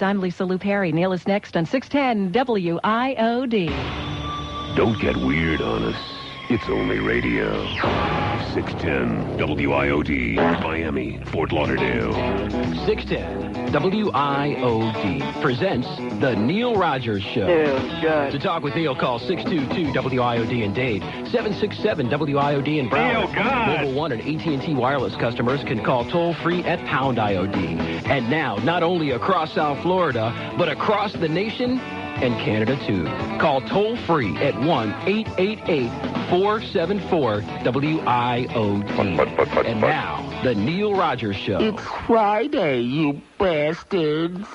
I'm Lisa Lou Perry. Neil is next on 610 WIOD. Don't get weird on us. It's only radio. 610 WIOD, Miami, Fort Lauderdale. 610 WIOD presents The Neil Rogers Show. Oh, God. To talk with Neil, call 622-WIOD in Dade, 767-WIOD in Broward. Oh, God. Mobile One and AT&T Wireless customers can call toll-free at #IOD. And now, not only across South Florida, but across the nation and Canada, too. Call toll-free at 1-888-474-WIOD. And now, The Neil Rogers Show. It's Friday, you bastards.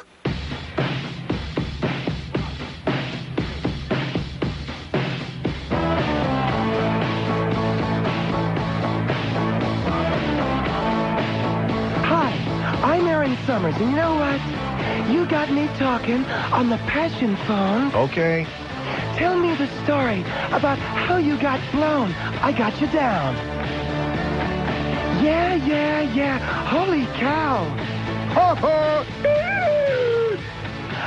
Hi, I'm Aaron Summers, and you know what? You got me talking on the passion phone. Okay. Tell me the story about how you got blown. I got you down. Yeah. Holy cow.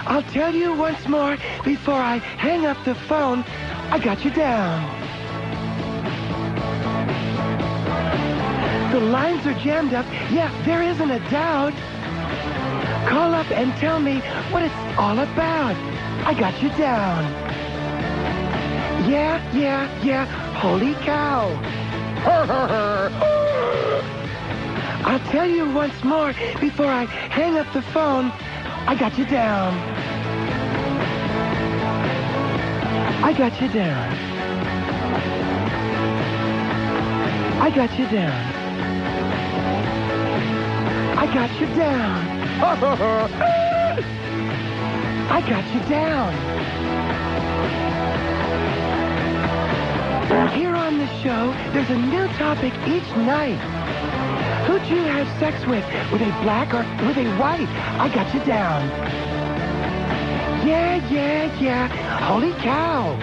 I'll tell you once more before I hang up the phone. I got you down. The lines are jammed up. Yeah, there isn't a doubt. Call up and tell me what it's all about. I got you down. Yeah. Holy cow. I'll tell you once more before I hang up the phone. I got you down. I got you down. I got you down. I got you down. I got you down. Here on the show, there's a new topic each night. Who'd you have sex with a black or with a white? I got you down. Yeah. Holy cow.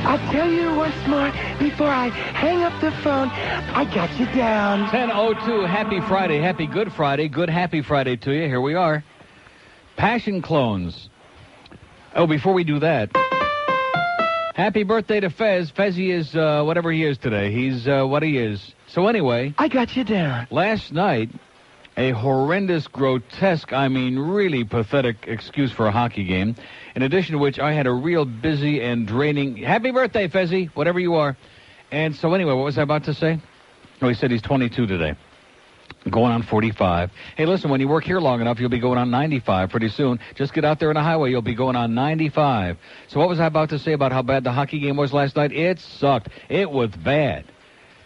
I'll tell you once more before I hang up the phone. I got you down. 10:02. Happy Friday. Happy Good Friday. Good Happy Friday to you. Here we are. Passion clones. Oh, before we do that, happy birthday to Fez. Fezzy is whatever he is today. He's what he is. So anyway, I got you down. last night, a horrendous, grotesque, I mean really pathetic excuse for a hockey game. In addition to which, I had a real busy and draining... Happy birthday, Fezzy, whatever you are. And so anyway, what was I about to say? Oh, he said he's 22 today. Going on 45. Hey, listen, when you work here long enough, you'll be going on 95 pretty soon. Just get out there on the highway, you'll be going on 95. So what was I about to say about how bad the hockey game was last night? It sucked. It was bad.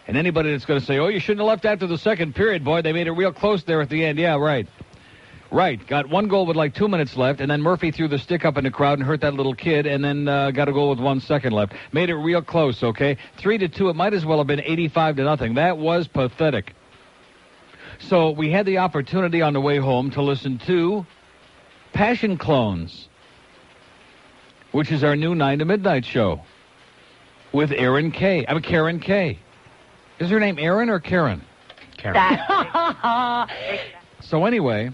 And anybody that's going to say, oh, you shouldn't have left after the second period, boy, they made it real close there at the end. Yeah, right. Right. Got one goal with like 2 minutes left, and then Murphy threw the stick up in the crowd and hurt that little kid, and then got a goal with 1 second left. Made it real close, okay? 3-2. It might as well have been 85-0. That was pathetic. So we had the opportunity on the way home to listen to Passion Clones, which is our new 9 to midnight show with Karen K. Is her name Aaron or Karen? Karen. So anyway,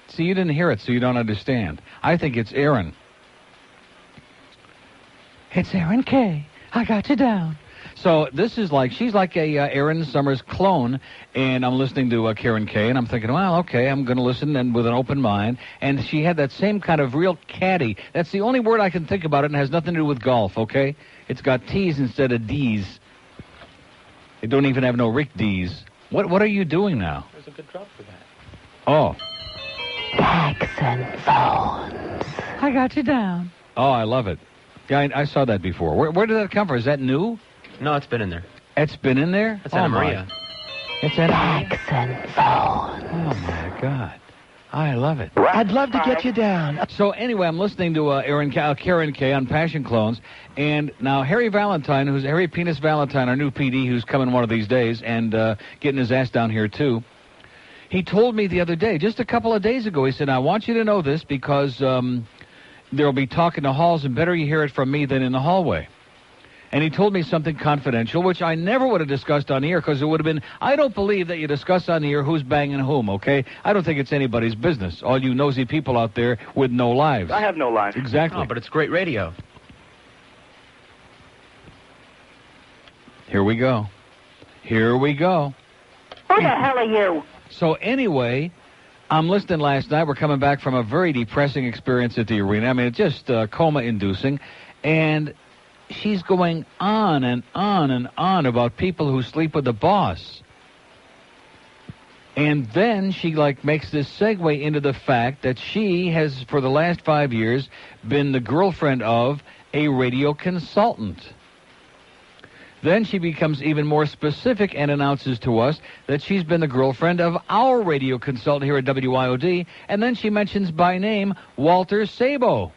see, you didn't hear it, so you don't understand. I think it's Aaron. It's Aaron K. I got you down. So this is like, she's like a Aaron Summers clone, and I'm listening to Karen K, and I'm thinking, well, okay, I'm going to listen and with an open mind. And she had that same kind of real catty. That's the only word I can think about it, and it has nothing to do with golf, okay? It's got T's instead of D's. They don't even have no Rick D's. What are you doing now? There's a good drop for that. Oh. Bags and phones. I got you down. Oh, I love it. Yeah, I saw that before. Where did that come from? Is that new? No, it's been in there. It's been in there? It's Anna Maria. It's Anna Maria. Bags and phones. Oh, my God. I love it. I'd love to get you down. So anyway, I'm listening to Karen K on Passion Clones, and now Harry Penis Valentine, our new PD, who's coming one of these days and getting his ass down here too. He told me the other day, just a couple of days ago, he said, I want you to know this because there'll be talk in the halls, and better you hear it from me than in the hallway. And he told me something confidential, which I never would have discussed on the air, because it would have been, I don't believe that you discuss on the air who's banging whom, okay? I don't think it's anybody's business, all you nosy people out there with no lives. I have no lives. Exactly. Oh, but it's great radio. Here we go. Here we go. Who the hell are you? So anyway, I'm listening last night. We're coming back from a very depressing experience at the arena. I mean, it's just coma-inducing. And she's going on and on and on about people who sleep with the boss. And then she, makes this segue into the fact that she has, for the last 5 years, been the girlfriend of a radio consultant. Then she becomes even more specific and announces to us that she's been the girlfriend of our radio consultant here at WIOD, and then she mentions by name Walter Sabo.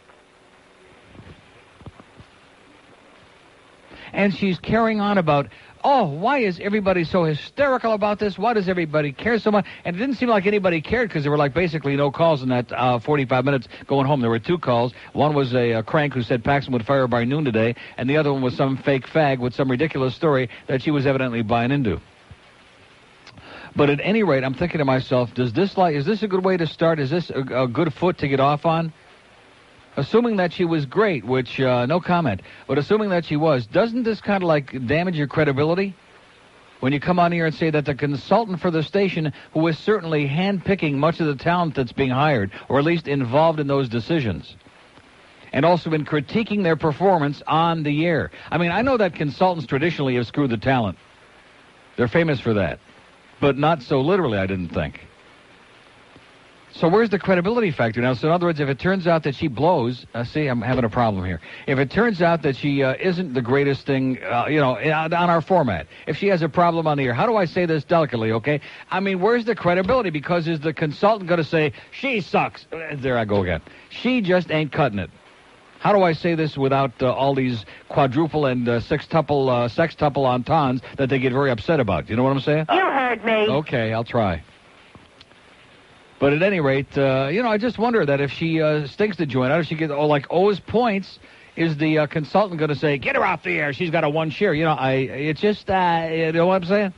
And she's carrying on about, oh, why is everybody so hysterical about this? Why does everybody care so much? And it didn't seem like anybody cared, because there were basically no calls in that 45 minutes going home. There were 2 calls. One was a crank who said Paxton would fire by noon today, and the other one was some fake fag with some ridiculous story that she was evidently buying into. But at any rate, I'm thinking to myself, is this a good way to start? Is this a good foot to get off on? Assuming that she was great, which, no comment, but assuming that she was, doesn't this kind of damage your credibility? When you come on here and say that the consultant for the station, who is certainly handpicking much of the talent that's being hired, or at least involved in those decisions, and also in critiquing their performance on the air. I mean, I know that consultants traditionally have screwed the talent. They're famous for that. But not so literally, I didn't think. So where's the credibility factor now? So in other words, if it turns out that she blows, see, I'm having a problem here. If it turns out that she isn't the greatest thing, on our format, if she has a problem on the air, how do I say this delicately, okay? I mean, where's the credibility? Because is the consultant going to say, she sucks? There I go again. She just ain't cutting it. How do I say this without all these quadruple and sextuple entends that they get very upset about? You know what I'm saying? You heard me. Okay, I'll try. But at any rate, I just wonder that if she stinks the joint out, if she gets, owes points, is the consultant going to say, get her off the air, she's got a 1 share? You know what I'm saying?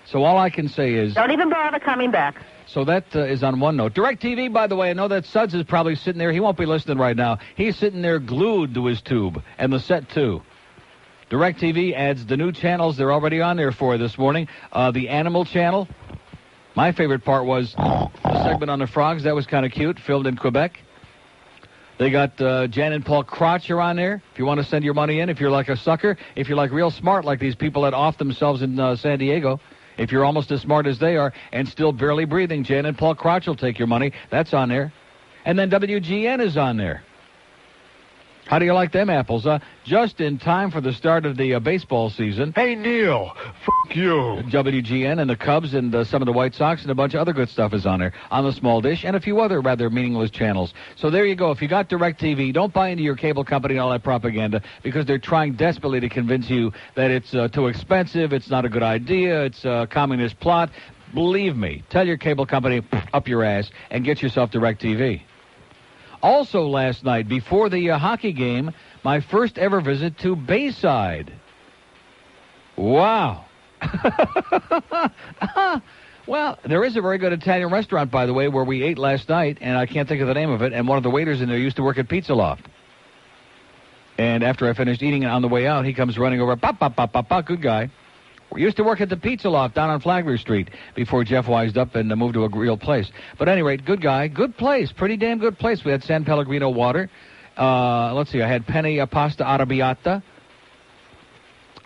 So all I can say is... Don't even bother coming back. So that is on one note. DirecTV, by the way, I know that Suds is probably sitting there. He won't be listening right now. He's sitting there glued to his tube, and the set too. DirecTV adds the new channels they're already on there for this morning. The Animal Channel. My favorite part was the segment on the frogs. That was kind of cute, filmed in Quebec. They got Jan and Paul Crotch are on there. If you want to send your money in, if you're like a sucker, if you're real smart like these people that off themselves in San Diego, if you're almost as smart as they are and still barely breathing, Jan and Paul Crotch will take your money. That's on there. And then WGN is on there. How do you like them apples? Just in time for the start of the baseball season. Hey, Neil, fuck you. WGN and the Cubs and some of the White Sox and a bunch of other good stuff is on there on the small dish and a few other rather meaningless channels. So there you go. If you got DirecTV, don't buy into your cable company and all that propaganda, because they're trying desperately to convince you that it's too expensive, it's not a good idea, it's a communist plot. Believe me, tell your cable company up your ass and get yourself DirecTV. Also last night, before the hockey game, my first ever visit to Bayside. Wow. Well, there is a very good Italian restaurant, by the way, where we ate last night, and I can't think of the name of it, and one of the waiters in there used to work at Pizza Loft. And after I finished eating it on the way out, he comes running over, pop, pop, pop, pop, pop, good guy. We used to work at the Pizza Loft down on Flagler Street before Jeff wised up and moved to a real place. But at any rate, good guy, good place, pretty damn good place. We had San Pellegrino water. Let's see, I had penne pasta arrabbiata,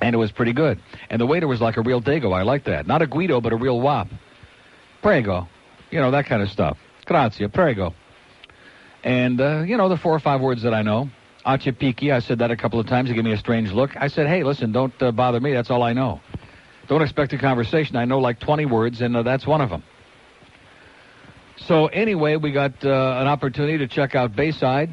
and it was pretty good. And the waiter was like a real Dago. I like that. Not a Guido, but a real wop. Prego. That kind of stuff. Grazie, prego. And, the 4 or 5 words that I know. Acipiki, I said that a couple of times. He gave me a strange look. I said, hey, listen, don't bother me. That's all I know. Don't expect a conversation. I know like 20 words, and that's one of them. So anyway, we got an opportunity to check out Bayside.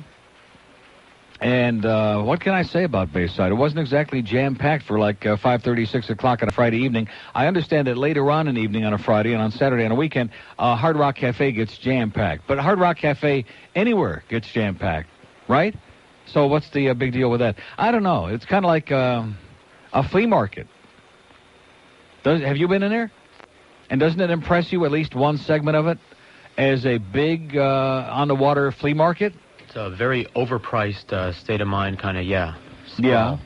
And what can I say about Bayside? It wasn't exactly jam-packed for 5:30, 6 o'clock on a Friday evening. I understand that later on in the evening on a Friday and on Saturday on a weekend, Hard Rock Cafe gets jam-packed. But Hard Rock Cafe anywhere gets jam-packed, right? So what's the big deal with that? I don't know. It's kind of like a flea market. Have you been in there? And doesn't it impress you, at least one segment of it, as a big on-the-water flea market? It's a very overpriced state of mind kind of, Yeah. sprawl.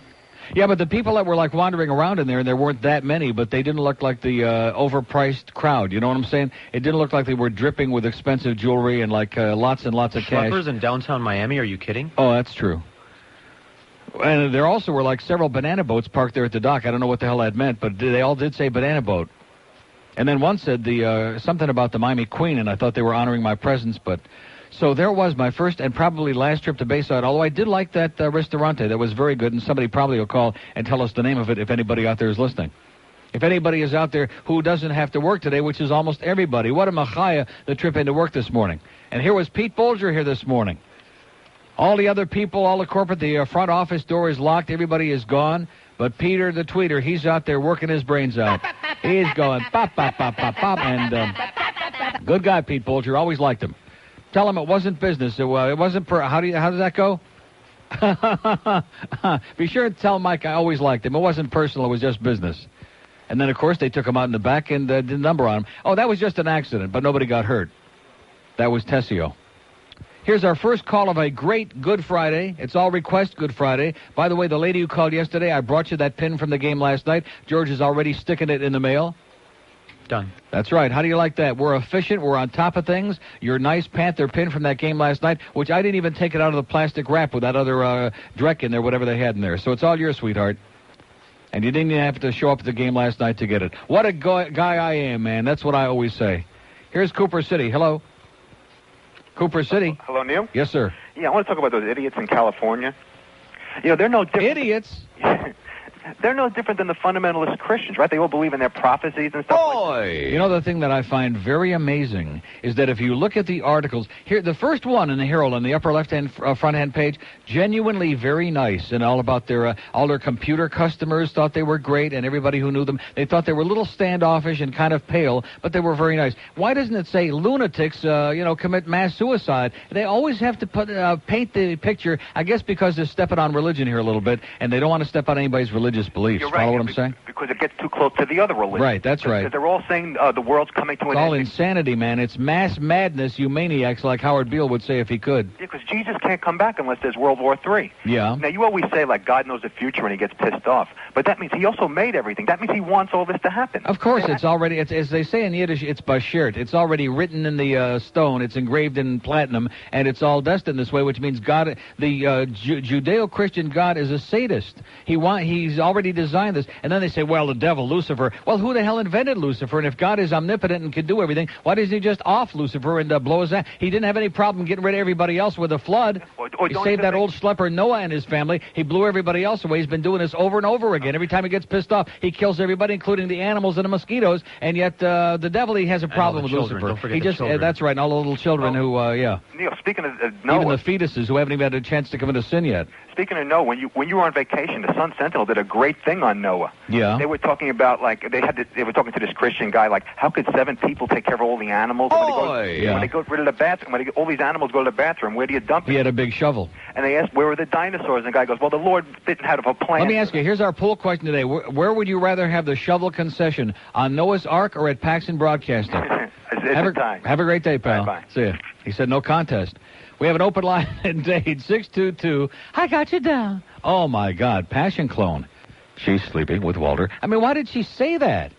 Yeah, but the people that were like wandering around in there, and there weren't that many, but they didn't look like the overpriced crowd. You know what I'm saying? It didn't look like they were dripping with expensive jewelry and like lots and lots of cash. Schleppers in downtown Miami, are you kidding? Oh, that's true. And there also were like several banana boats parked there at the dock. I don't know what the hell that meant, but they all did say banana boat. And then one said something about the Miami Queen, and I thought they were honoring my presence, but... So there was my first and probably last trip to Bayside, although I did like that restaurante. That was very good, and somebody probably will call and tell us the name of it if anybody out there is listening. If anybody is out there who doesn't have to work today, which is almost everybody, what a machaya the trip into work this morning. And here was Pete Bolger here this morning. All the other people, all the corporate, the front office door is locked. Everybody is gone. But Peter the tweeter, he's out there working his brains out. He's going pop, pop, pop, pop, pop. And good guy, Pete Bolger. Always liked him. Tell him it wasn't business. It wasn't how does that go? Be sure to tell Mike I always liked him. It wasn't personal. It was just business. And then, of course, they took him out in the back and did a number on him. Oh, that was just an accident, but nobody got hurt. That was Tessio. Here's our first call of a great Good Friday. It's all request Good Friday. By the way, the lady who called yesterday, I brought you that pin from the game last night. George is already sticking it in the mail. Done. That's right. How do you like that? We're efficient. We're on top of things. Your nice Panther pin from that game last night, which I didn't even take it out of the plastic wrap with that other Drek in there, whatever they had in there. So it's all yours, sweetheart. And you didn't even have to show up at the game last night to get it. What a guy I am, man. That's what I always say. Here's Cooper City. Hello. Cooper City. Hello, Neil? Yes, sir. Yeah, I want to talk about those idiots in California. You know, they're no different. Idiots? They're no different than the fundamentalist Christians, right? They all believe in their prophecies and stuff. Boy! You know, the thing that I find very amazing is that if you look at the articles, here, the first one in the Herald on the upper left-hand, front-hand page, genuinely very nice and all about all their computer customers thought they were great, and everybody who knew them, they thought they were a little standoffish and kind of pale, but they were very nice. Why doesn't it say lunatics, commit mass suicide? They always have to paint the picture, I guess because they're stepping on religion here a little bit, and they don't want to step on anybody's religious beliefs. You're right. Follow what I'm saying? Because it gets too close to the other religion. Right, that's right. Because they're all saying the world's coming to an end. It's all end. insanity, man. It's mass madness, you maniacs, like Howard Beale would say if he could. Yeah, because Jesus can't come back unless there's World War III. Yeah. Now, you always say, like, God knows the future and he gets pissed off. But that means he also made everything. That means he wants all this to happen. Of course, it's already, as they say in Yiddish, it's bashert. It's already written in the stone. It's engraved in platinum, and it's all destined this way, which means God, the Judeo-Christian God is a sadist. He's already designed this. And then they say, well, the devil, Lucifer. Well, who the hell invented Lucifer? And if God is omnipotent and can do everything, why doesn't he just off Lucifer and blow his ass? He didn't have any problem getting rid of everybody else with a flood. He saved that old schlepper Noah and his family. He blew everybody else away. He's been doing this over and over again. Every time he gets pissed off, he kills everybody, including the animals and the mosquitoes. And yet the devil, he has a problem with children. Lucifer. Don't forget the children. That's right, and all the little children who, Neil, speaking of Noah. Even the fetuses who haven't even had a chance to commit a sin yet. Speaking of Noah, when you were on vacation, the Sun Sentinel did a great thing on Noah. Yeah. They were talking about, like, they were talking to this Christian guy, like, how could 7 people take care of all the animals? When they go rid of the bathroom, when all these animals go to the bathroom, where do you dump them? He had a big shovel. And they asked, where were the dinosaurs? And the guy goes, well, the Lord didn't have a plan. Let me ask you, here's our poll question today. Where would you rather have the shovel concession, on Noah's Ark or at Paxson Broadcasting? Have a great day, pal. Bye. See ya. He said no contest. We have an open line in Dade, 622. I got you down. Oh, my God. Passion clone. She's sleeping with Walter. I mean, why did she say that?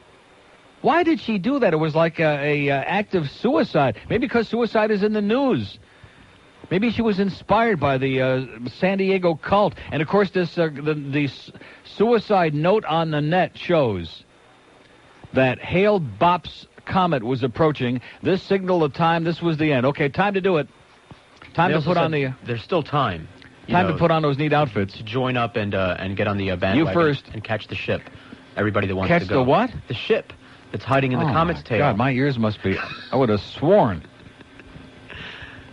Why did she do that? It was like a act of suicide. Maybe because suicide is in the news. Maybe she was inspired by the San Diego cult. And, of course, this the suicide note on the net shows that Hale-Bopp's comet was approaching. This signaled the time. This was the end. Okay, time to do it. Time to put on the... There's still time. Time to put on those neat outfits. To join up and get on the bandwagon. You first. And catch the ship. Everybody that wants to go. Catch the what? The ship that's hiding in the comet's tail. God, my ears must be... I would have sworn.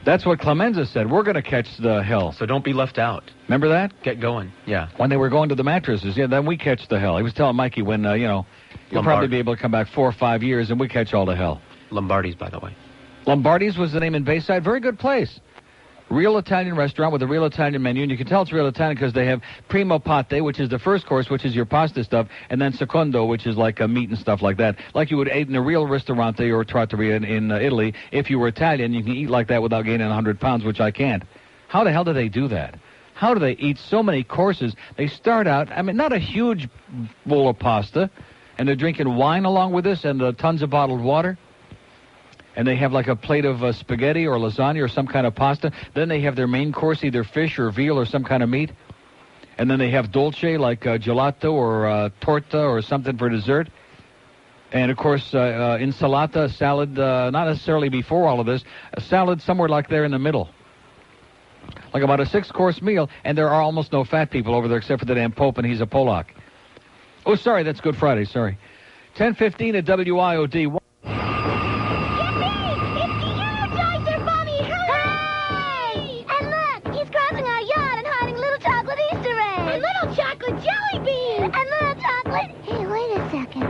That's what Clemenza said. We're going to catch the hell. So don't be left out. Remember that? Get going. Yeah. When they were going to the mattresses, then we catch the hell. He was telling Mikey when, you'll probably be able to come back 4 or 5 years and we catch all the hell. Lombardi's, by the way. Lombardi's was the name in Bayside. Very good place. Real Italian restaurant with a real Italian menu, and you can tell it's real Italian because they have primo pate, which is the first course, which is your pasta stuff, and then secondo, which is like meat and stuff like that, like you would eat in a real ristorante or trattoria in Italy. If you were Italian, you can eat like that without gaining 100 pounds, which I can't. How the hell do they do that? How do they eat so many courses? They start out, I mean, not a huge bowl of pasta, and they're drinking wine along with this and tons of bottled water. And they have like a plate of spaghetti or lasagna or some kind of pasta. Then they have their main course, either fish or veal or some kind of meat. And then they have dolce, like gelato or torta or something for dessert. And, of course, insalata, salad, not necessarily before all of this, a salad somewhere like there in the middle. Like about a 6-course meal, and there are almost no fat people over there except for the damn Pope, and he's a Polak. Oh, sorry, that's Good Friday, sorry. 10:15 at WIOD.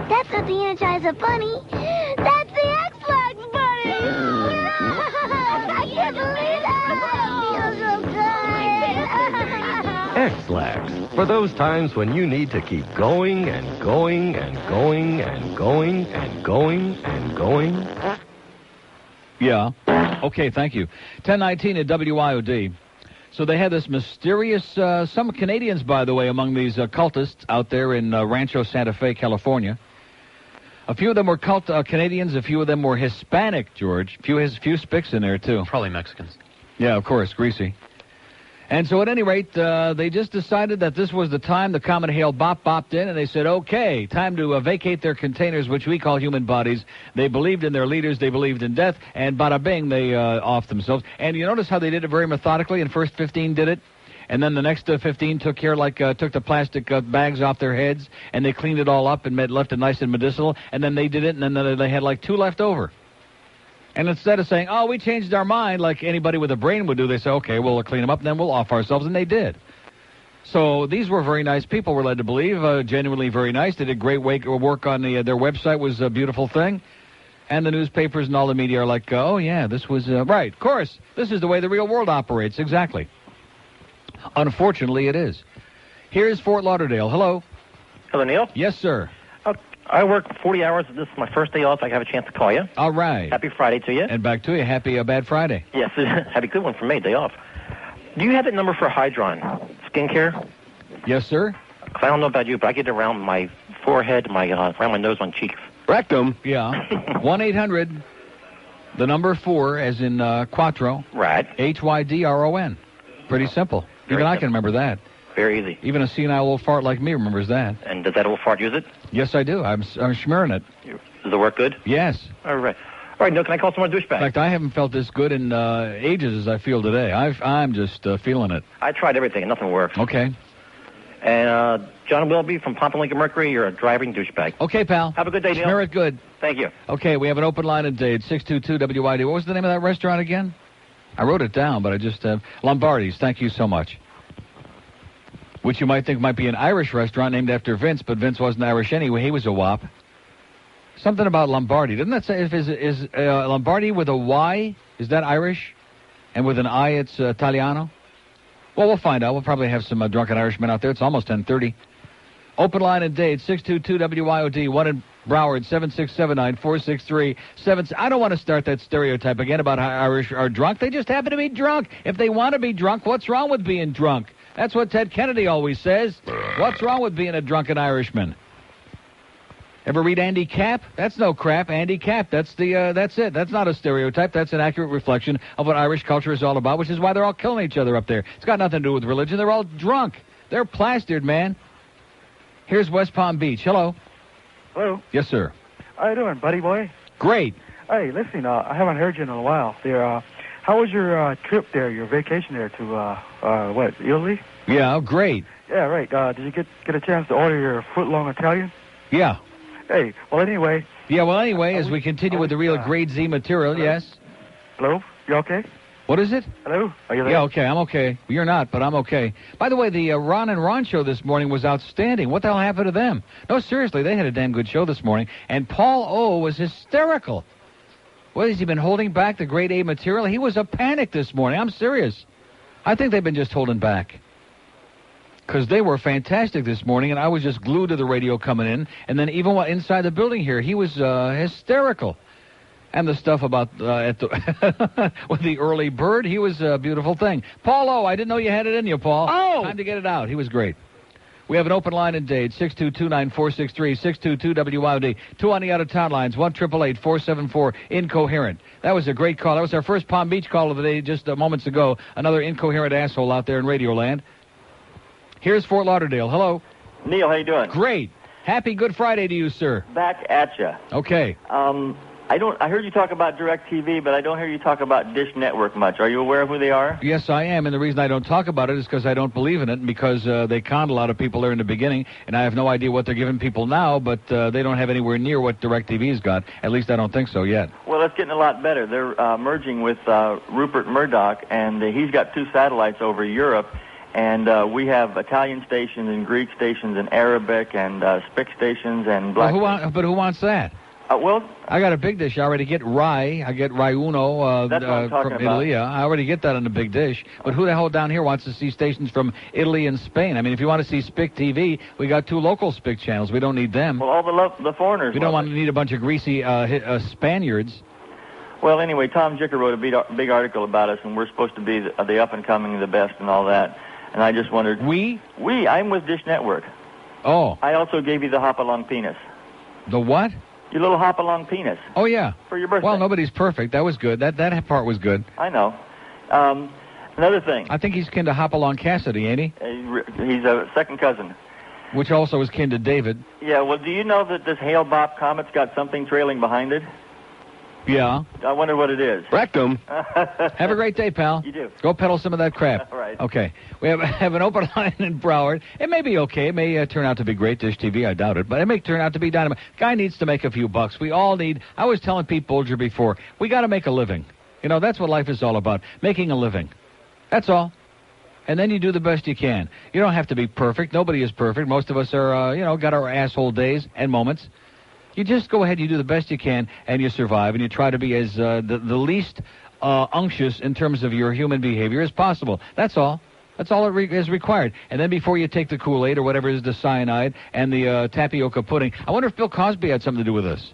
That's not the Energizer Bunny. That's the X-Lax Bunny. I can't believe that. I feel so good. X-Lax, for those times when you need to keep going and going and going and going and going and going. Yeah. Okay, thank you. 10:19 at WIOD. So they had this mysterious, some Canadians, by the way, among these cultists out there in Rancho Santa Fe, California. A few of them were Canadians, a few of them were Hispanic, George. Few Spics in there, too. Probably Mexicans. Yeah, of course, greasy. And so at any rate, they just decided that this was the time the comet Hale-Bopp bopped in, and they said, okay, time to vacate their containers, which we call human bodies. They believed in their leaders, they believed in death, and bada bing, they offed themselves. And you notice how they did it very methodically, and first 15 did it, and then the next 15 took care, took the plastic bags off their heads, and they cleaned it all up and left it nice and medicinal, and then they did it, and then they had like 2 left over. And instead of saying, oh, we changed our mind like anybody with a brain would do, they say, okay, we'll clean them up, and then we'll off ourselves, and they did. So these were very nice people, we're led to believe, genuinely very nice. They did great work on their website, was a beautiful thing. And the newspapers and all the media are like, oh, yeah, this was, right, of course, this is the way the real world operates, exactly. Unfortunately, it is. Here's Fort Lauderdale. Hello. Hello, Neil. Yes, sir. I work 40 hours. This is my first day off. I have a chance to call you. All right. Happy Friday to you. And back to you. Happy Bad Friday. Yes, happy good one for me. Day off. Do you have that number for Hydron skincare? Yes, sir. 'Cause I don't know about you, but I get it around my forehead, around my nose, my cheeks. Rectum. Yeah. 1-800, the number 4, as in Quattro. Right. HYDRON. Pretty simple. Even I can remember that. Very easy. Even a senile old fart like me remembers that. And does that old fart use it? Yes, I do. I'm smearing it. Does it work good? Yes. All right. All right, Neil, can I call someone a douchebag? In fact, I haven't felt this good in ages as I feel today. I'm just feeling it. I tried everything, and nothing works. Okay. And John Wilby from Pomp & Lincoln Mercury, you're a driving douchebag. Okay, pal. Have a good day, Neil. Smear it good. Thank you. Okay, we have an open line today at 622-WID. What was the name of that restaurant again? I wrote it down, but I just... Lombardi's. Thank you so much. Which you might think might be an Irish restaurant named after Vince, but Vince wasn't Irish anyway. He was a wop. Something about Lombardi. Doesn't that say, is Lombardi with a Y? Is that Irish? And with an I, it's Italiano? Well, we'll find out. We'll probably have some drunken Irishmen out there. It's almost 10:30. Open line and date, 622-WIOD, 1 in Broward, 7679463. I don't want to start that stereotype again about how Irish are drunk. They just happen to be drunk. If they want to be drunk, what's wrong with being drunk? That's what Ted Kennedy always says. What's wrong with being a drunken Irishman? Ever read Andy Capp? That's no crap. Andy Capp. That's it. That's not a stereotype. That's an accurate reflection of what Irish culture is all about, which is why they're all killing each other up there. It's got nothing to do with religion. They're all drunk. They're plastered, man. Here's West Palm Beach. Hello. Hello. Yes, sir. How you doing, buddy boy? Great. Hey, listen, I haven't heard you in a while. How was your trip there, your vacation there to, Italy? Yeah, great. Yeah, right. Did you get a chance to order your foot-long Italian? Yeah. Hey, well, anyway. Yeah, well, anyway, as we continue with the real grade Z material, hello? yes. Hello? You okay? What is it? Hello? Are you there? Yeah, okay, I'm okay. You're not, but I'm okay. By the way, the Ron and Ron show this morning was outstanding. What the hell happened to them? No, seriously, they had a damn good show this morning, and Paul O. was hysterical. What, has he been holding back the grade A material? He was a panic this morning. I'm serious. I think they've been just holding back. Because they were fantastic this morning, and I was just glued to the radio coming in. And then even while inside the building here, he was hysterical. And the stuff about with the early bird, he was a beautiful thing. Paul O, I didn't know you had it in you, Paul. Oh! Time to get it out. He was great. We have an open line in Dade, 622-9463, 622-WIOD. 2 on the out-of-town lines, 1-888-474 incoherent. That was a great call. That was our first Palm Beach call of the day just moments ago. Another incoherent asshole out there in Radio Land. Here's Fort Lauderdale. Hello. Neil, how you doing? Great. Happy Good Friday to you, sir. Back at you. Okay. I heard you talk about DirecTV, but I don't hear you talk about Dish Network much. Are you aware of who they are? Yes, I am, and the reason I don't talk about it is because I don't believe in it, and because they conned a lot of people there in the beginning, and I have no idea what they're giving people now, but they don't have anywhere near what DirecTV's got. At least I don't think so yet. Well, it's getting a lot better. They're merging with Rupert Murdoch, and he's got 2 satellites over Europe, and we have Italian stations and Greek stations and Arabic and Spic stations and black. But who wants that? Well, I got a big dish. I already get Rai. I get Rai Uno that's what I'm talking from about. Italy. I already get that on the big dish. But who the hell down here wants to see stations from Italy and Spain? I mean, if you want to see Spic TV, we got 2 local Spic channels. We don't need them. Well, all the foreigners. We don't want to need a bunch of greasy Spaniards. Well, anyway, Tom Jicker wrote a big article about us, and we're supposed to be the up-and-coming, the best, and all that. And I just wondered... I'm with Dish Network. Oh. I also gave you the hop-along penis. The what? Your little hop-along penis. Oh, yeah. For your birthday. Well, nobody's perfect. That was good. That part was good. I know. Another thing. I think he's kin to Hopalong Cassidy, ain't he? He's a second cousin. Which also is kin to David. Yeah, well, do you know that this Hale-Bopp comet's got something trailing behind it? Yeah. I wonder what it is. Rectum. Have a great day, pal. You do. Go peddle some of that crap. All right. Okay. We have an open line in Broward. It may be okay. It may turn out to be great. Dish TV, I doubt it. But it may turn out to be dynamite. Guy needs to make a few bucks. We all need... I was telling Pete Bolger before, we got to make a living. You know, that's what life is all about. Making a living. That's all. And then you do the best you can. You don't have to be perfect. Nobody is perfect. Most of us are, got our asshole days and moments. You just go ahead, you do the best you can, and you survive, and you try to be as the least unctuous in terms of your human behavior as possible. That's all. That's all it is required. And then before you take the Kool-Aid or whatever is the cyanide and the tapioca pudding, I wonder if Bill Cosby had something to do with this.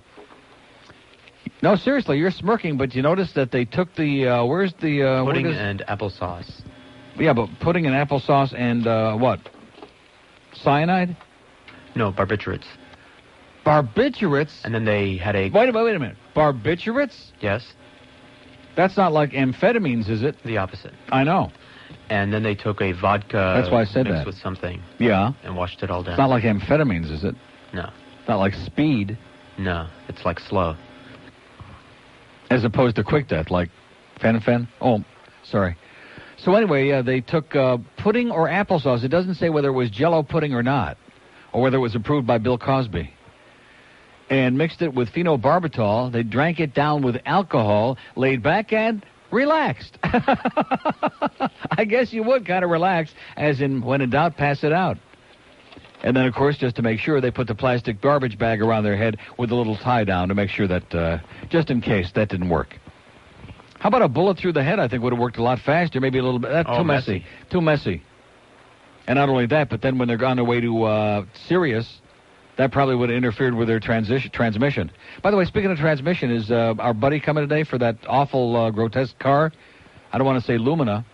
No, seriously, you're smirking, but you notice that they took the, where's the... pudding and applesauce. Yeah, but pudding and applesauce and what? Cyanide? No, barbiturates. Barbiturates? And then they had a... Wait a minute. Barbiturates? Yes. That's not like amphetamines, is it? The opposite. I know. And then they took a vodka... That's why I said mixed that. with something. Yeah. And washed it all down. It's not like amphetamines, is it? No. It's not like speed. No. It's like slow. As opposed to quick death, like fen. Oh, sorry. So anyway, they took pudding or applesauce. It doesn't say whether it was Jell-O pudding or not, or whether it was approved by Bill Cosby. And mixed it with phenobarbital. They drank it down with alcohol, laid back and relaxed. I guess you would kind of relax, as in, when in doubt, pass it out. And then, of course, just to make sure, they put the plastic garbage bag around their head with a little tie down to make sure that, just in case, that didn't work. How about a bullet through the head? I think would have worked a lot faster, maybe a little bit. That's too messy. Too messy. And not only that, but then when they're on their way to Sirius, that probably would have interfered with their transmission. By the way, speaking of transmission, is our buddy coming today for that awful, grotesque car? I don't want to say Lumina.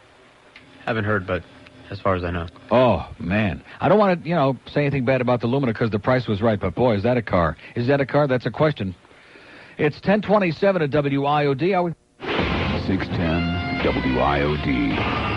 Haven't heard, but as far as I know. Oh, man. I don't want to, say anything bad about the Lumina because the price was right, but boy, is that a car? Is that a car? That's a question. It's 1027 at WIOD. 610 WIOD.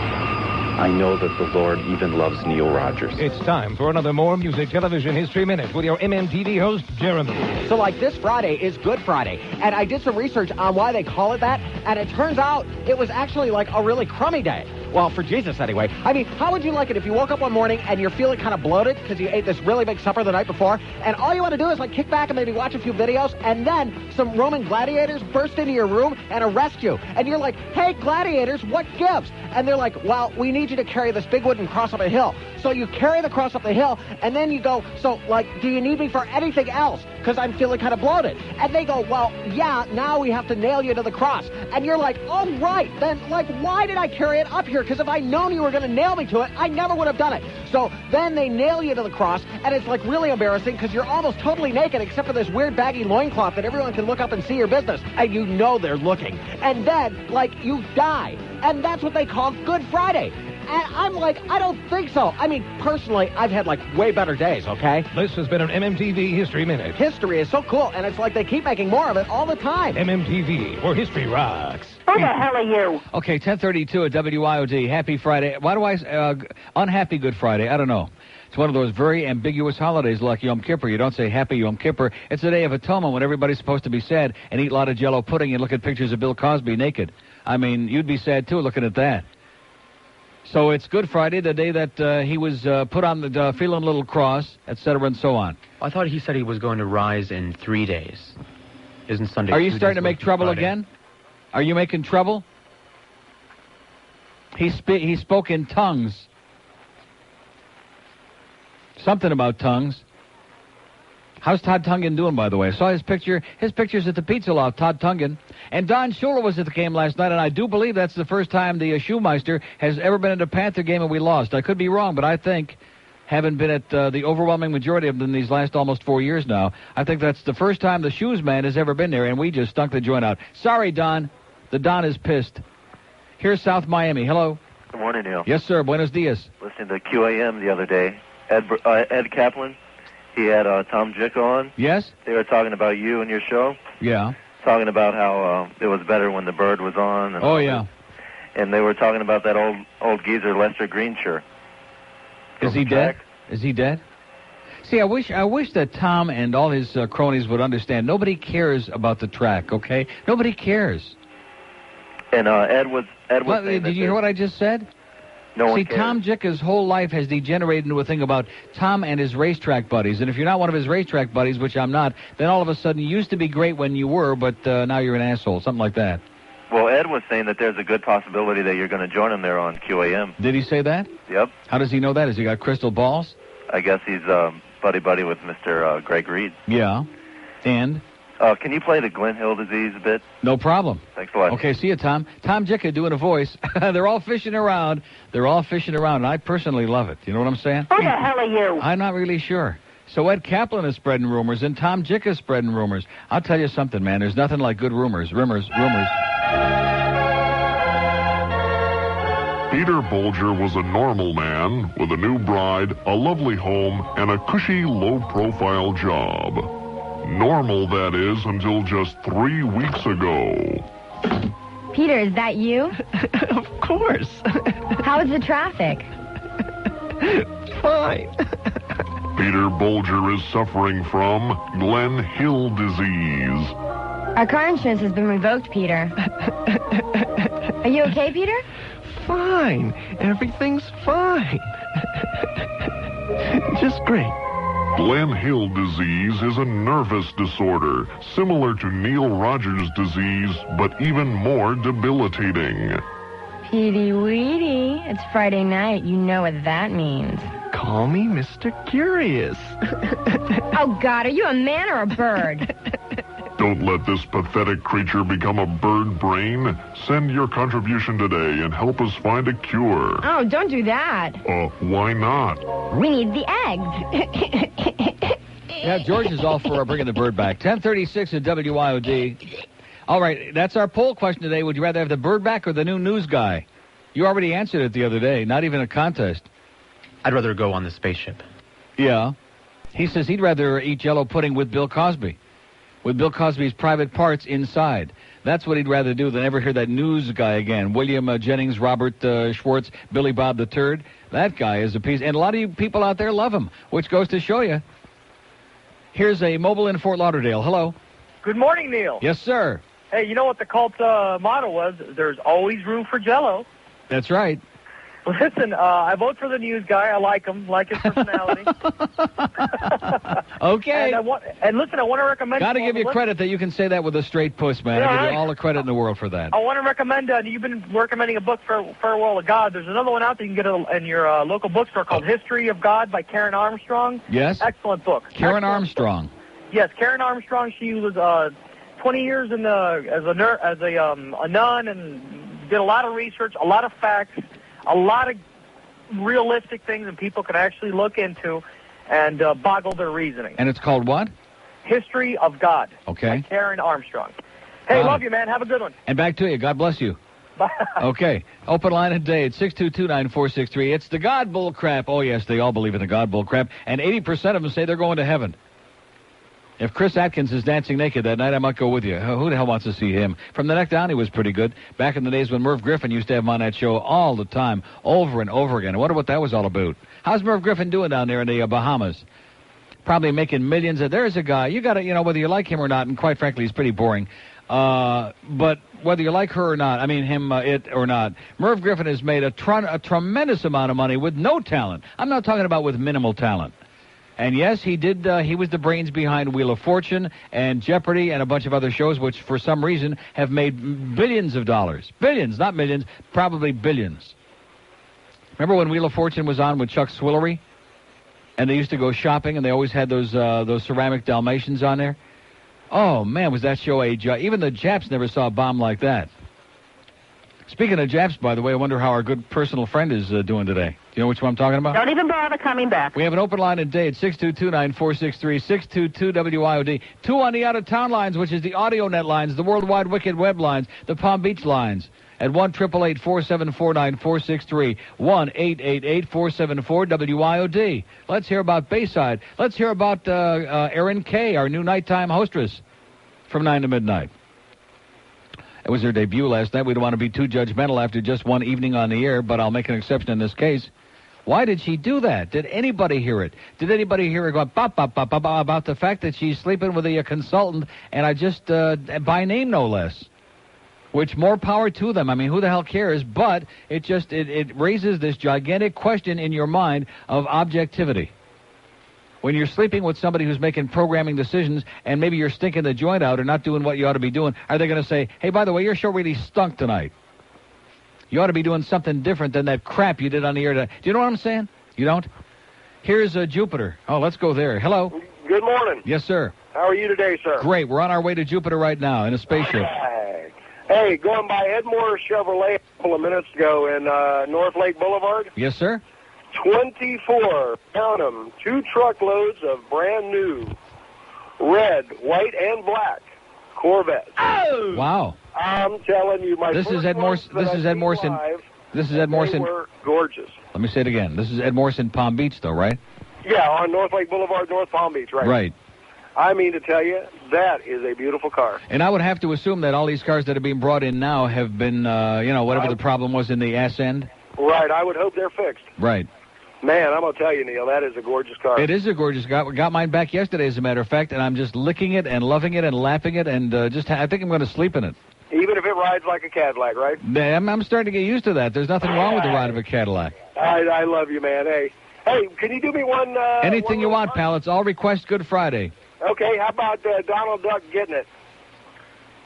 I know that the Lord even loves Neil Rogers. It's time for another More Music Television History Minute with your MMTV host, Jeremy. So, this Friday is Good Friday, and I did some research on why they call it that, and it turns out it was actually a really crummy day. Well, for Jesus, anyway. I mean, how would you like it if you woke up one morning and you're feeling kind of bloated because you ate this really big supper the night before, and all you want to do is, kick back and maybe watch a few videos, and then some Roman gladiators burst into your room and arrest you. And you're like, hey, gladiators, what gives? And they're like, well, we need you to carry this big wooden cross up a hill. So you carry the cross up the hill, and then you go, so, do you need me for anything else? because I'm feeling kind of bloated. And they go, well, yeah, now we have to nail you to the cross. And you're like, oh, right. Then, like, why did I carry it up here? Because if I'd known you were going to nail me to it, I never would have done it. So then they nail you to the cross, and it's, like, really embarrassing because you're almost totally naked except for this weird baggy loincloth that everyone can look up and see your business. And you know they're looking. And then, like, you die. And that's what they call Good Friday. And I'm like, I don't think so. I mean, personally, I've had, like, way better days, okay? This has been an MMTV History Minute. History is so cool, and it's like they keep making more of it all the time. MMTV, where history rocks. Who the hell are you? Okay, 10:32 at WIOD. Happy Friday. Why do I unhappy Good Friday? I don't know. It's one of those very ambiguous holidays like Yom Kippur. You don't say Happy Yom Kippur. It's the Day of Atonement when everybody's supposed to be sad and eat a lot of Jell-O pudding and look at pictures of Bill Cosby naked. I mean, you'd be sad, too, looking at that. So it's Good Friday, the day that he was put on the feeling a little cross, etc., and so on. I thought he said he was going to rise in 3 days. Isn't Sunday? Are you starting to make trouble again? Are you making trouble? He spoke in tongues. Something about tongues. How's Todd Tungan doing, by the way? I saw his picture. His picture's at the Pizza Loft, Todd Tungan. And Don Shula was at the game last night, and I do believe that's the first time the Shoemeister has ever been at a Panther game and we lost. I could be wrong, but I think, having been at the overwhelming majority of them these last almost 4 years now, I think that's the first time the Shoes man has ever been there, and we just stunk the joint out. Sorry, Don. The Don is pissed. Here's South Miami. Hello. Good morning, Neil. Yes, sir. Buenos dias. Listening to QAM the other day. Ed Kaplan. He had Tom Jick on. Yes? They were talking about you and your show. Yeah. Talking about how it was better when the Bird was on. And oh, yeah. And they were talking about that old geezer, Lester Greenshire. Is he dead? Is he dead? See, I wish that Tom and all his cronies would understand. Nobody cares about the track, okay? Nobody cares. And Ed was did you hear what I just said? No one See, cares. Tom Jicka's whole life has degenerated into a thing about Tom and his racetrack buddies. And if you're not one of his racetrack buddies, which I'm not, then all of a sudden you used to be great when you were, but now you're an asshole, something like that. Well, Ed was saying that there's a good possibility that you're going to join him there on QAM. Did he say that? Yep. How does he know that? Has he got crystal balls? I guess he's buddy-buddy with Mr. Greg Reed. Yeah. And? Can you play the Glen Hill disease a bit? No problem. Thanks a lot. Okay, see you, Tom. Tom Jicka doing a voice. They're all fishing around. And I personally love it. You know what I'm saying? Who the hell are you? I'm not really sure. So Ed Kaplan is spreading rumors, and Tom Jicka is spreading rumors. I'll tell you something, man. There's nothing like good rumors. Rumors. Peter Bolger was a normal man with a new bride, a lovely home, and a cushy, low-profile job. Normal, that is, until just 3 weeks ago. Peter, is that you? Of course. How is the traffic? Fine. Peter Bolger is suffering from Glen Hill disease. Our car insurance has been revoked, Peter. Are you okay, Peter? Fine. Everything's fine. Just great. Glen Hill disease is a nervous disorder, similar to Neil Rogers disease, but even more debilitating. Petey Weedy, it's Friday night. You know what that means. Call me Mr. Curious. Oh, God, are you a man or a bird? Don't let this pathetic creature become a bird brain. Send your contribution today and help us find a cure. Oh, don't do that. Why not? We need the eggs. Yeah, George is all for bringing the bird back. 10:36 at WIOD. All right, that's our poll question today. Would you rather have the bird back or the new news guy? You already answered it the other day, not even a contest. I'd rather go on the spaceship. Yeah. He says he'd rather eat Jell-O pudding with Bill Cosby, with Bill Cosby's private parts inside. That's what he'd rather do than ever hear that news guy again. William Jennings, Robert Schwartz, Billy Bob III. That guy is a piece. And a lot of you people out there love him, which goes to show you. Here's a mobile in Fort Lauderdale. Hello. Good morning, Neil. Yes, sir. Hey, you know what the cult motto was? There's always room for Jell-O. That's right. Listen, I vote for the news guy. I like him, like his personality. Okay. And listen, I want to recommend... Got to give you credit that you can say that with a straight puss, man. Yeah, I give you all the credit in the world for that. I want to recommend, you've been recommending a book, Farewell to God. There's another one out there you can get in your local bookstore called History of God by Karen Armstrong. Yes? Excellent book. Karen Excellent Armstrong. Book. Yes, Karen Armstrong. She was 20 years as a nun, and did a lot of research, a lot of facts, a lot of realistic things that people could actually look into and boggle their reasoning. And it's called what? History of God. Okay. By Karen Armstrong. Hey, love you, man. Have a good one. And back to you. God bless you. Bye. Okay. Open line today at 622-9463. It's the God bull crap. Oh, yes, they all believe in the God bull crap. And 80% of them say they're going to heaven. If Chris Atkins is dancing naked that night, I might go with you. Who the hell wants to see him? From the neck down, he was pretty good. Back in the days when Merv Griffin used to have him on that show all the time, over and over again. I wonder what that was all about. How's Merv Griffin doing down there in the Bahamas? Probably making millions. There's a guy. You got to, whether you like him or not, and quite frankly, he's pretty boring. But whether you like her or not, it or not, Merv Griffin has made a tremendous amount of money with no talent. I'm not talking about with minimal talent. And yes, he did. He was the brains behind Wheel of Fortune and Jeopardy and a bunch of other shows, which for some reason have made billions of dollars. Billions, not millions, probably billions. Remember when Wheel of Fortune was on with Chuck Swillery? And they used to go shopping, and they always had those ceramic Dalmatians on there. Oh, man, was that show even the Japs never saw a bomb like that. Speaking of Japs, by the way, I wonder how our good personal friend is doing today. Do you know which one I'm talking about? Don't even bother coming back. We have an open line today at 622-9463, 622-WIOD. 2 on the out-of-town lines, which is the audio net lines, the Worldwide Wicked Web lines, the Palm Beach lines. At 1-888-474-9463, 1-888-474-WIOD. Let's hear about Bayside. Let's hear about Erin Kay, our new nighttime hostess, from 9 to midnight. It was her debut last night. We don't want to be too judgmental after just one evening on the air, but I'll make an exception in this case. Why did she do that? Did anybody hear it? Did anybody hear her go bop, bop, bop, bop, bop, about the fact that she's sleeping with a consultant, and I just, by name no less? Which, more power to them. I mean, who the hell cares? But it raises this gigantic question in your mind of objectivity. When you're sleeping with somebody who's making programming decisions and maybe you're stinking the joint out or not doing what you ought to be doing, are they going to say, hey, by the way, your show really stunk tonight? You ought to be doing something different than that crap you did on the air today. Do you know what I'm saying? You don't? Here's Jupiter. Oh, let's go there. Hello. Good morning. Yes, sir. How are you today, sir? Great. We're on our way to Jupiter right now in a spaceship. Hey, going by Edmore Chevrolet a couple of minutes ago in North Lake Boulevard. Yes, sir. 24, count them, 2 truckloads of brand new red, white, and black Corvettes. Oh! Wow. I'm telling you, This is Ed Morrison. This is Ed Morrison. They were gorgeous. Let me say it again. This is Ed Morrison, Palm Beach, though, right? Yeah, on North Lake Boulevard, North Palm Beach, right? Right. I mean to tell you, that is a beautiful car. And I would have to assume that all these cars that are being brought in now have been, whatever the problem was in the ass end. Right. I would hope they're fixed. Right. Man, I'm going to tell you, Neil, that is a gorgeous car. It is a gorgeous car. Got mine back yesterday, as a matter of fact, and I'm just licking it and loving it and lapping it, and I think I'm going to sleep in it. Even if it rides like a Cadillac, right? I'm starting to get used to that. There's nothing wrong with the ride of a Cadillac. I love you, man. Hey, can you do me one... Anything you want, pal. It's all request Good Friday. Okay, how about Donald Duck getting it?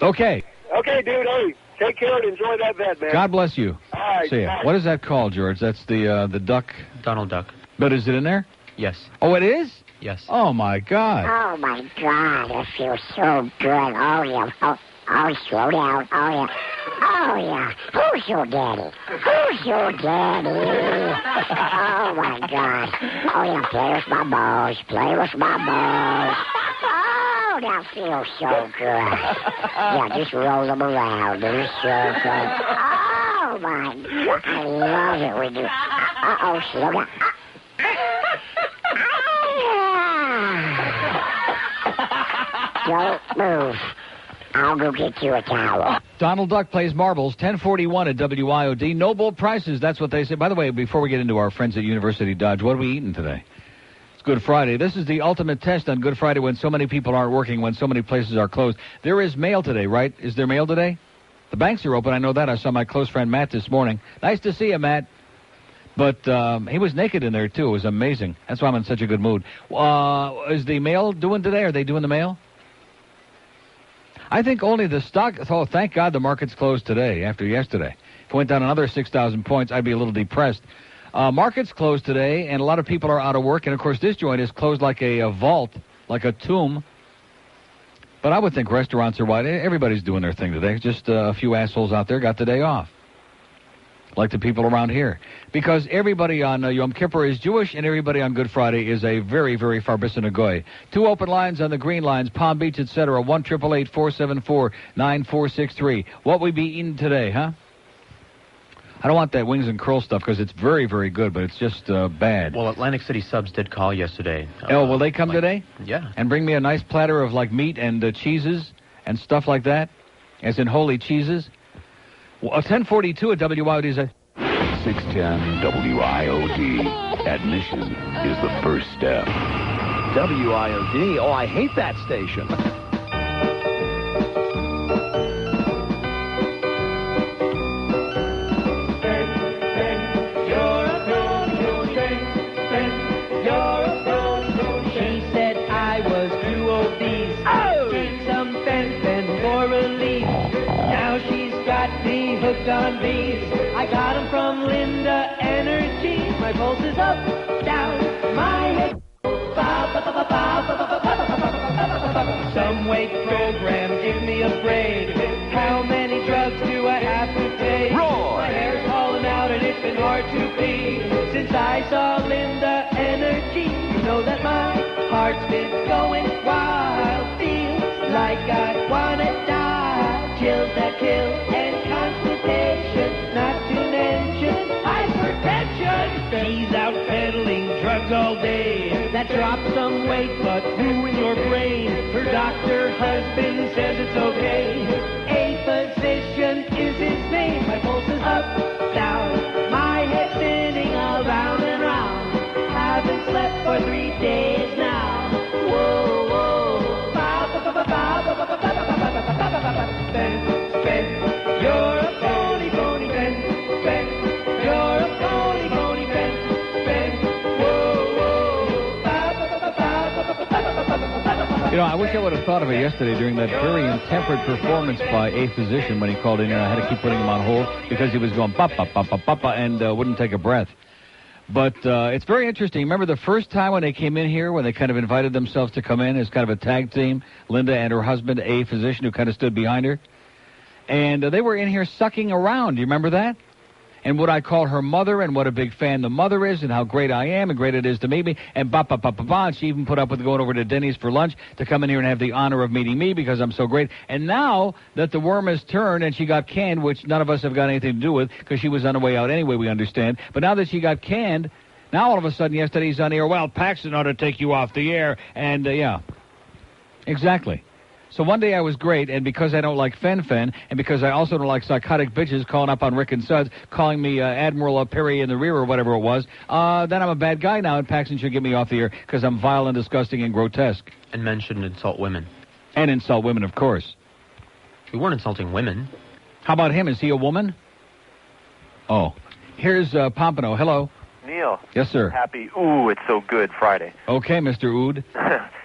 Okay. Okay, dude, hey, take care and enjoy that vet, man. God bless you. All right. See ya. What is that called, George? That's the duck? Donald Duck. But is it in there? Yes. Oh, it is? Yes. Oh, my God. Oh, my God. It feels so good. Oh, yeah. Oh, slow down. Oh, yeah. Oh, yeah. Who's your daddy? Who's your daddy? Oh, my God. Oh, yeah. Play with my balls. Play with my balls. Oh, that feels so good. Yeah, just roll them around. It's so good. Oh, my God. I love it when you... Uh-oh, slow down. Don't move. I'll go get you a towel. Donald Duck plays marbles, 1041 at WIOD. Noble prices, that's what they say. By the way, before we get into our friends at University Dodge, what are we eating today? It's Good Friday. This is the ultimate test on Good Friday when so many people aren't working, when so many places are closed. There is mail today, right? Is there mail today? The banks are open. I know that. I saw my close friend Matt this morning. Nice to see you, Matt. But he was naked in there, too. It was amazing. That's why I'm in such a good mood. Is the mail doing today? Are they doing the mail? I think only the stock... Oh, thank God the market's closed today after yesterday. If it went down another 6,000 points, I'd be a little depressed. Market's closed today, and a lot of people are out of work. And, of course, this joint is closed like a vault, like a tomb. But I would think restaurants are wide. Everybody's doing their thing today. Just a few assholes out there got the day off. Like the people around here. Because everybody on Yom Kippur is Jewish, and everybody on Good Friday is a very, very Farbissina Goy. 2 open lines on the green lines, Palm Beach, etc. 1-888-474-9463. What we be eating today, huh? I don't want that wings and curl stuff because it's very, very good, but it's just bad. Well, Atlantic City Subs did call yesterday. Will they come today? Yeah. And bring me a nice platter of, like, meat and cheeses and stuff like that? As in holy cheeses? Well, 1042 at WIOD is a... 610 WIOD. Admission is the first step. WIOD? Oh, I hate that station. On bees. I got them from Linda Energy. My pulse is up, down, my head. Some weight program, give me a break. How many drugs do I have to take? My hair's falling out and it's been hard to pee. Since I saw Linda Energy, you know that my heart's been going wild. Feels like I wanna die. Chills that kill and not to mention hypertension. She's out peddling drugs all day that drop some weight but ruin your brain. Her doctor husband says it's okay. A physician is his name. My pulse is up, down, my head spinning around and round. Haven't slept for 3 days now. Whoa, whoa. Ben, you're a phony, phony, Ben. You're a phony, phony, Ben. You know, I wish I would have thought of it yesterday during that very intemperate performance by a physician when he called in here. I had to keep putting him on hold because he was going pa-pa-pa-pa-pa-pa and wouldn't take a breath. But it's very interesting. Remember the first time when they came in here, when they kind of invited themselves to come in as kind of a tag team, Linda and her husband, a physician who kind of stood behind her? And they were in here sucking around. Do you remember that? And what I call her mother and what a big fan the mother is and how great I am and great it is to meet me. And ba-ba-ba-ba-ba. And she even put up with going over to Denny's for lunch to come in here and have the honor of meeting me because I'm so great. And now that the worm has turned and she got canned, which none of us have got anything to do with because she was on her way out anyway, we understand. But now that she got canned, now all of a sudden yesterday's on the air, well, Paxton ought to take you off the air. And, yeah, exactly. So one day I was great, and because I don't like fen-fen, and because I also don't like psychotic bitches calling up on Rick and Suds, calling me Admiral Perry in the rear or whatever it was, then I'm a bad guy now, and Paxton should get me off the air because I'm vile and disgusting and grotesque. And men shouldn't insult women. And insult women, of course. We weren't insulting women. How about him? Is he a woman? Oh. Here's Pompano. Hello. Neil. Yes, sir. Happy, ooh, it's so good Friday. Okay, Mr. Ood.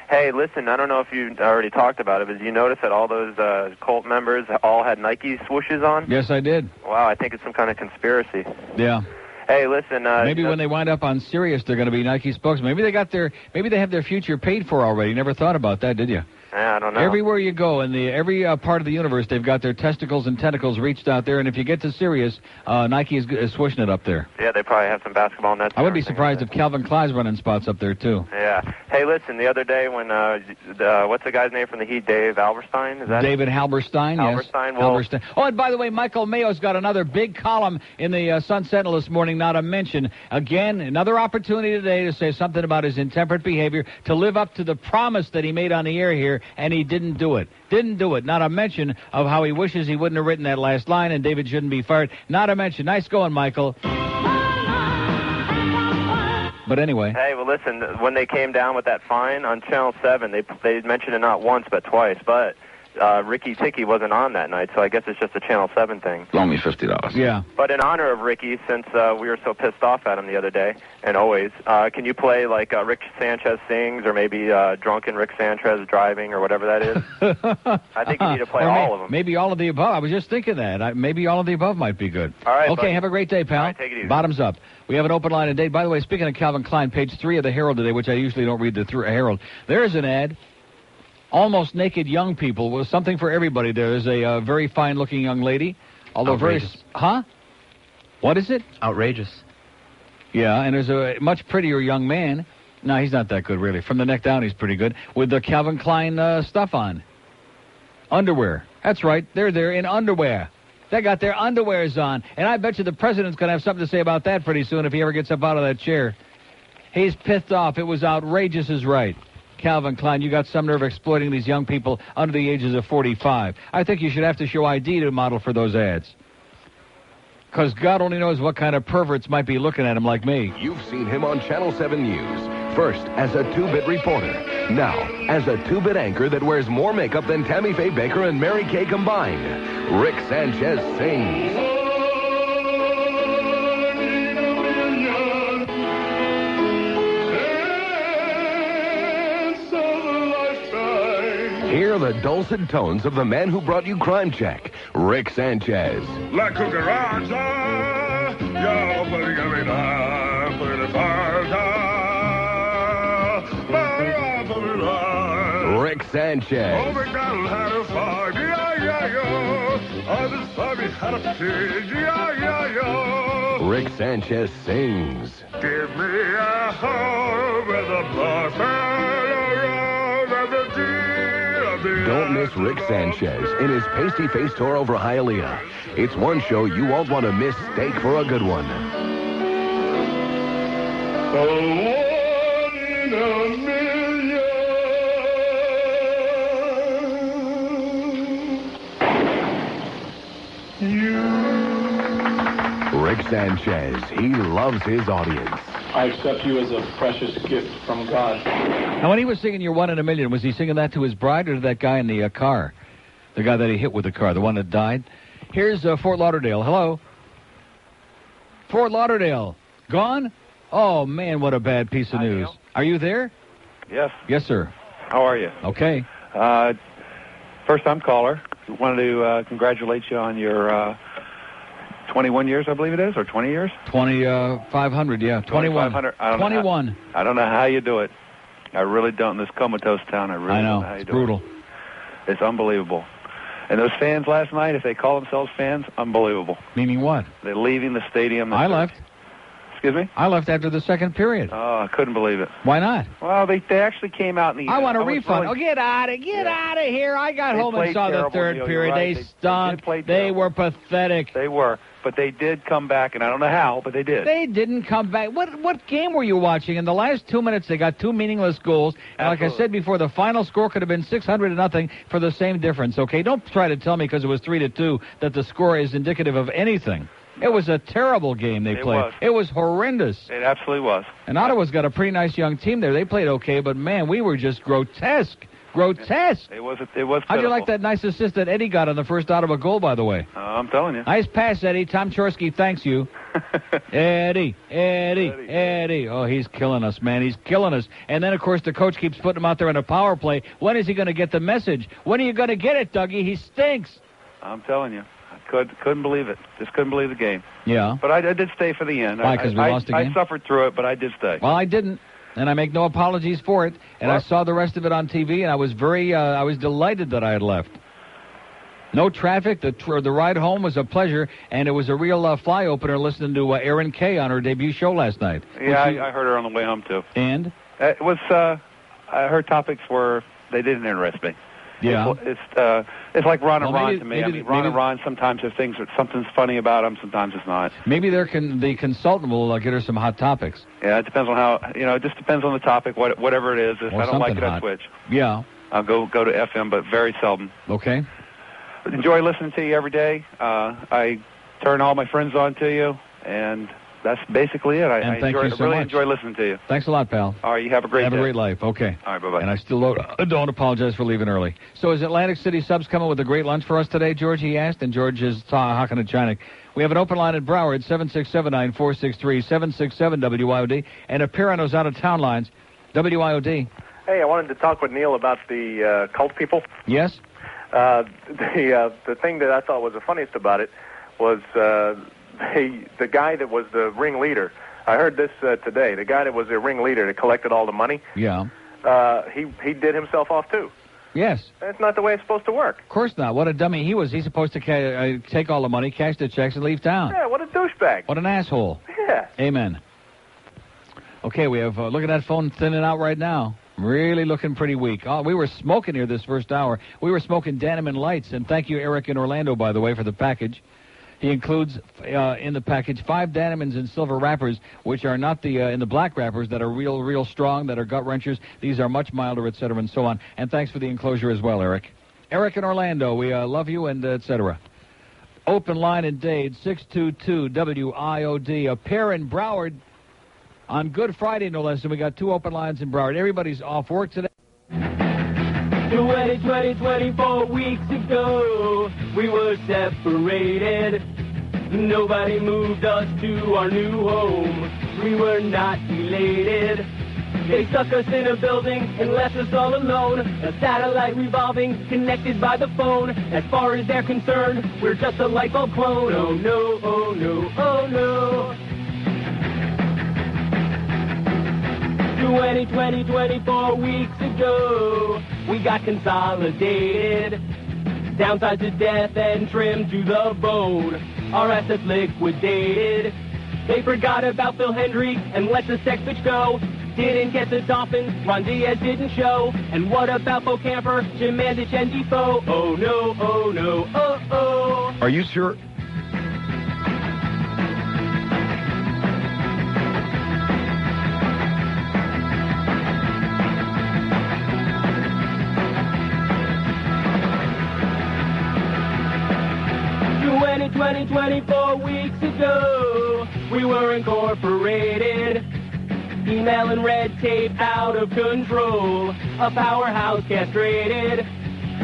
Hey, listen, I don't know if you already talked about it, but did you notice that all those cult members all had Nike swooshes on? Yes, I did. Wow, I think it's some kind of conspiracy. Yeah. Hey, listen. Maybe when they wind up on Sirius, they're going to be Nike spokesmen. Maybe they have their future paid for already. You never thought about that, did you? Yeah, I don't know. Everywhere you go, in every part of the universe, they've got their testicles and tentacles reached out there, and if you get to Sirius, Nike is swishing it up there. Yeah, they probably have some basketball nets. I would be surprised if Calvin Klein's running spots up there, too. Yeah. Hey, listen, the other day when, what's the guy's name from the Heat, Dave Halberstein? Is that David Halberstein, yes. Halberstein, well, Halberstein. Oh, and by the way, Michael Mayo's got another big column in the Sun Sentinel this morning, not a mention. Again, another opportunity today to say something about his intemperate behavior, to live up to the promise that he made on the air here, and he didn't do it. Didn't do it. Not a mention of how he wishes he wouldn't have written that last line and David shouldn't be fired. Not a mention. Nice going, Michael. But anyway. Hey, well, listen, when they came down with that fine on Channel 7, they mentioned it not once but twice, but Ricky Ticky wasn't on that night, so I guess it's just a Channel 7 thing. Loan me $50. Yeah. But in honor of Ricky, since we were so pissed off at him the other day, and always, can you play like Rick Sanchez Sings, or maybe Drunken Rick Sanchez Driving, or whatever that is? I think you need to play all of them. Maybe all of the above. I was just thinking that. Maybe all of the above might be good. All right. Okay, buddy. have a great day, pal. All right, take it easy. Bottoms up. We have an open line today. By the way, speaking of Calvin Klein, page 3 of the Herald today, which I usually don't read the Herald, there is an ad almost naked young people. Was something for everybody there. There's a very fine-looking young lady, although Outrageous. What is it? Outrageous. Yeah, and there's a much prettier young man. No, he's not that good, really. From the neck down, he's pretty good. With the Calvin Klein stuff on. Underwear. That's right. They're there in underwear. They got their underwears on. And I bet you the president's going to have something to say about that pretty soon if he ever gets up out of that chair. He's pissed off. It was outrageous is right. Calvin Klein, you got some nerve exploiting these young people under the ages of 45. I think you should have to show ID to model for those ads. Because God only knows what kind of perverts might be looking at him like me. You've seen him on Channel 7 News. First as a two-bit reporter. Now as a two-bit anchor that wears more makeup than Tammy Faye Baker and Mary Kay combined. Rick Sanchez sings. Hear the dulcet tones of the man who brought you Crime Check, Rick Sanchez. La cucaracha, yo Rick Sanchez. Oh, McDonald had a farm, E-I-E-I-O. Others farming had a pig, E-I-E-I-O. Rick Sanchez sings. Give me a home with a buffalo road and the deer of the Don't miss Rick Sanchez in his pasty-faced tour over Hialeah. It's one show you won't want to miss. Steak for a good one. A one in a million. Rick Sanchez, he loves his audience. I accept you as a precious gift from God. Now, when he was singing You're One in a Million, was he singing that to his bride or to that guy in the car? The guy that he hit with the car, the one that died? Here's Fort Lauderdale. Hello? Fort Lauderdale. Gone? Oh, man, what a bad piece of news. Are you there? Yes. Yes, sir. How are you? Okay. First-time caller. Wanted to congratulate you on your 21 years, I believe it is, or 20 years? 2,500, yeah. 21. 2,500. 21. I don't know how you do it. I really don't. In this comatose town, I really don't know how you it's do brutal. it. It's unbelievable. And those fans last night, if they call themselves fans, unbelievable. Meaning what? They're leaving the stadium. I left. Excuse me? I left after the second period. Oh, I couldn't believe it. Why not? Well, they actually came out in the... I want a was refund. really- Get out of here. I got They home and played saw the terrible, third Neil, period. you're right. They stunk. did play They terrible. were pathetic. They were. But they did come back, and I don't know how, but they did. They didn't come back. What game were you watching? In the last 2 minutes, they got two meaningless goals. And like I said before, the final score could have been 600-0 for the same difference, okay? Don't try to tell me because it was 3-2 that the score is indicative of anything. It was a terrible game they played. was. It was horrendous. It absolutely was. And Ottawa's got a pretty nice young team there. They played okay, but, man, we were just grotesque. Grotesque. It was How'd you like pitiful. that nice assist that Eddie got on the first Ottawa goal, by the way? I'm telling you. Nice pass, Eddie. Tom Chorsky thanks you. Eddie. Oh, he's killing us, man. He's killing us. And then, of course, the coach keeps putting him out there on a power play. When is he going to get the message? When are you going to get it, Dougie? He stinks. I'm telling you. I couldn't believe it. Just couldn't believe the game. Yeah. But I did stay for the end. Why, 'cause we lost the game? I suffered through it, but I did stay. Well, I didn't. And I make no apologies for it. And I saw the rest of it on TV, and I was I was delighted that I had left. No traffic. The ride home was a pleasure, and it was a real fly opener listening to Erin Kay on her debut show last night. Yeah, I heard her on the way home, too. And? It was, her topics they didn't interest me. Yeah. It's like Ron and Well, Ron maybe- to me. maybe- Ron and maybe- Ron, sometimes there's something's funny about them, sometimes it's not. Maybe the consultant will get her some hot topics. Yeah, it depends on how, it just depends on the topic, whatever it is. If Or I don't like something it, I hot. switch. Yeah. I'll go to FM, but very seldom. Okay. Enjoy listening to you every day. I turn all my friends on to you, and that's basically it. And I thank you so really much. enjoy listening to you. Thanks a lot, pal. All right, you have a great day. Have a great life. Okay. All right, bye-bye. And I still don't apologize for leaving early. So is Atlantic City Subs coming with a great lunch for us today, George, he asked? And George is hawking a China. We have an open line at Broward, 767-9463, 767-WIOD, and a pair on those out-of-town lines, WIOD. Hey, I wanted to talk with Neil about the cult people. Yes? The thing that I thought was the funniest about it was the guy that was the ringleader. I heard this today. The guy that was the ringleader that collected all the money, Yeah. he did himself off too. Yes. That's not the way it's supposed to work. Of course not. What a dummy he was. He's supposed to take all the money, cash the checks, and leave town. Yeah, what a douchebag. What an asshole. Yeah. Amen. Okay, we have, look at that phone thinning out right now. Really looking pretty weak. Oh, we were smoking here this first hour. We were smoking Daneman Lights, and thank you, Eric in Orlando, by the way, for the package. He includes in the package 5 Danemans in silver wrappers, which are not the in the black wrappers that are real strong, that are gut wrenchers. These are much milder, etc., and so on. And thanks for the enclosure as well, Eric. Eric in Orlando, we love you, and etc. Open line in Dade, 622-WIOD. A pair in Broward on Good Friday, no less. And we got 2 open lines in Broward. Everybody's off work today. 24 weeks ago, we were separated. Nobody moved us to our new home. We were not elated. They stuck us in a building and left us all alone. A satellite revolving, connected by the phone. As far as they're concerned, we're just a light bulb clone. Oh no, oh no, oh no. 24 weeks ago, we got consolidated. Downside to death and trimmed to the bone. Our assets liquidated. They forgot about Phil Hendry and let the sex bitch go. Didn't get the Dolphins, Ron Diaz didn't show. And what about Bo Camper, Jim Mandich, and Defoe? Oh no, oh no, oh oh. Are you sure? Twenty 24 weeks ago, we were incorporated. Email and red tape out of control. A powerhouse castrated.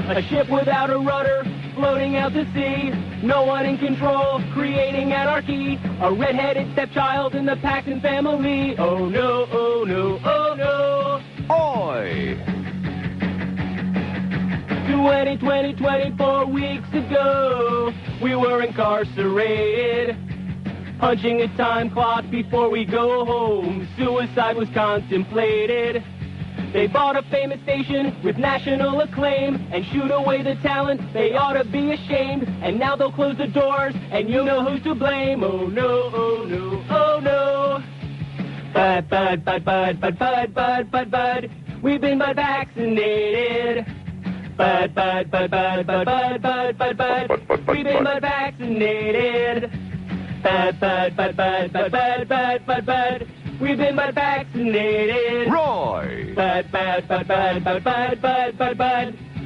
A ship without a rudder, floating out to sea. No one in control, creating anarchy. A red-headed stepchild in the Paxton family. Oh no, oh no, oh no. Oi! 24 weeks ago, we were incarcerated. Punching a time clock before we go home. Suicide was contemplated. They bought a famous station with national acclaim and shoot away the talent. They ought to be ashamed. And now they'll close the doors, and you know who's to blame. Oh no, oh no, oh no. Bud. We've been bud vaccinated. Bud. We've been bud vaccinated. Bud. We've been bud vaccinated. Roy! Bud.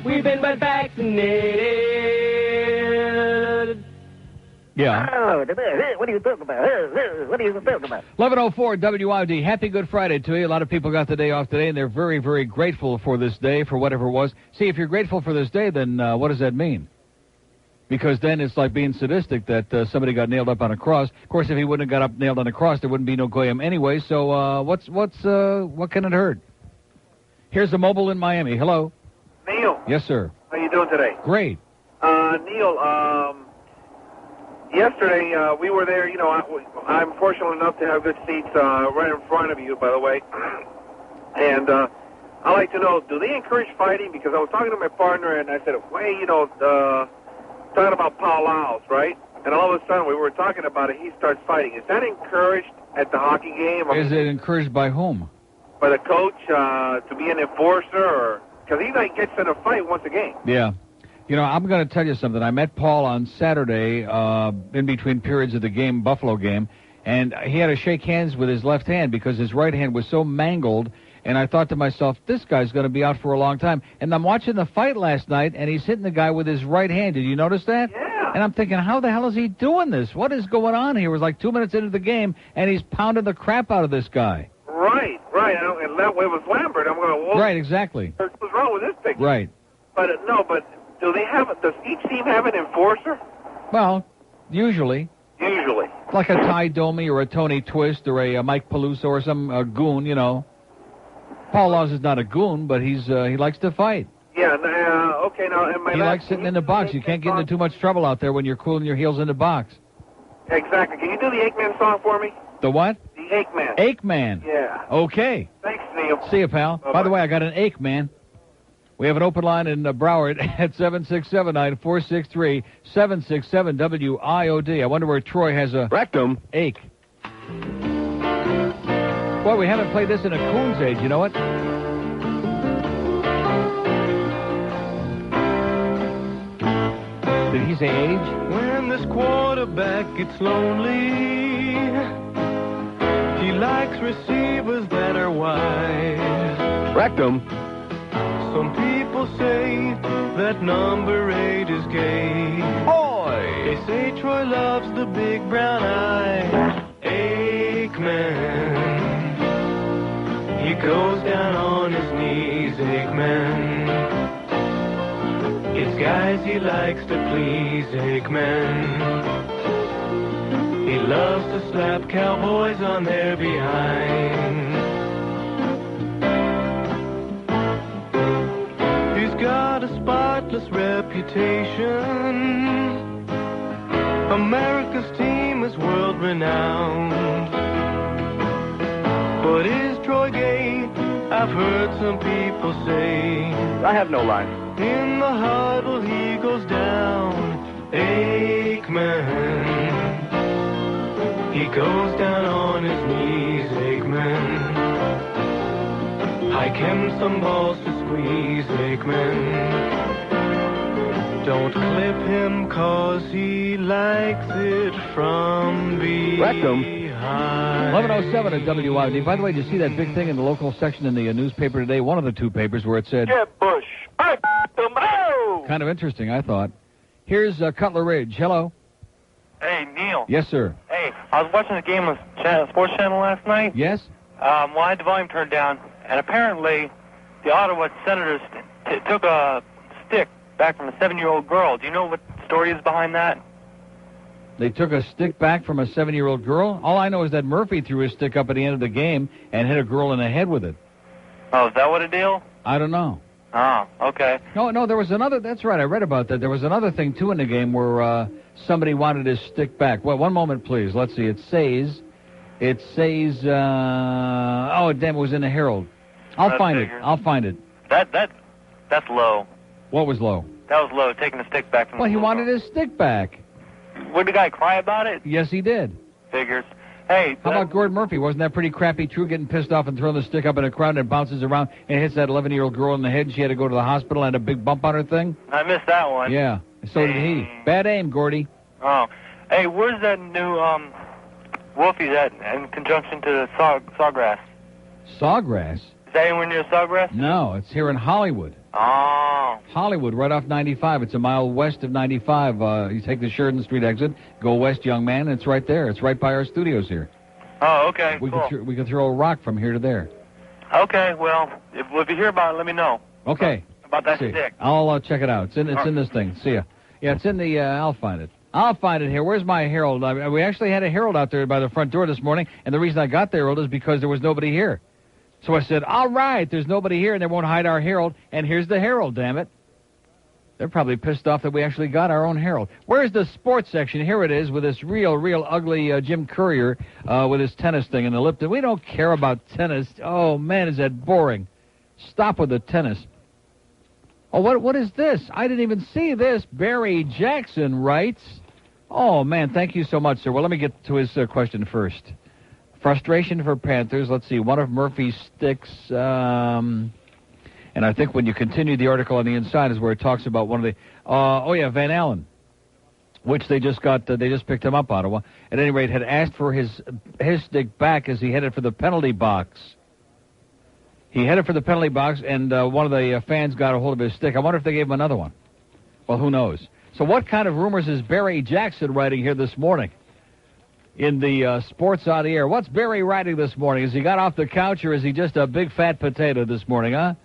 We've been bud vaccinated. Yeah. Oh, what are you talking about? What are you talking about? 11:04 WID. Happy Good Friday to you. A lot of people got the day off today, and they're very, very grateful for this day, for whatever it was. See, if you're grateful for this day, then what does that mean? Because then it's like being sadistic that somebody got nailed up on a cross. Of course, if he wouldn't have got up nailed on a cross, there wouldn't be no goyim anyway. So what can it hurt? Here's the mobile in Miami. Hello. Neil. Yes, sir. How you doing today? Great. Neil, yesterday we were there. You know, I'm fortunate enough to have good seats right in front of you, by the way. And I'd like to know, do they encourage fighting? Because I was talking to my partner, and I said, "Hey, you know, talking about Paul Lyles, right?" And all of a sudden, we were talking about it. He starts fighting. Is that encouraged at the hockey game? Is it encouraged by whom? By the coach to be an enforcer, or because he like gets in a fight once a game. Yeah. You know, I'm going to tell you something. I met Paul on Saturday in between periods of the game, Buffalo game, and he had to shake hands with his left hand because his right hand was so mangled, and I thought to myself, this guy's going to be out for a long time. And I'm watching the fight last night, and he's hitting the guy with his right hand. Did you notice that? Yeah. And I'm thinking, how the hell is he doing this? What is going on here? It was like 2 minutes into the game, and he's pounding the crap out of this guy. Right. And that way was Lambert. I'm going to... Right, exactly. What's wrong with this picture? Right. But, does each team have an enforcer? Well, usually. Usually. Like a Ty Domi or a Tony Twist or a Mike Peluso or some goon, you know. Paul Laws is not a goon, but he likes to fight. Yeah, okay, now... He likes sitting in the box. You can't get into too much trouble out there when you're cooling your heels in the box. Exactly. Can you do the Aikman song for me? The what? The Aikman. Aikman. Yeah. Okay. Thanks, Neil. See you, pal. Bye-bye. By the way, I got an Aikman. We have an open line in Broward at 767-9463-767-WIOD. I wonder where Troy has a rectum ache. Well, we haven't played this in a coon's age. You know what? Did he say age? When this quarterback gets lonely, he likes receivers that are wide. Rectum. Some people say that number 8 is gay. Boy! They say Troy loves the big brown eye. Aikman. He goes down on his knees, Aikman. It's guys he likes to please, Aikman. He loves to slap cowboys on their behind. He's got a spotless reputation. America's team is world-renowned. But is Troy gay? I've heard some people say. I have no line. In the huddle he goes down, Aikman. He goes down on his knees, Aikman. Hike him some balls to squeeze, Aikman. Don't clip him 'cause he likes it from behind. 11:07 at WIOD. By the way, did you see that big thing in the local section in the newspaper today? One of the two papers where it said... Jeb Bush. Kind of interesting, I thought. Here's Cutler Ridge. Hello. Hey, Neil. Yes, sir. Hey, I was watching the game on Sports Channel last night. Yes? Well, I had the volume turned down, and apparently the Ottawa Senators took a stick back from a 7-year-old girl. Do you know what the story is behind that? They took a stick back from a 7-year-old girl? All I know is that Murphy threw his stick up at the end of the game and hit a girl in the head with it. Oh, is that what a deal? I don't know. Oh, okay. No, there was another... That's right, I read about that. There was another thing, too, in the game where somebody wanted his stick back. Well, one moment, please. Let's see. It says... oh, damn, it was in the Herald. I'll find it. That's low. What was low? That was low, taking the stick back from Well, the he wanted his stick back. Would the guy cry about it? Yes, he did. Figures. Hey, how about Gordon Murphy? Wasn't that pretty crappy, true, getting pissed off and throwing the stick up in a crowd and it bounces around and hits that 11-year-old girl in the head and she had to go to the hospital and had a big bump on her thing? I missed that one. Yeah, so did he. Bad aim, Gordy. Oh. Hey, where's that new Wolfie's at in conjunction to the Sawgrass? Sawgrass? Is that anywhere near Sawgrass? No, it's here in Hollywood. Oh. Hollywood, right off 95. It's a mile west of 95. You take the Sheridan Street exit, go west, young man, and it's right there. It's right by our studios here. Oh, okay, we cool. We can throw a rock from here to there. Okay, well, if you hear about it, let me know. Okay. About that stick. I'll check it out. It's in this thing. See ya. Yeah, it's in the, I'll find it. I'll find it here. Where's my Herald? We actually had a Herald out there by the front door this morning, and the reason I got the Herald is because there was nobody here. So I said, all right, there's nobody here, and they won't hide our Herald, and here's the Herald, damn it. They're probably pissed off that we actually got our own Herald. Where's the sports section? Here it is with this real ugly Jim Courier with his tennis thing in the Lipton. We don't care about tennis. Oh, man, is that boring. Stop with the tennis. Oh, what is this? I didn't even see this. Barry Jackson writes. Oh, man, thank you so much, sir. Well, let me get to his question first. Frustration for Panthers. Let's see. One of Murphy's sticks. And I think when you continue the article on the inside is where it talks about one of the... Van Allen, which they just got... they just picked him up, Ottawa. At any rate, had asked for his stick back as he headed for the penalty box. He headed for the penalty box, and one of the fans got a hold of his stick. I wonder if they gave him another one. Well, who knows? So what kind of rumors is Barry Jackson writing here this morning? In the Sports on the Air. What's Barry writing this morning? Has he got off the couch, or is he just a big fat potato this morning, huh?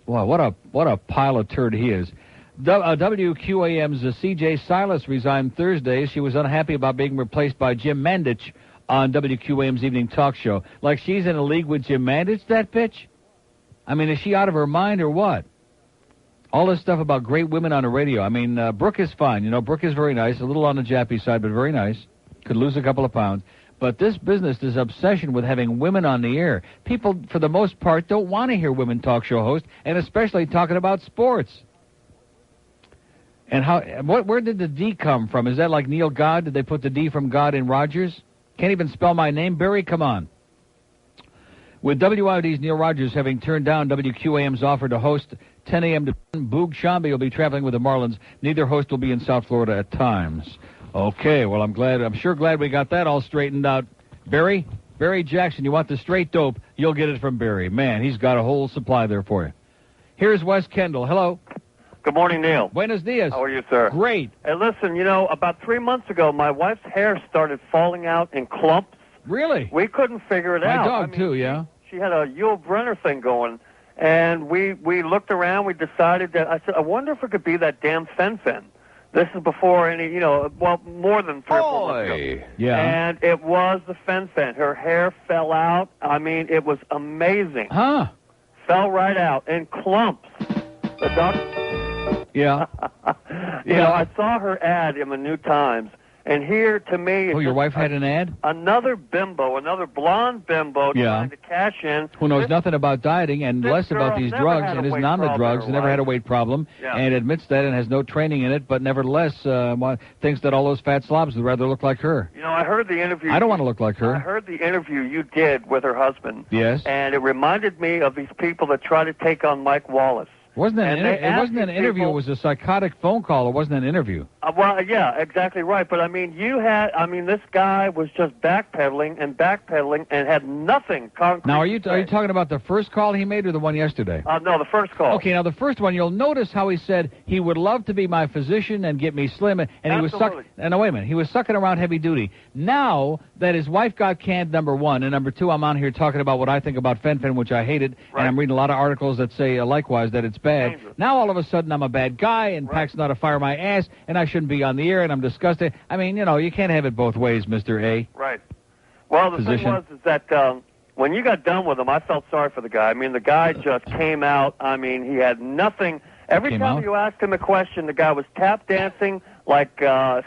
Well, what a pile of turd he is. WQAM's C.J. Silas resigned Thursday. She was unhappy about being replaced by Jim Mandich on WQAM's evening talk show. Like she's in a league with Jim Mandich, that bitch? I mean, is she out of her mind or what? All this stuff about great women on the radio. I mean, Brooke is fine. You know, Brooke is very nice. A little on the jappy side, but very nice. Could lose a couple of pounds. But this business, this obsession with having women on the air, people, for the most part, don't want to hear women talk show hosts, and especially talking about sports. And where did the D come from? Is that like Neil God? Did they put the D from God in Rogers? Can't even spell my name. Barry, come on. With WIOD's Neil Rogers having turned down WQAM's offer to host 10 a.m. to Boog Shambi will be traveling with the Marlins. Neither host will be in South Florida at times. Okay, well, I'm sure glad we got that all straightened out. Barry Jackson, you want the straight dope, you'll get it from Barry. Man, he's got a whole supply there for you. Here's Wes Kendall. Hello. Good morning, Neil. Buenos dias. How are you, sir? Great. Hey, listen, about 3 months ago, my wife's hair started falling out in clumps. Really? We couldn't figure it My out. dog, too, yeah. She had a Yul Brynner thing going, and we looked around. We decided that, I said, I wonder if it could be that damn fen-fen. This is before any, more than 3 or 4 months ago. Yeah. And it was the fen-fen. Her hair fell out. I mean, it was amazing. Huh. Fell right out in clumps. The doctor... Yeah. I saw her ad in the New Times, and here, to me... Oh, your wife had an ad? Another bimbo, another blonde bimbo trying to cash in. Who knows nothing about dieting and less about these drugs and isn't on the drugs and never had a weight problem and admits that and has no training in it, but nevertheless thinks that all those fat slobs would rather look like her. I heard the interview... I don't want to look like her. I heard the interview you did with her husband. Yes. And it reminded me of these people that try to take on Mike Wallace. It wasn't an interview. It was a psychotic phone call. It wasn't an interview. Well, yeah, exactly right. But, this guy was just backpedaling and had nothing concrete. Now, are you talking about the first call he made or the one yesterday? No, the first call. Okay, now the first one, you'll notice how he said he would love to be my physician and get me slim. And he was sucking. No, wait a minute. He was sucking around heavy duty. Now that his wife got canned, number one, and number two, I'm on here talking about what I think about fen-fen, which I hated, and I'm reading a lot of articles that say likewise that it's bad. Dangerous. Now all of a sudden I'm a bad guy and Pac's not to fire my ass and I shouldn't be on the air and I'm disgusted. I mean, you can't have it both ways, Mr. A. Right. Well, the thing was is that when you got done with him, I felt sorry for the guy. I mean, the guy just came out. I mean, he had nothing. Every time you asked him a question, the guy was tap dancing like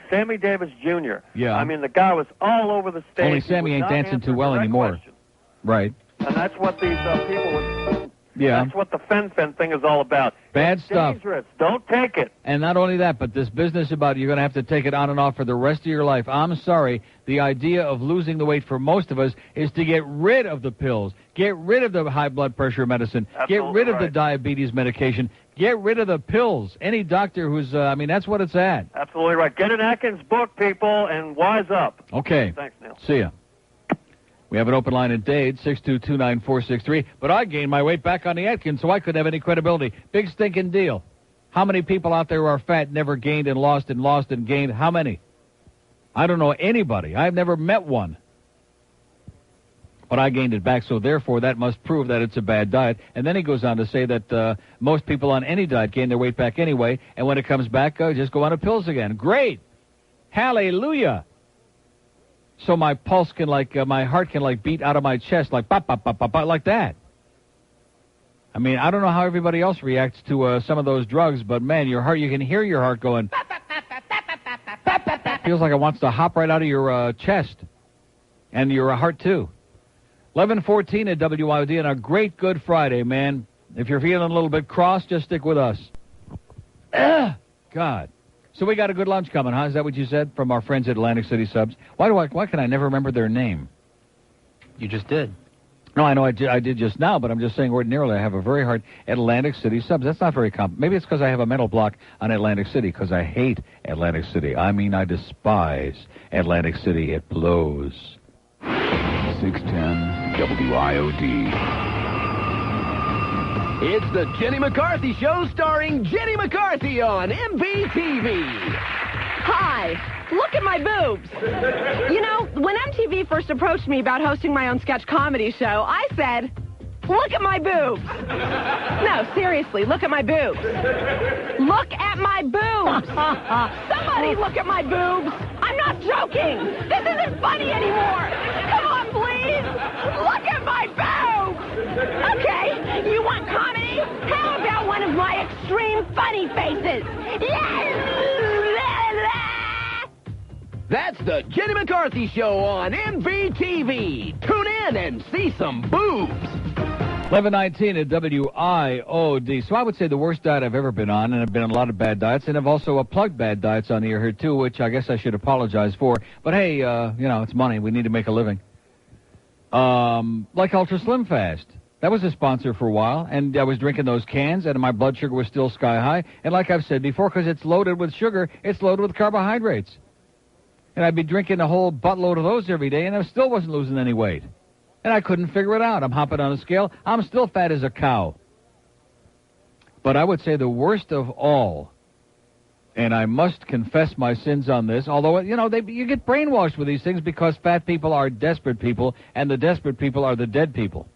Sammy Davis Jr. Yeah. I mean, the guy was all over the stage. Only Sammy ain't dancing too well anymore. Questions. Right. And that's what these people were... Yeah. That's what the fen-fen thing is all about. Bad stuff. Dangerous. Don't take it. And not only that, but this business about you're going to have to take it on and off for the rest of your life. I'm sorry. The idea of losing the weight for most of us is to get rid of the pills, get rid of the high blood pressure medicine, get rid of the diabetes medication, get rid of the pills. Any doctor who's, that's what it's at. Absolutely right. Get an Atkins book, people, and wise up. Okay. Thanks, Neil. See ya. We have an open line in Dade, 6229463. But I gained my weight back on the Atkins, so I couldn't have any credibility. Big stinking deal. How many people out there who are fat never gained and lost and gained? How many? I don't know anybody. I've never met one. But I gained it back, so therefore that must prove that it's a bad diet. And then he goes on to say that most people on any diet gain their weight back anyway, and when it comes back, just go on the pills again. Great! Hallelujah! So my pulse can my heart can beat out of my chest like pop, pop, pop, pop, pop, like that. I mean, I don't know how everybody else reacts to some of those drugs, but man, your heart, you can hear your heart going. Feels like it wants to hop right out of your chest. And your heart too. 11:14 at WIOD and a great Good Friday, man. If you're feeling a little bit cross, just stick with us. God. So we got a good lunch coming, huh? Is that what you said from our friends at Atlantic City Subs? Why can I never remember their name? You just did. No, I know I did just now, but I'm just saying ordinarily I have a very hard Atlantic City Subs. That's not very Maybe it's because I have a mental block on Atlantic City, because I hate Atlantic City. I mean, I despise Atlantic City. It blows. 610 WIOD. It's the Jenny McCarthy Show starring Jenny McCarthy on MVTV. Hi. Look at my boobs. When MTV first approached me about hosting my own sketch comedy show, I said, look at my boobs. No, seriously, look at my boobs. Look at my boobs. Somebody look at my boobs. I'm not joking. This isn't funny anymore. Come on, please. Look at my boobs. Okay, you want comedy? How about one of my extreme funny faces? That's the Jenny McCarthy Show on MVTV. Tune in and see some boobs. 11:19 at WIOD. So I would say the worst diet I've ever been on, and I've been on a lot of bad diets, and I've also plugged bad diets on the air here, too, which I guess I should apologize for. But, hey, it's money. We need to make a living. Like Ultra Slim Fast. That was a sponsor for a while, and I was drinking those cans, and my blood sugar was still sky high. And like I've said before, because it's loaded with sugar, it's loaded with carbohydrates. And I'd be drinking a whole buttload of those every day, and I still wasn't losing any weight. And I couldn't figure it out. I'm hopping on a scale. I'm still fat as a cow. But I would say the worst of all, and I must confess my sins on this, although, you get brainwashed with these things because fat people are desperate people, and the desperate people are the dead people.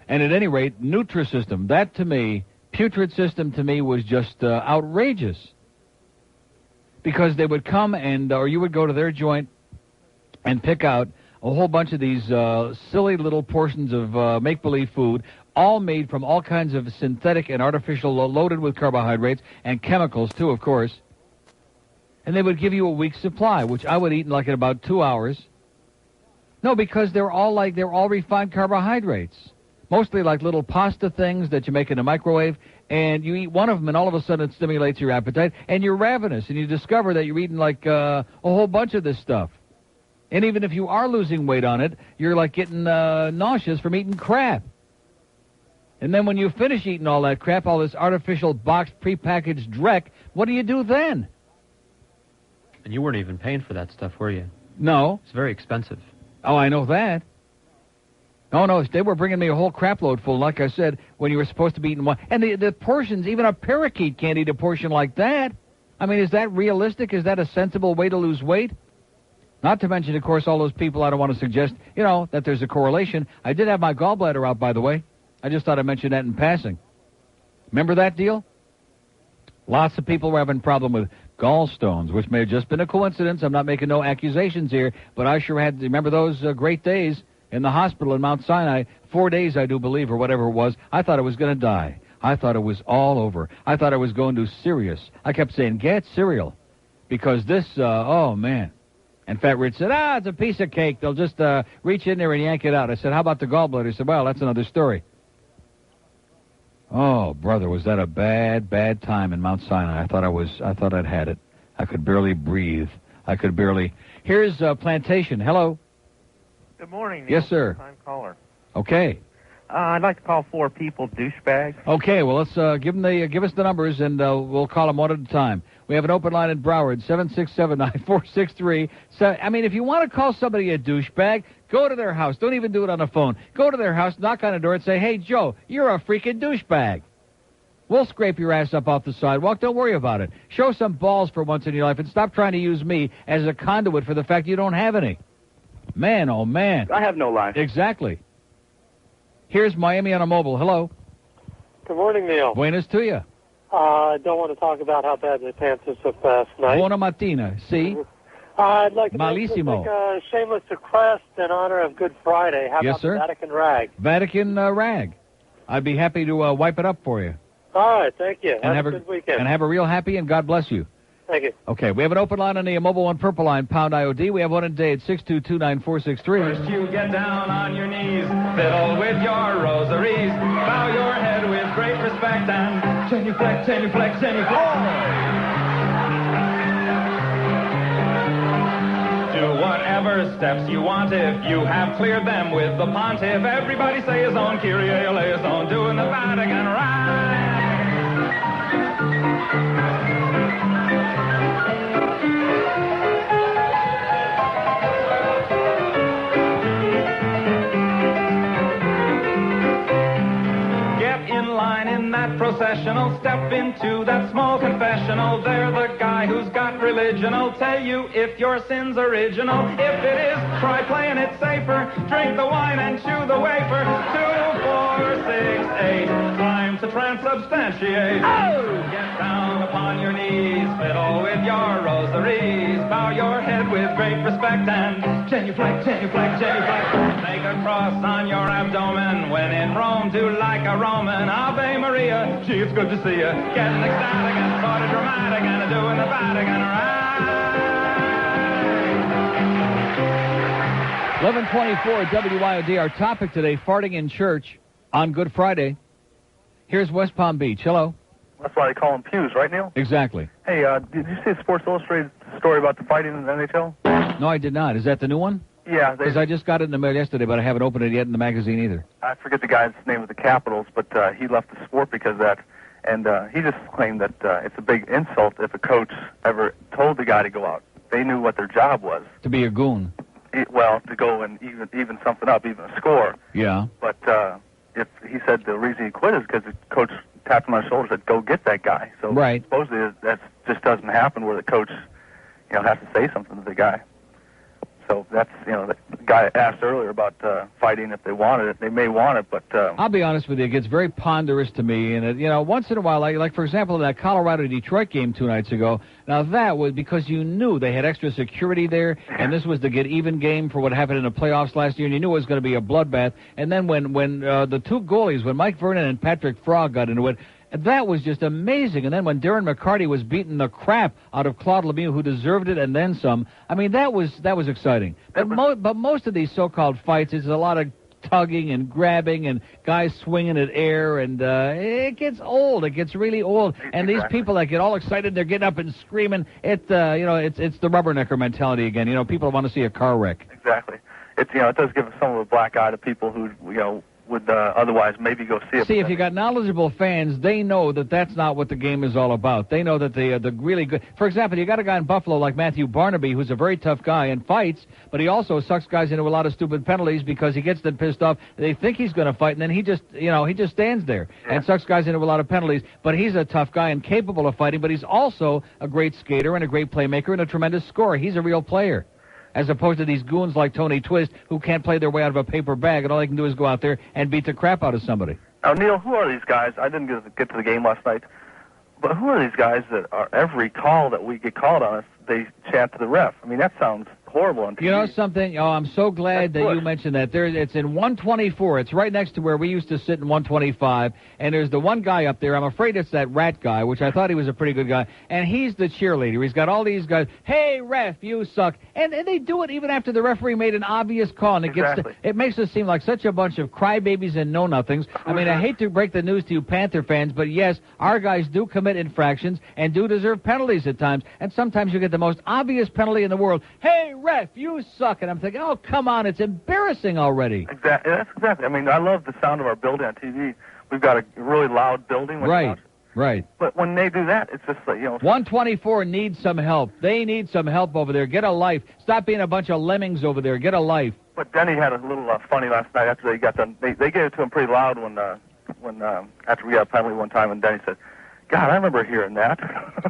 And at any rate, Nutrisystem, that to me, putrid system to me was just outrageous. Because they would come or you would go to their joint and pick out a whole bunch of these silly little portions of make-believe food, all made from all kinds of synthetic and artificial, loaded with carbohydrates and chemicals, too, of course. And they would give you a week's supply, which I would eat in like in about 2 hours. No, because they're all refined carbohydrates. Mostly like little pasta things that you make in a microwave, and you eat one of them, and all of a sudden it stimulates your appetite, and you're ravenous, and you discover that you're eating like a whole bunch of this stuff. And even if you are losing weight on it, you're like getting nauseous from eating crap. And then when you finish eating all that crap, all this artificial boxed, prepackaged dreck, what do you do then? And you weren't even paying for that stuff, were you? No. It's very expensive. Oh, I know that. No, they were bringing me a whole crap load full, like I said, when you were supposed to be eating one. And the portions, even a parakeet can't eat a portion like that. I mean, is that realistic? Is that a sensible way to lose weight? Not to mention, of course, all those people, I don't want to suggest, that there's a correlation. I did have my gallbladder out, by the way. I just thought I'd mention that in passing. Remember that deal? Lots of people were having a problem with gallstones, which may have just been a coincidence. I'm not making no accusations here, but I sure had, remember those great days in the hospital in Mount Sinai, 4 days, I do believe, or whatever it was. I thought I was going to die. I thought it was all over. I thought I was going to Sirius. I kept saying, get cereal, because this, oh, man. And Fat Rich said, it's a piece of cake. They'll just reach in there and yank it out. I said, how about the gallbladder? He said, well, that's another story. Oh, brother, was that a bad, bad time in Mount Sinai. I thought I'd had it. I could barely breathe. Here's Plantation. Hello. Good morning, Neil. Yes, sir. Time caller. Okay. I'd like to call 4 people douchebags. Okay, well, let's give us the numbers, and we'll call them one at a time. We have an open line in Broward, 767-9463. So, I mean, if you want to call somebody a douchebag, go to their house. Don't even do it on the phone. Go to their house, knock on the door, and say, hey, Joe, you're a freaking douchebag. We'll scrape your ass up off the sidewalk. Don't worry about it. Show some balls for once in your life, and stop trying to use me as a conduit for the fact you don't have any. Man, oh, man. I have no life. Exactly. Here's Miami on a mobile. Hello. Good morning, Neil. Buenas to you. I don't want to talk about how bad the Panthers look last night. Buona mattina. Si? I'd like to Malissimo. make a shameless request in honor of Good Friday. How Yes, about sir. the Vatican rag? Vatican rag. I'd be happy to wipe it up for you. All right, thank you. And have a good weekend. And have a real happy, and God bless you. Thank you. Okay, we have an open line on the mobile one purple line, pound IOD. We have one today at 6229463. First you get down on your knees, fiddle with your rosaries, bow your head with great respect, and genuflect, genuflect, genuflect. Do whatever steps you want if you have cleared them with the pontiff. Everybody say his own, Kyrie eleison, doing the Vatican rag. Processional, step into that small confessional. There the guy who's got religion'll tell you if your sin's original. If it is, try playing it safer. Drink the wine and chew the wafer. 2, 4, 6, 8. Time to transubstantiate. Oh! Get down upon your knees, fiddle with your rosaries, bow your head with great respect, and genuflect, genuflect, genuflect. Make a cross on your abdomen. When in Rome, do like a Roman. Ave Maria. Gee, it's good to see you. Getting ecstatic and sort of dramatic and doing the Vatican rag. 11:24 WIOD. Our topic today, farting in church on Good Friday. Here's West Palm Beach. Hello. That's why they call them pews, right, Neil? Exactly. Hey, did you see the Sports Illustrated story about the fighting in the NHL? No, I did not. Is that the new one? Yeah. Because I just got it in the mail yesterday, but I haven't opened it yet in the magazine either. I forget the guy's name of the Capitals, but he left the sport because of that. And he just claimed that it's a big insult if a coach ever told the guy to go out. They knew what their job was. To be a goon. Well, to go and even something up, even a score. Yeah. But if he said the reason he quit is because the coach tapped him on the shoulder and said, "Go get that guy." So right. Supposedly that just doesn't happen where the coach, has to say something to the guy. So that's, the guy asked earlier about fighting if they wanted it. They may want it, but... I'll be honest with you, it gets very ponderous to me. And, once in a while, like for example, that Colorado-Detroit game 2 nights ago, now that was because you knew they had extra security there, and this was the get-even game for what happened in the playoffs last year, and you knew it was going to be a bloodbath. And then when the two goalies, when Mike Vernon and Patrick Frog got into it, that was just amazing. And then when Darren McCarty was beating the crap out of Claude Lemieux, who deserved it, and then some, I mean, that was exciting. But most of these so-called fights is a lot of tugging and grabbing and guys swinging at air, and it gets old. It gets really old. And these people that get all excited, they're getting up and screaming. It's the rubbernecker mentality again. People want to see a car wreck. Exactly. It does give some of a black eye to people who would otherwise maybe go see it. See, if you got knowledgeable fans, they know that that's not what the game is all about. They know that the really good... For example, you got a guy in Buffalo like Matthew Barnaby, who's a very tough guy and fights, but he also sucks guys into a lot of stupid penalties because he gets them pissed off. They think he's going to fight, and then he just stands there and sucks guys into a lot of penalties. But he's a tough guy and capable of fighting, but he's also a great skater and a great playmaker and a tremendous scorer. He's a real player. As opposed to these goons like Tony Twist who can't play their way out of a paper bag, and all they can do is go out there and beat the crap out of somebody. Now, Neil, who are these guys? I didn't get to the game last night, but who are these guys that are every call that we get called on us, they chat to the ref? I mean, that sounds horrible on TV. You know something? Oh, I'm so glad that you mentioned that. It's in 124. It's right next to where we used to sit in 125. And there's the one guy up there. I'm afraid it's that rat guy, which I thought he was a pretty good guy. And he's the cheerleader. He's got all these guys. Hey, ref, you suck. And they do it even after the referee made an obvious call. And it makes us seem like such a bunch of crybabies and know-nothings. I mean, I hate to break the news to you Panther fans, but yes, our guys do commit infractions and do deserve penalties at times. And sometimes you get the most obvious penalty in the world. Hey, ref, you suck. And I'm thinking, oh, come on, it's embarrassing already. Exactly. That's exactly. I mean, I love the sound of our building on TV. We've got a really loud building. Right. But when they do that, it's just like, 124 needs some help. They need some help over there. Get a life. Stop being a bunch of lemmings over there. Get a life. But Denny had a little funny last night after they got done. They gave it to him pretty loud when after we got a penalty one time, and Denny said, God, I remember hearing that.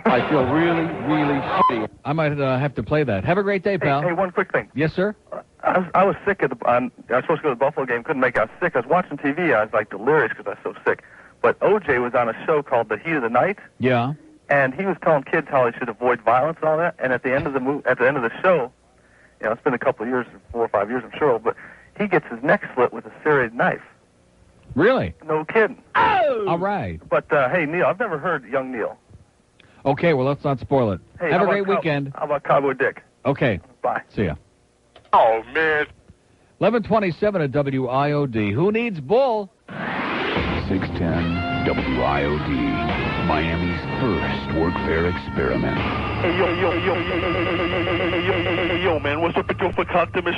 I feel really, really shitty. I might have to play that. Have a great day, pal. Hey, one quick thing. Yes, sir? I was sick I was supposed to go to the Buffalo game, couldn't make it. I was sick. I was watching TV. I was like delirious because I was so sick. But OJ was on a show called The Heat of the Night. Yeah. And he was telling kids how they should avoid violence and all that. And at the end of the show, it's been a couple of years, 4 or 5 years, I'm sure, but he gets his neck slit with a serrated knife. Really? No kidding. Oh! All right. But, hey, Neil, I've never heard young Neil. Okay, well, let's not spoil it. Hey, have a great weekend. How about Cowboy Dick? Okay. Bye. See ya. Oh, man. 11:27 at WIOD. Who needs bull? 610 WIOD, Miami's first work fair experiment. Hey, yo, man, what's up with your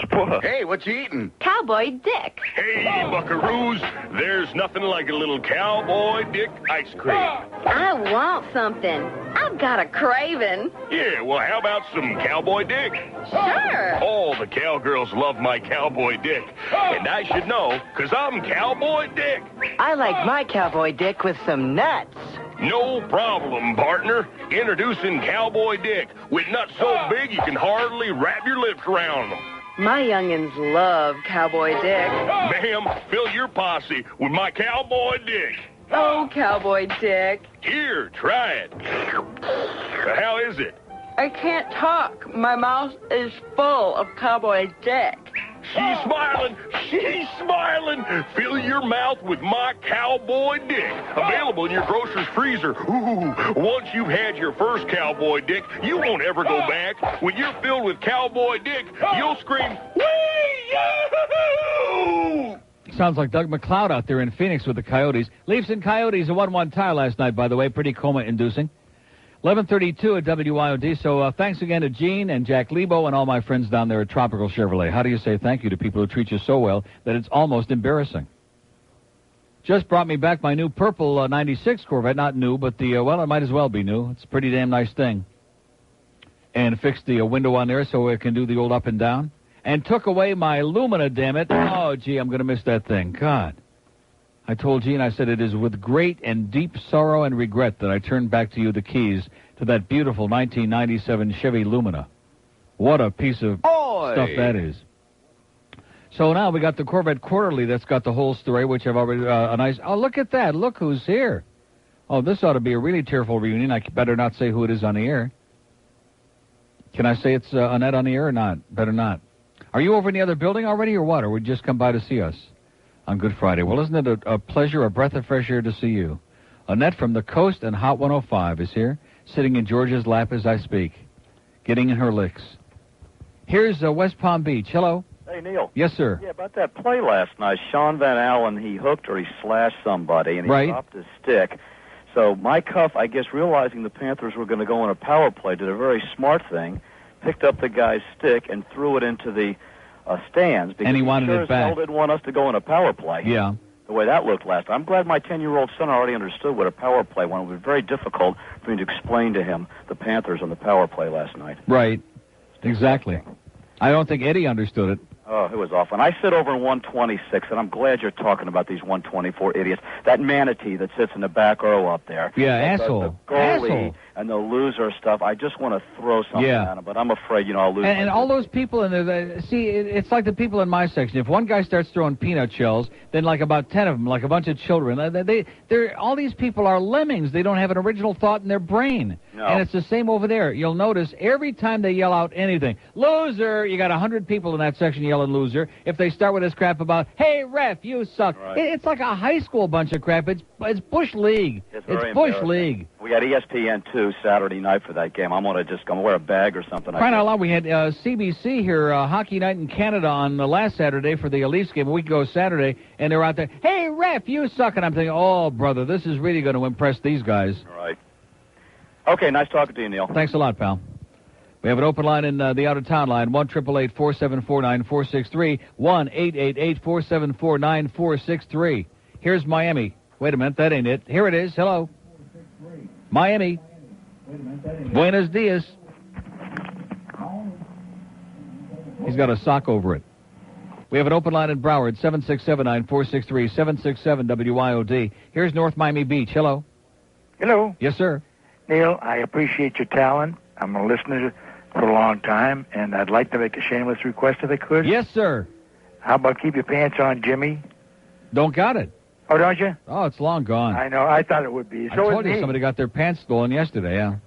sport? Hey, what you eating? Cowboy Dick. Hey, buckaroos, there's nothing like a little Cowboy Dick ice cream. I want something. I've got a craving. Yeah, well, how about some Cowboy Dick? Sure. All the cowgirls love my Cowboy Dick. And I should know, because I'm Cowboy Dick. I like my Cowboy Dick with some nuts. No problem, partner. Introducing Cowboy Dick, with nuts so big you can hardly wrap your lips around them. My youngins love Cowboy Dick. Ma'am, fill your posse with my Cowboy Dick. Oh, Cowboy Dick. Here, try it. How is it? I can't talk. My mouth is full of Cowboy Dick. She's smiling. She's smiling. Fill your mouth with my Cowboy Dick. Available in your grocer's freezer. Ooh, once you've had your first Cowboy Dick, you won't ever go back. When you're filled with Cowboy Dick, you'll scream, wee! Sounds like Doug McLeod out there in Phoenix with the Coyotes. Leafs and Coyotes, a 1-1 tie last night, by the way. Pretty coma-inducing. 11:32 at WYOD. So thanks again to Gene and Jack Lebo and all my friends down there at Tropical Chevrolet. How do you say thank you to people who treat you so well that it's almost embarrassing? Just brought me back my new purple 96 Corvette. Not new, but well, it might as well be new. It's a pretty damn nice thing. And fixed the window on there so it can do the old up and down. And took away my Lumina, damn it. Oh, gee, I'm going to miss that thing. God. I told Gene, I said, it is with great and deep sorrow and regret that I turn back to you the keys to that beautiful 1997 Chevy Lumina. What a piece of stuff that is. So now we got the Corvette Quarterly that's got the whole story, which I've already, a nice, oh, look at that. Look who's here. Oh, this ought to be a really tearful reunion. I better not say who it is on the air. Can I say it's Annette on the air or not? Better not. Are you over in the other building already or what? Or would you just come by to see us on Good Friday? Well, isn't it a pleasure, a breath of fresh air to see you? Annette from the Coast and Hot 105 is here, sitting in George's lap as I speak, getting in her licks. Here's West Palm Beach. Hello. Hey, Neil. Yes, sir. Yeah, about that play last night, Sean Van Allen, he hooked or he slashed somebody, and he dropped his stick. So Mike Huff, I guess, realizing the Panthers were going to go on a power play, did a very smart thing, picked up the guy's stick and threw it into the stands. Because and he wanted sure it back. He sure didn't want us to go on a power play. Yeah. The way that looked last time. I'm glad my 10-year-old son already understood what a power play was. It was very difficult for me to explain to him the Panthers on the power play last night. Right. Exactly. I don't think Eddie understood it. Oh, it was awful. And I sit over in 126, and I'm glad you're talking about these 124 idiots. That manatee that sits in the back row up there. Yeah, asshole. The goalie and the loser stuff. I just want to throw something at him, but I'm afraid, I'll lose. And all those people in there, see, it's like the people in my section. If one guy starts throwing peanut shells, then like about 10 of them, like a bunch of children, all these people are lemmings. They don't have an original thought in their brain. No. And it's the same over there. You'll notice every time they yell out anything, loser, you got 100 people in that section yelling loser. If they start with this crap about, hey, ref, you suck. Right. It's like a high school bunch of crap. It's Bush League. It's Bush League. We got ESPN 2 Saturday night for that game. I'm going to wear a bag or something. Crying out loud, we had CBC here, Hockey Night in Canada on last Saturday for the Leafs game. A week ago Saturday, and they're out there, hey, ref, you suck. And I'm thinking, oh, brother, this is really going to impress these guys. Right. Okay, nice talking to you, Neil. Thanks a lot, pal. We have an open line in the out-of-town line, 1-888-474-9463, 1-888-474-9463. Here's Miami. Wait a minute, that ain't it. Here it is. Hello. Miami. Buenos dias. He's got a sock over it. We have an open line in Broward, 767-9463, 767-WYOD. Here's North Miami Beach. Hello. Hello. Yes, sir. Neil, I appreciate your talent. I'm a listener for a long time, and I'd like to make a shameless request if I could. Yes, sir. How about keep your pants on, Jimmy? Don't got it. Oh, don't you? Oh, it's long gone. I know. I thought it would be. I told you somebody got their pants stolen yesterday, yeah.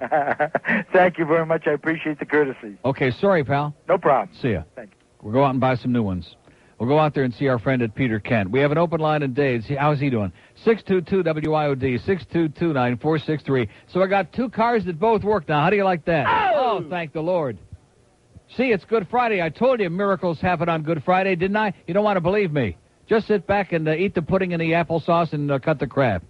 Thank you very much. I appreciate the courtesy. Okay, sorry, pal. No problem. See ya. Thank you. We'll go out and buy some new ones. We'll go out there and see our friend at Peter Kent. We have an open line in Dade. How's he doing? 622-WIOD, 622-9463. So I got two cars that both work now. How do you like that? Oh, thank the Lord. See, it's Good Friday. I told you miracles happen on Good Friday, didn't I? You don't want to believe me. Just sit back and eat the pudding and the applesauce and cut the crab.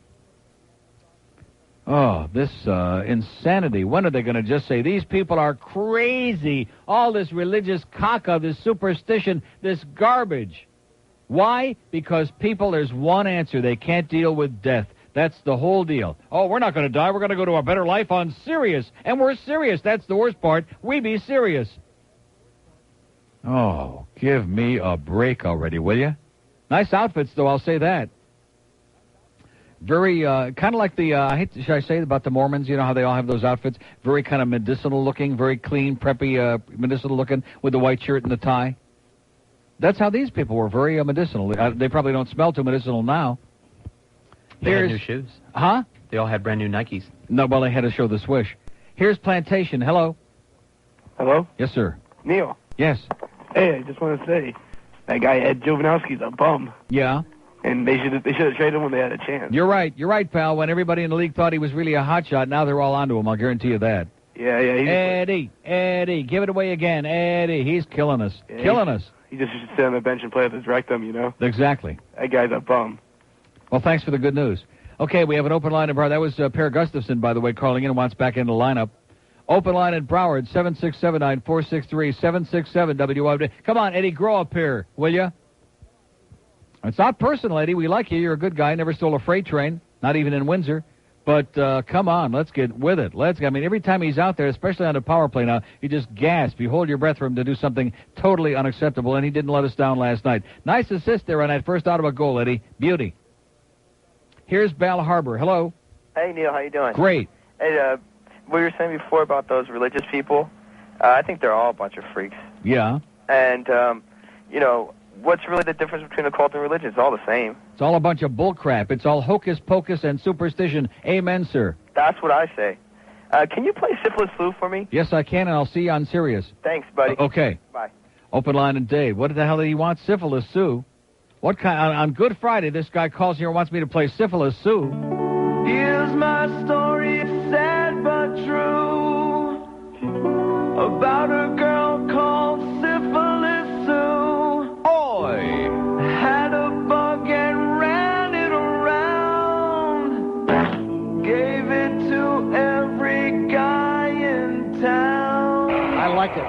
Oh, this insanity. When are they going to just say, these people are crazy? All this religious caca, this superstition, this garbage. Why? Because people, there's one answer. They can't deal with death. That's the whole deal. Oh, we're not going to die. We're going to go to a better life on Sirius. And we're serious. That's the worst part. We be serious. Oh, give me a break already, will you? Nice outfits, though, I'll say that. Very, kind of like the, should I say about the Mormons, you know how they all have those outfits? Very kind of medicinal looking, very clean, preppy, medicinal looking, with the white shirt and the tie. That's how these people were, very medicinal. They probably don't smell too medicinal now. They had new shoes. Huh? They all had brand new Nikes. No, well, they had to show the swish. Here's Plantation. Hello. Hello? Yes, sir. Neil. Yes. Hey, I just want to say, that guy Ed Jovanovski's a bum. Yeah. And they should have traded him when they had a chance. You're right, pal. When everybody in the league thought he was really a hotshot, now they're all onto him. I'll guarantee you that. Yeah. Eddie, give it away again. Eddie, he's killing us. Killing us. He just should sit on the bench and play with his rectum, you know? Exactly. That guy's a bum. Well, thanks for the good news. Okay, we have an open line in Broward. That was Per Gustafson, by the way, calling in and wants back into the lineup. Open line in Broward, 767-9463-767-WIOD. Come on, Eddie, grow up here, will you? It's not personal, Eddie. We like you. You're a good guy. Never stole a freight train, not even in Windsor. But come on, let's get with it. Every time he's out there, especially on the power play now, you just gasp. You hold your breath for him to do something totally unacceptable, and he didn't let us down last night. Nice assist there on that first Ottawa goal, Eddie. Beauty. Here's Bal Harbor. Hello. Hey, Neil. How you doing? Great. Hey, what you were saying before about those religious people, I think they're all a bunch of freaks. Yeah. And, what's really the difference between a cult and religion? It's all the same. It's all a bunch of bullcrap. It's all hocus pocus and superstition. Amen, sir. That's what I say. Can you play Syphilis Flu for me? Yes, I can, and I'll see you on Sirius. Thanks, buddy. Okay. Bye. Open line and Dave. What the hell do you want? Syphilis Sue? What kind? On Good Friday, this guy calls here and wants me to play Syphilis Sue. Here's my story, it's sad but true, about a girl called Syphilis Sue. Oi! Had a bug and ran it around, gave it to every guy in town. I like it.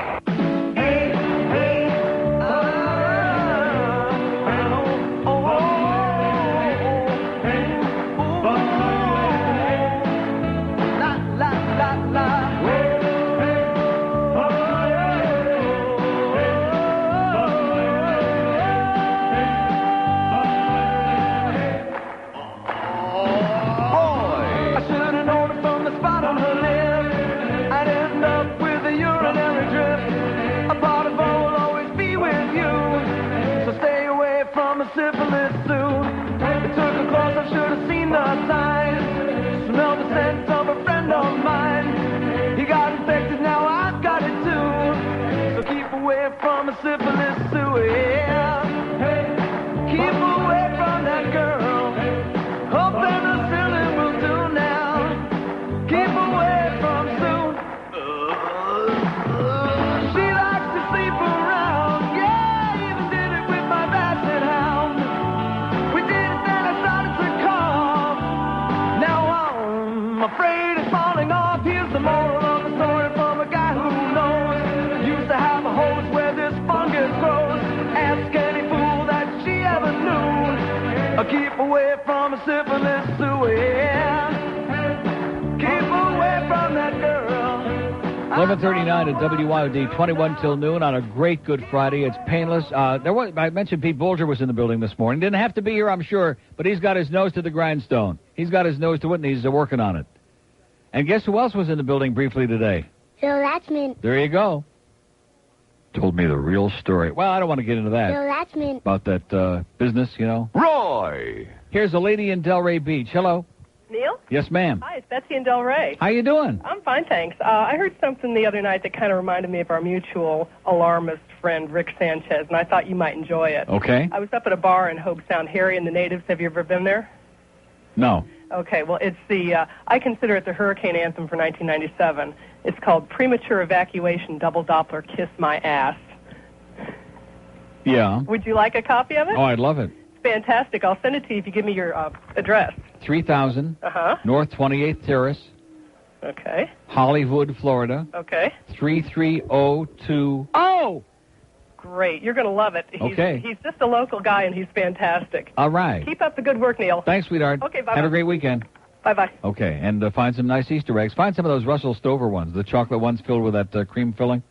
Syphilis Sue. It took her close, I should have seen the signs. Smelled the scent of a friend of mine. He got infected, now I've got it too. So keep away from a Syphilis Sue, yeah. Keep away from that girl. Hope penicillin will do now. Keep away from Sue. She likes to sleep around, yeah, even did it with my basset hound. I'm afraid it's falling off. Here's the moral of the story from a guy who knows. Used to have a hose where this fungus grows. Ask any fool that she ever knew. Keep away from a Syphilis Sue, yeah. Keep away from that girl. 11:39 at WIOD, 21 till noon on a great Good Friday. It's painless. I mentioned Pete Bolger was in the building this morning. Didn't have to be here, I'm sure, but he's got his nose to the grindstone. He's got his nose to it, and he's working on it. And guess who else was in the building briefly today? Phil Latzman. There you go. Told me the real story. Well, I don't want to get into that. Phil Latzman. About that business, you know. Roy! Here's a lady in Delray Beach. Hello. Neil? Yes, ma'am. Hi, it's Betsy in Delray. How you doing? I'm fine, thanks. I heard something the other night that kind of reminded me of our mutual alarmist friend, Rick Sanchez, and I thought you might enjoy it. Okay. I was up at a bar in Hobe Sound, Harry and the Natives. Have you ever been there? No. Okay, well, it's I consider it the hurricane anthem for 1997. It's called Premature Evacuation Double Doppler Kiss My Ass. Yeah. Would you like a copy of it? Oh, I'd love it. It's fantastic. I'll send it to you if you give me your address. 3000 North 28th Terrace. Okay. Hollywood, Florida. Okay. 33020. Oh! Great. You're going to love it. Okay. He's just a local guy, and he's fantastic. All right. Keep up the good work, Neil. Thanks, sweetheart. Okay, bye-bye. Have a great weekend. Bye-bye. Okay, and find some nice Easter eggs. Find some of those Russell Stover ones, the chocolate ones filled with that cream filling.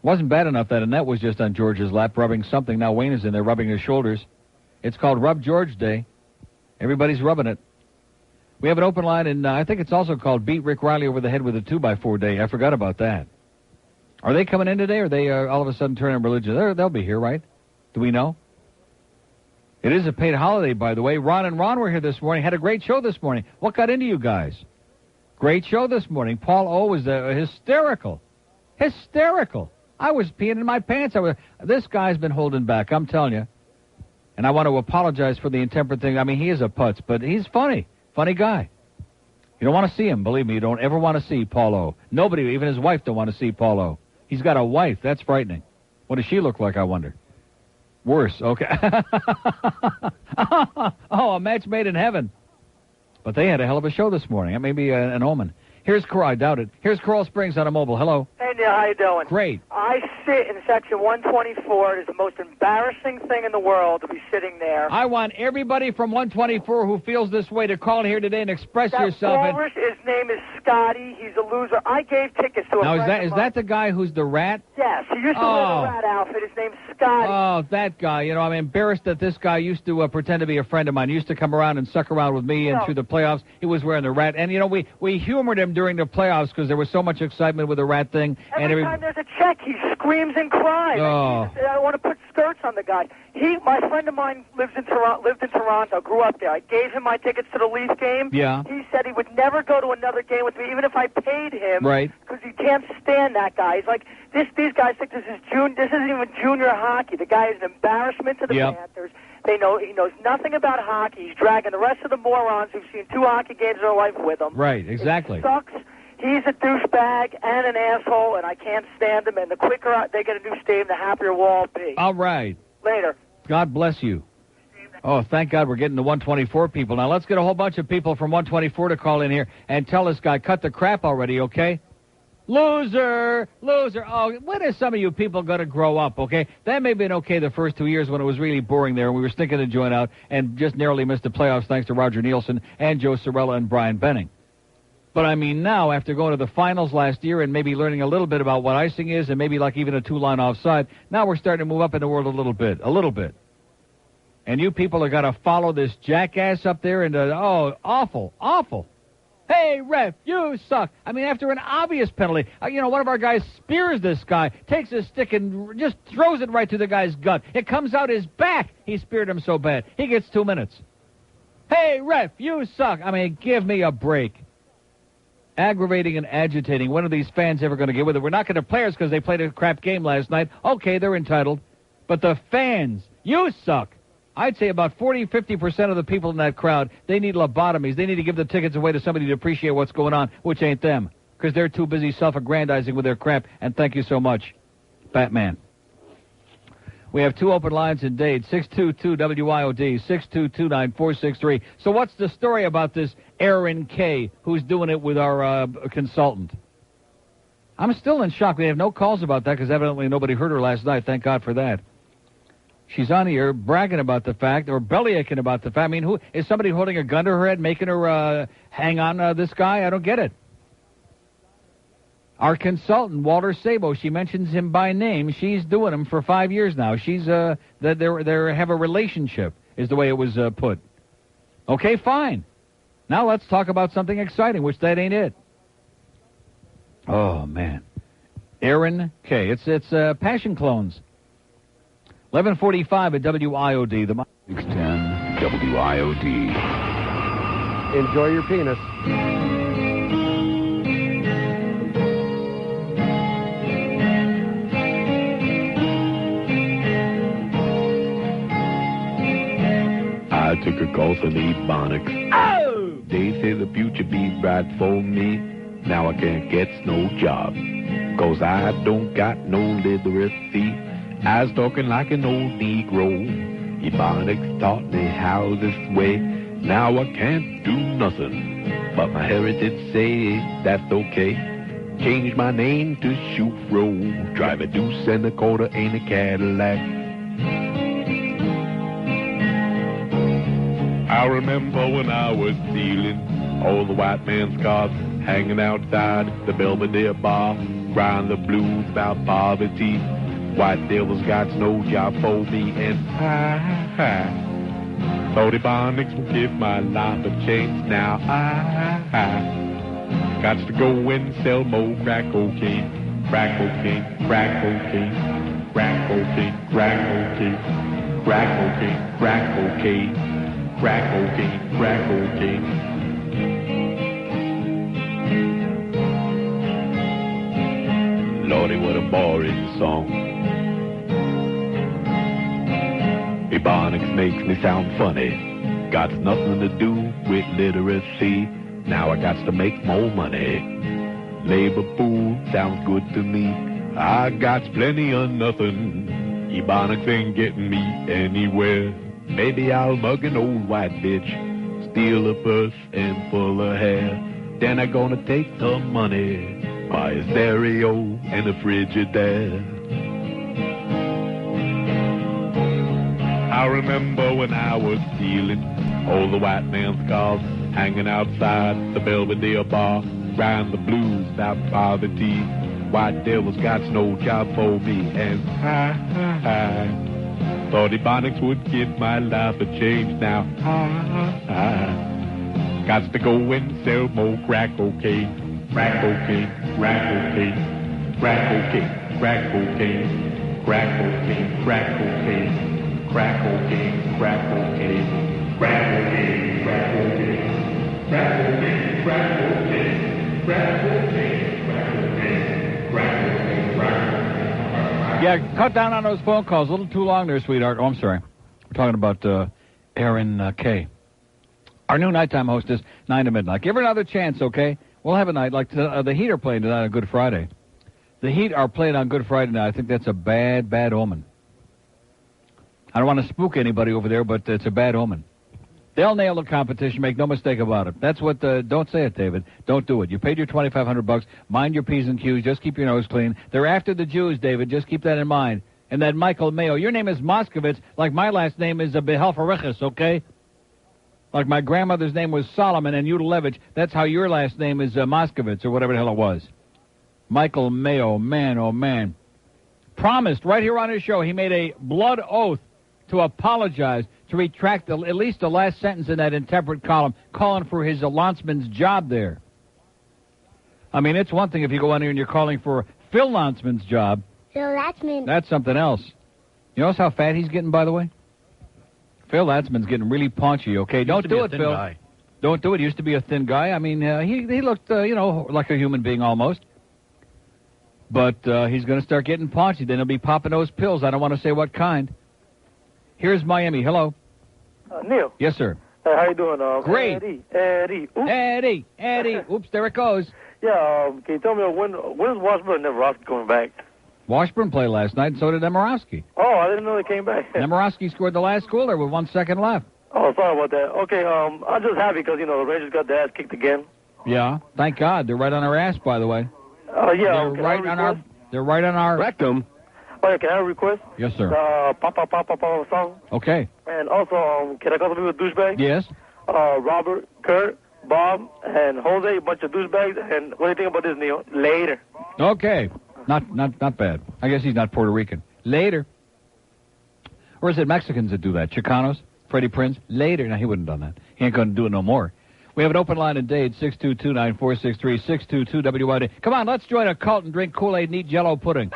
Wasn't bad enough that Annette was just on George's lap rubbing something. Now Wayne is in there rubbing his shoulders. It's called Rub George Day. Everybody's rubbing it. We have an open line, and I think it's also called Beat Rick Riley Over the Head with a 2x4 Day. I forgot about that. Are they coming in today, or are they all of a sudden turning religion? They'll be here, right? Do we know? It is a paid holiday, by the way. Ron and Ron were here this morning. Had a great show this morning. What got into you guys? Great show this morning. Paul O. was hysterical. Hysterical. I was peeing in my pants. This guy's been holding back, I'm telling you. And I want to apologize for the intemperate thing. I mean, he is a putz, but he's funny. Funny guy. You don't want to see him. Believe me, you don't ever want to see Paulo. Nobody, even his wife, don't want to see Paulo. He's got a wife. That's frightening. What does she look like, I wonder? Worse. Okay. Oh, a match made in heaven. But they had a hell of a show this morning. That may be an omen. Here's Coral. I doubt it. Here's Coral Springs on a mobile. Hello. Hey, Neil. How you doing? Great. I sit in section 124. It is the most embarrassing thing in the world to be sitting there. I want everybody from 124 who feels this way to call here today and express yourself. His name is Scotty. He's a loser. I gave tickets to a Now, friend is that the guy who's the rat? Yes. He used to wear the rat outfit. His name's Scotty. Oh, that guy. You know, I'm embarrassed that this guy used to pretend to be a friend of mine. He used to come around and suck around with me and through the playoffs. He was wearing the rat. And, you know, we humored him during the playoffs because there was so much excitement with the rat thing. Every time there's a check, he screams and cries. Oh. I want to put skirts on the guy. My friend of mine lived in Toronto, grew up there. I gave him my tickets to the Leaf game. Yeah. He said he would never go to another game with me, even if I paid him. Right. Because he can't stand that guy. He's like, these guys think this isn't even junior hockey. The guy is an embarrassment to the Panthers. He knows nothing about hockey. He's dragging the rest of the morons who've seen 2 hockey games in their life with him. Right, exactly. It sucks. He's a douchebag and an asshole, and I can't stand him. And the quicker they get a new stadium, the happier we'll all be. All right. Later. God bless you. Oh, thank God we're getting the 124 people. Now, let's get a whole bunch of people from 124 to call in here and tell this guy, cut the crap already, okay? Loser! Loser! Oh, when are some of you people going to grow up, okay? That may have been okay the first 2 years when it was really boring there and we were stinking the joint out and just narrowly missed the playoffs thanks to Roger Nielsen and Joe Sorella and Brian Benning. But, I mean, now, after going to the finals last year and maybe learning a little bit about what icing is and maybe like even a 2-line offside, now we're starting to move up in the world a little bit. And you people are going to follow this jackass up there and, awful, awful. Hey, ref, you suck. I mean, after an obvious penalty, one of our guys spears this guy, takes his stick and just throws it right through the guy's gut. It comes out his back. He speared him so bad. He gets 2 minutes. Hey, ref, you suck. I mean, give me a break. Aggravating and agitating. When are these fans ever going to get with it? We're not going to players because they played a crap game last night. Okay, they're entitled. But the fans, you suck. I'd say about 40-50% of the people in that crowd, they need lobotomies. They need to give the tickets away to somebody to appreciate what's going on, which ain't them, because they're too busy self-aggrandizing with their crap, and thank you so much, Batman. We have 2 open lines in Dade, 622-WIOD, 622-9463. So what's the story about this Aaron K., who's doing it with our consultant? I'm still in shock. We have no calls about that because evidently nobody heard her last night. Thank God for that. She's on here bragging about the fact, or bellyaching about the fact. I mean, who is somebody holding a gun to her head, making her hang on this guy? I don't get it. Our consultant, Walter Sabo, she mentions him by name. She's doing him for 5 years now. She's they have a relationship, is the way it was put. Okay, fine. Now let's talk about something exciting, which that ain't it. Oh man, Aaron K. It's Passion Clones. 11:45 at WIOD. The 610 WIOD. Enjoy your penis. I took a call from the Ebonics. Oh! They say the future be bright for me. Now I can't get no job. 'Cause I don't got no literacy. I was talking like an old Negro. Ebonics taught me how this way. Now I can't do nothing. But my heritage say that's okay. Change my name to Shoot Roll. Drive a deuce and a quarter in a Cadillac. I remember when I was stealing all the white man's cars, hanging outside the Belvedere bar, crying the blues about poverty. White devils got no job for me, and I thought Ebonics would give my life a chance. Now I got to go and sell more crack cocaine, crack cocaine, crack cocaine, crack cocaine, crack cocaine, crack cocaine, crack cocaine, crack cocaine, crack cocaine. Lordy, what a boring song. Ebonics makes me sound funny. Got nothing to do with literacy. Now I got to make more money. Labor pool sounds good to me. I got plenty of nothing. Ebonics ain't getting me anywhere. Maybe I'll mug an old white bitch, steal a purse and full of hair. Then I'm gonna take the money, buy a stereo and a Frigidaire. I remember when I was stealing all the white man's cars, hanging outside the Belvedere bar, crying the blues about poverty. White devils got no job for me, and I thought Ebonics would give my life a change. Now I got to go and sell more crack cocaine, crack cocaine, crack cocaine, crack cocaine, crack cocaine, crack cocaine, crack cocaine, crack cocaine, crack cocaine, crack cocaine, crack cocaine, crack cocaine, crack cocaine, crack cocaine. Yeah, cut down on those phone calls. A little too long there, sweetheart. Oh, I'm sorry. We're talking about Aaron K. Our new nighttime host is 9 to midnight. Give her another chance, okay? We'll have a night like the Heat are playing tonight on Good Friday. The Heat are playing on Good Friday night. I think that's a bad, bad omen. I don't want to spook anybody over there, but it's a bad omen. They'll nail the competition, make no mistake about it. That's what don't say it, David. Don't do it. You paid your $2,500. Mind your P's and Q's. Just keep your nose clean. They're after the Jews, David. Just keep that in mind. And that Michael Mayo. Your name is Moskowitz, like my last name is Behelferichis, okay? Like my grandmother's name was Solomon and Udalevich. That's how your last name is Moskowitz, or whatever the hell it was. Michael Mayo, man, oh man. Promised right here on his show, he made a blood oath to apologize, to retract at least the last sentence in that intemperate column, calling for his lanceman's job there. I mean, it's one thing if you go on here and you're calling for Phil Lantzman's job. Phil Lantzman. That's something else. You notice how fat he's getting, by the way? Phil Lantzman's getting really paunchy, okay? Don't do it, Phil. Guy. Don't do it. He used to be a thin guy. I mean, he looked, like a human being almost. But he's going to start getting paunchy. Then he'll be popping those pills. I don't want to say what kind. Here's Miami. Hello. Neil. Yes, sir. Hey, how you doing? Great. Eddie. Oops. Eddie. Oops, there it goes. Yeah, can you tell me when is Washburn and Nebraska coming back? Washburn played last night, and so did Nemorowski. Oh, I didn't know they came back. Nemorowski scored the last goal there with 1 second left. Oh, sorry about that. Okay, I'm just happy because, the Rangers got their ass kicked again. Yeah, thank God. They're right on our ass, by the way. Yeah. They're right on our rectum. Oh, yeah, can I have a request? Yes, sir. Papa song. Okay. And also, can I call somebody with douchebags? Yes. Robert, Kurt, Bob, and Jose, a bunch of douchebags. And what do you think about this, Neil? Later. Okay. Not bad. I guess he's not Puerto Rican. Later. Or is it Mexicans that do that? Chicanos? Freddie Prinze? Later. No, he wouldn't have done that. He ain't going to do it no more. We have an open line in Dade, 622-9463, 622-WYD. Come on, let's join a cult and drink Kool-Aid and eat Jell-O pudding.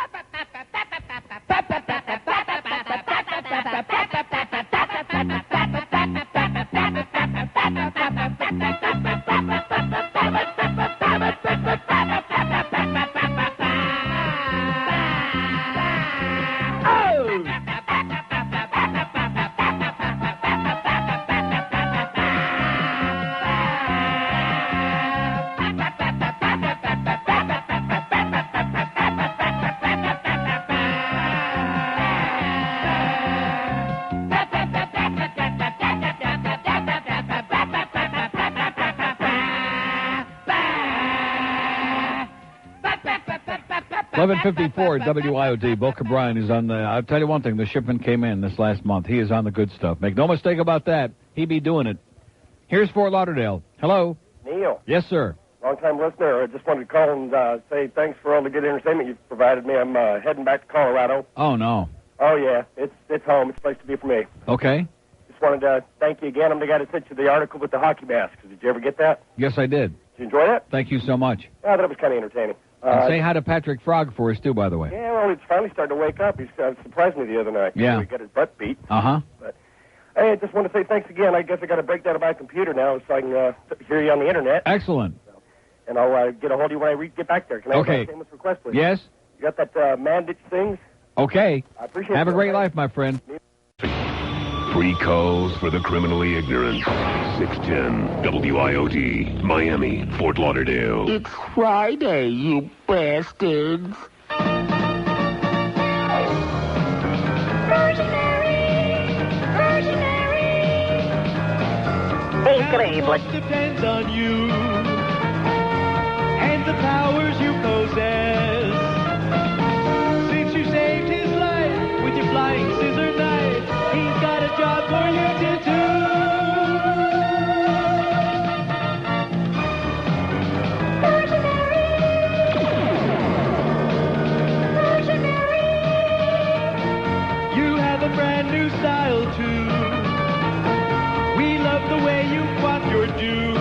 $11.54 WIOD. Boca Brian is on the... I'll tell you one thing. The shipment came in this last month. He is on the good stuff. Make no mistake about that. He be doing it. Here's Fort Lauderdale. Hello. Neil. Yes, sir. Long-time listener. I just wanted to call and say thanks for all the good entertainment you've provided me. I'm heading back to Colorado. Oh, no. Oh, yeah. It's home. It's a place to be for me. Okay. Just wanted to thank you again. I'm the guy that sent you the article with the hockey masks. Did you ever get that? Yes, I did. Did you enjoy that? Thank you so much. I thought it was kind of entertaining. And say hi to Patrick Frog for us, too, by the way. Yeah, well, he's finally starting to wake up. He surprised me the other night. Yeah. He got his butt beat. Uh-huh. But, hey, I just want to say thanks again. I guess I got to break down my computer now so I can hear you on the Internet. Excellent. And I'll get a hold of you when I get back there. Can I have a famous request, please? Yes? You got that man that sings? Okay. I appreciate it. Have a great life, my friend. Free calls for the criminally ignorant. 610 WIOD, Miami, Fort Lauderdale. It's Friday, you bastards. Much depends on you and the powers you possess. Since you saved his life with your flying scissor knife, he's got a job for you to do. You have a brand new style too. We love the way you quaff your dew.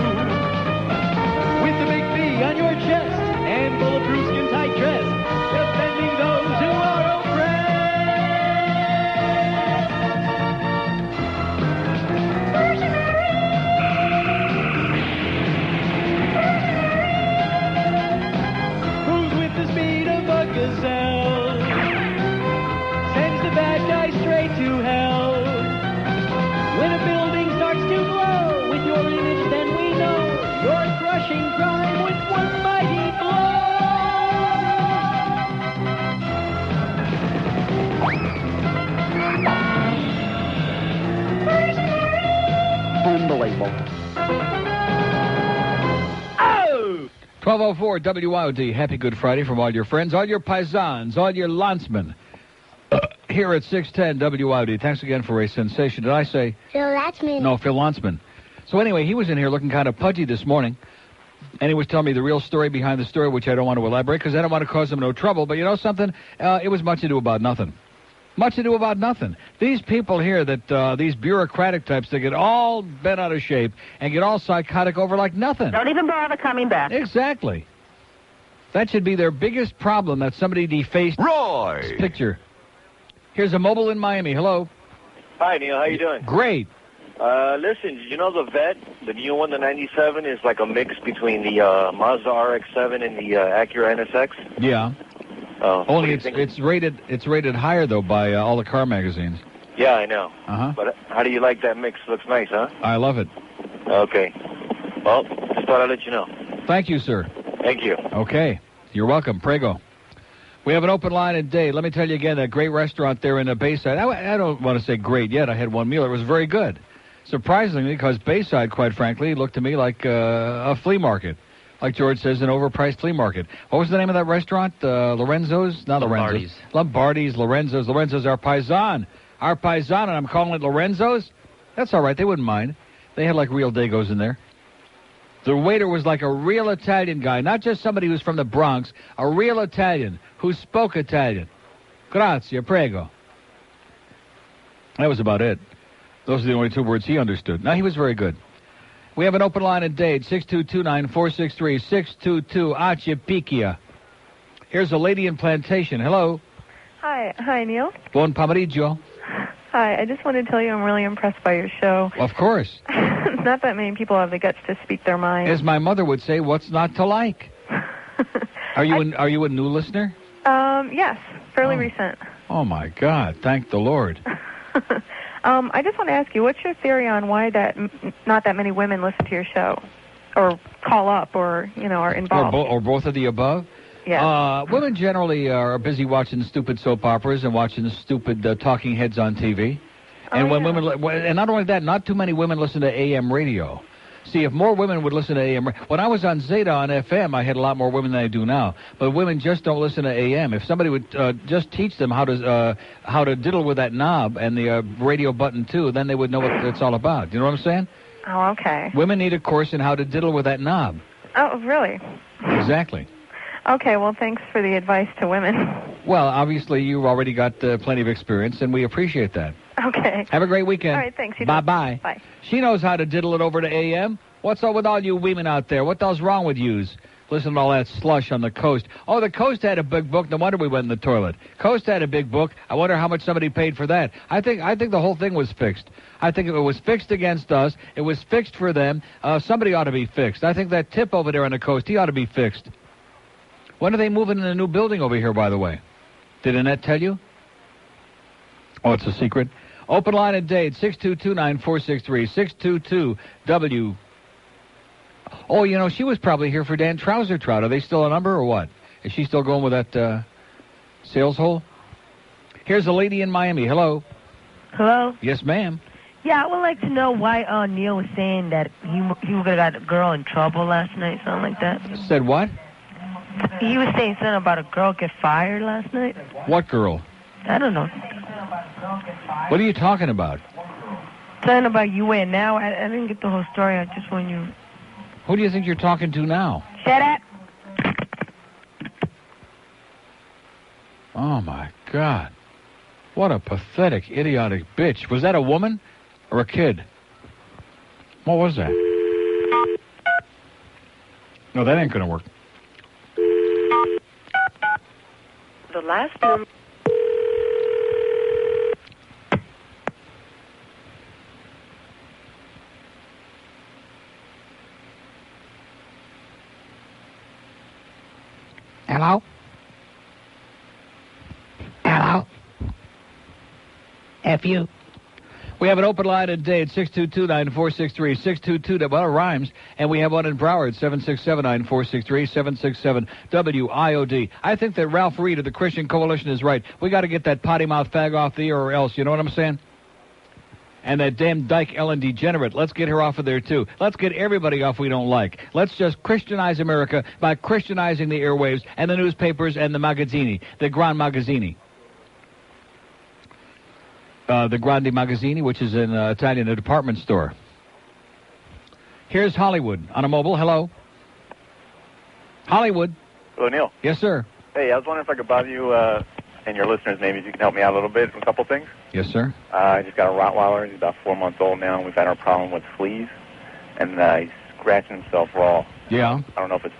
With the big B on your chest and bulletproof skin tight dress, defending those who are oppressed. Who's with the speed of a gazelle? Sends the bad guy straight to hell. When a building starts to glow with your image, then we know you're crushing crime with one mighty blow. Unbelievable. Oh! 1204 WIOD. Happy Good Friday from all your friends, all your paisans, all your landsmen. Here at 610 WIOD. Thanks again for a sensation. Did I say? Phil Latzman. No, Phil Latzman. So anyway, he was in here looking kind of pudgy this morning, and he was telling me the real story behind the story, which I don't want to elaborate because I don't want to cause him no trouble. But you know something? It was much ado about nothing. Much ado about nothing. These people here, that these bureaucratic types, that get all bent out of shape and get all psychotic over like nothing. Don't even bother coming back. Exactly. That should be their biggest problem, that somebody defaced this picture. Here's a mobile in Miami. Hello. Hi, Neil. How you doing? Great. Listen, did you know the Vet, the new one, the 97, is like a mix between the Mazda RX-7 and the Acura NSX? Yeah. Only it's rated higher though by all the car magazines. Yeah, I know. Uh-huh. But how do you like that mix? Looks nice, huh? I love it. Okay. Well, just thought I'd let you know. Thank you, sir. Thank you. Okay. You're welcome. Prego. We have an open line at Dade. Let me tell you again, that great restaurant there in the Bayside. I don't want to say great yet. I had one meal. It was very good. Surprisingly, because Bayside, quite frankly, looked to me like a flea market. Like George says, an overpriced flea market. What was the name of that restaurant? Lorenzo's? Not Lorenzo's. Lombardi's, Lorenzo's. Lorenzo's, our paisan. Our paisan, and I'm calling it Lorenzo's? That's all right. They wouldn't mind. They had like real Dagos in there. The waiter was like a real Italian guy, not just somebody who's from the Bronx, a real Italian who spoke Italian. Grazie, prego. That was about it. Those are the only two words he understood. Now, he was very good. We have an open line at Dade, 622-9463, 622 Achipikia. Here's a lady in Plantation. Hello. Hi, Neil. Buon pomeriggio. Hi, I just wanted to tell you I'm really impressed by your show. Of course. Not that many people have the guts to speak their mind. As my mother would say, what's not to like? Are you a new listener? Yes, fairly recent. Oh my God! Thank the Lord. I just want to ask you, what's your theory on why not that many women listen to your show, or call up, or are involved, or both of the above? Yeah. Women generally are busy watching stupid soap operas and watching stupid talking heads on TV. And and not only that, not too many women listen to AM radio. See, if more women would listen to AM... When I was on Zeta on FM, I had a lot more women than I do now. But women just don't listen to AM. If somebody would just teach them how to diddle with that knob and the radio button, too, then they would know what it's all about. You know what I'm saying? Oh, okay. Women need a course in how to diddle with that knob. Oh, really? Exactly. Okay, well, thanks for the advice to women. Well, obviously, you've already got plenty of experience, and we appreciate that. Okay. Have a great weekend. All right, thanks. Bye-bye. Bye. She knows how to diddle it over to AM. What's up with all you women out there? What the hell's wrong with yous? Listen to all that slush on the coast. Oh, the coast had a big book. No wonder we went in the toilet. Coast had a big book. I wonder how much somebody paid for that. I think the whole thing was fixed. I think if it was fixed against us, it was fixed for them. Somebody ought to be fixed. I think that tip over there on the coast, he ought to be fixed. When are they moving in a new building over here, by the way? Did Annette tell you? Oh, it's a secret? Open line and date, 622-9463, 622-W. Oh, you know, she was probably here for Dan Trouser Trout. Are they still a number or what? Is she still going with that sales hole? Here's a lady in Miami. Hello. Hello? Yes, ma'am. Yeah, I would like to know why Neil was saying that he would have got a girl in trouble last night, something like that. Said what? He was saying something about a girl get fired last night. What girl? I don't know. What are you talking about? Something about you and now. I didn't get the whole story. I just want you... Who do you think you're talking to now? Shut up. Oh, my God. What a pathetic, idiotic bitch. Was that a woman or a kid? What was that? No, that ain't going to work. The last number... Hello? Hello? F you. We have an open line today at 622-9463, 622, well, it rhymes, and we have one in Broward, 767-9463, 767-WIOD. I think that Ralph Reed of the Christian Coalition is right. We got to get that potty mouth fag off the air or else, you know what I'm saying? And that damn dyke Ellen DeGenerate, let's get her off of there, too. Let's get everybody off we don't like. Let's just Christianize America by Christianizing the airwaves and the newspapers and the magazzini, the Grand Magazzini. The Grande Magazzini, which is in Italian, a department store. Here's Hollywood on a mobile. Hello. Hollywood. Hello, Neil. Yes, sir. Hey, I was wondering if I could bother you and your listeners, maybe if you can help me out a little bit with a couple things. Yes, sir. I just got a Rottweiler. He's about 4 months old now, and we've had our problem with fleas, and he's scratching himself raw. Yeah. I don't know if it's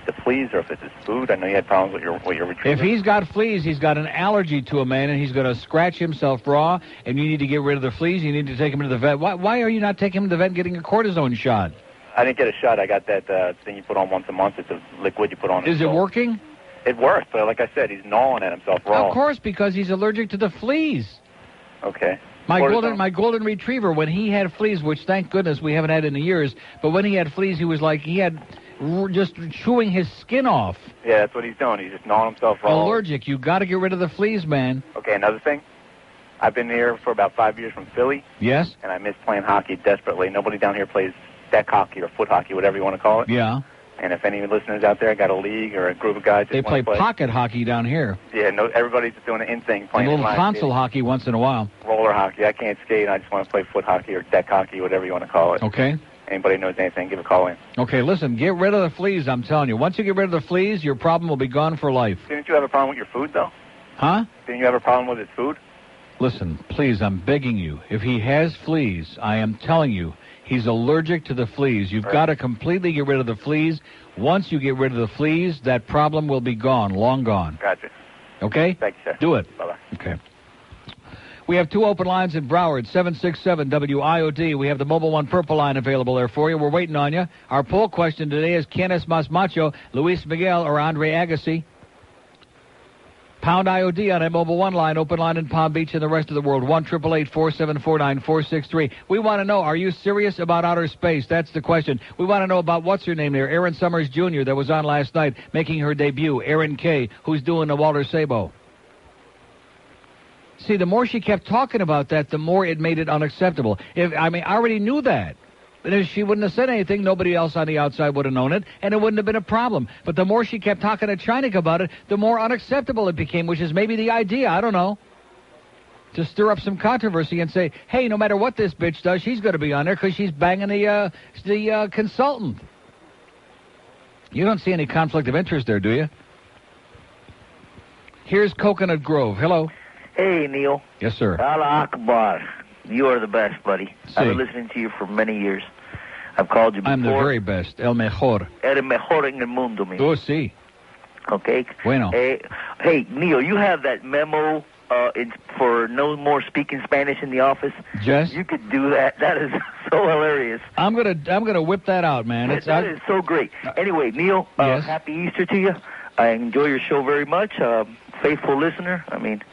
the fleas or if it's his food. I know you had problems with your retriever. If he's got fleas, he's got an allergy to a man, and he's going to scratch himself raw, and you need to get rid of the fleas. You need to take him to the vet. Why are you not taking him to the vet and getting a cortisone shot? I didn't get a shot. I got that thing you put on once a month. It's a liquid you put on. Is it working? It works, but like I said, he's gnawing at himself raw. Of course, because he's allergic to the fleas. Okay. My golden retriever, when he had fleas, which thank goodness we haven't had in years, but when he had fleas, he was like, he had just chewing his skin off. Yeah, that's what he's doing. He's just gnawing himself raw. Allergic. You got to get rid of the fleas, man. Okay, another thing. I've been here for about 5 years from Philly. Yes? And I miss playing hockey desperately. Nobody down here plays deck hockey or foot hockey, whatever you want to call it. Yeah. And if any listeners out there got a league or a group of guys they play pocket hockey down here. Yeah, no, everybody's just doing the in-thing. Playing a little console hockey once in a while. Roller hockey. I can't skate. I just want to play foot hockey or deck hockey, whatever you want to call it. Okay. Anybody knows anything, give a call in. Okay, listen, get rid of the fleas, I'm telling you. Once you get rid of the fleas, your problem will be gone for life. Didn't you have a problem with your food, though? Huh? Didn't you have a problem with his food? Listen, please, I'm begging you. If he has fleas, I am telling you, he's allergic to the fleas. You've got to completely get rid of the fleas. Once you get rid of the fleas, that problem will be gone, long gone. Gotcha. Okay? Thank you, sir. Do it. Bye-bye. Okay. We have two open lines in Broward, 767-WIOD. We have the Mobile One Purple line available there for you. We're waiting on you. Our poll question today is, ¿Quién es más macho, Luis Miguel or Andre Agassi? Pound IOD on a Mobile One line, open line in Palm Beach and the rest of the world, 1-888-474-9463. We want to know, are you serious about outer space? That's the question. We want to know about what's her name there, Aaron Summers Jr., that was on last night, making her debut, Aaron K., who's doing the Walter Sabo. See, the more she kept talking about that, the more it made it unacceptable. I already knew that. And if she wouldn't have said anything, nobody else on the outside would have known it, and it wouldn't have been a problem. But the more she kept talking to Chinik about it, the more unacceptable it became, which is maybe the idea. I don't know. To stir up some controversy and say, hey, no matter what this bitch does, she's going to be on there because she's banging the consultant. You don't see any conflict of interest there, do you? Here's Coconut Grove. Hello. Hey, Neil. Yes, sir. Allah Akbar. You are the best, buddy. I've been listening to you for many years. I've called you before. I'm the very best. El mejor. El mejor en el mundo, mi. Oh, sí. Okay. Bueno. Hey, Neil, you have that memo for no more speaking Spanish in the office. Yes. You could do that. That is so hilarious. I'm gonna whip that out, man. That is so great. Anyway, Neil, yes. Happy Easter to you. I enjoy your show very much. Faithful listener. I mean,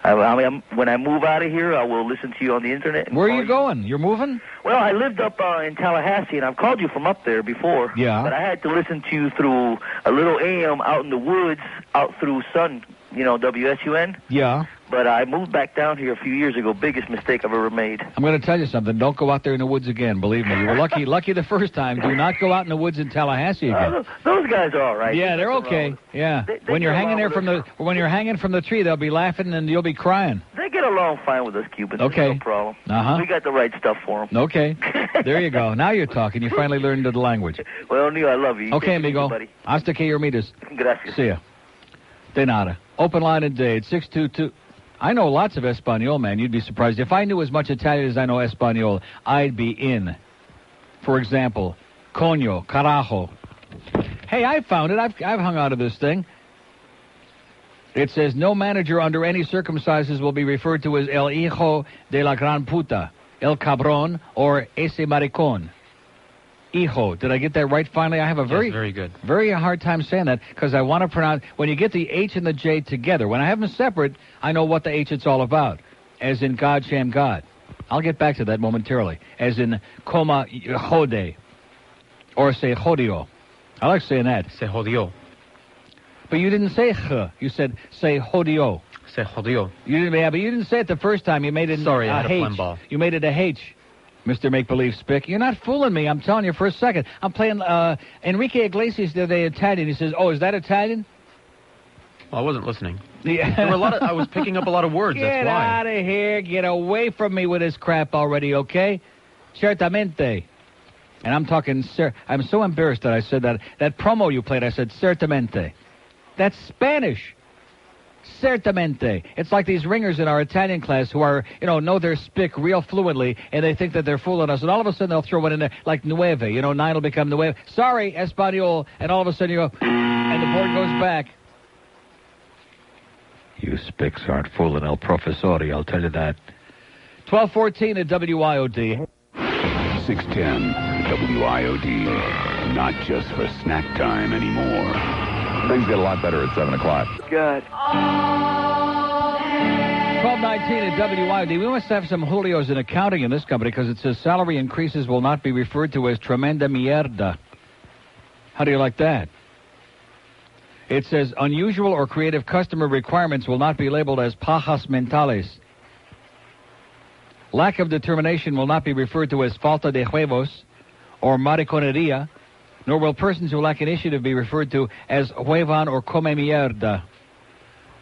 When I move out of here, I will listen to you on the internet. Where are you going? You're moving? Well, I lived up in Tallahassee, and I've called you from up there before. Yeah. But I had to listen to you through a little AM out in the woods, out through Sun, WSUN. Yeah. But I moved back down here a few years ago. Biggest mistake I've ever made. I'm going to tell you something. Don't go out there in the woods again. Believe me, you were lucky the first time. Do not go out in the woods in Tallahassee again. Those guys are all right. Yeah, they're okay. Yeah. When you're hanging there from the tree, they'll be laughing and you'll be crying. They get along fine with us Cubans. Okay. No problem. Uh-huh. We got the right stuff for them. Okay. There you go. Now you're talking. You finally learned the language. Well, Neil, I love you. Okay, amigo. Hasta que dormidas. Gracias. See ya. De nada. Open line and date, 622. I know lots of Espanol, man. You'd be surprised. If I knew as much Italian as I know Espanol, I'd be in. For example, coño, carajo. Hey, I found it. I've hung out of this thing. It says, no manager under any circumstances will be referred to as el hijo de la gran puta, el cabrón, or ese maricón. Hijo. Did I get that right finally? I have a very good. Very hard time saying that because I want to pronounce... When you get the H and the J together, when I have them separate, I know what the H it's all about. As in God, sham God. I'll get back to that momentarily. As in coma jode. Or say jodio. I like saying that. Se jodió. But you didn't say ch. You said say jodio. Se jodió. You didn't, yeah, but you didn't say it the first time. You made it Sorry, a I had a H. phlegm ball. You made it a H. Mr. Make-Believe Spick. You're not fooling me. I'm telling you for a second. I'm playing Enrique Iglesias the other day, Italian. He says, oh, is that Italian? Well, I wasn't listening. Yeah. There were I was picking up a lot of words, Get that's why. out of here. Get away from me with this crap already, okay? Certamente. And I'm talking, I'm so embarrassed that I said that. That promo you played, I said, certamente. That's Spanish. Certamente. It's like these ringers in our Italian class who are, know their spick real fluently, and they think that they're fooling us, and all of a sudden they'll throw one in there, like nueve. 9 will become nueve. Sorry, Espanol, and all of a sudden you go, and the board goes back. You spicks aren't fooling El Professori, I'll tell you that. 12:14 at WIOD. 610 WIOD. Not just for snack time anymore. Things get a lot better at 7 o'clock. Good. 12:19 at WIOD. We must have some Julios in accounting in this company because it says salary increases will not be referred to as tremenda mierda. How do you like that? It says unusual or creative customer requirements will not be labeled as pajas mentales. Lack of determination will not be referred to as falta de huevos or mariconeria, nor will persons who lack initiative be referred to as huevan or come mierda.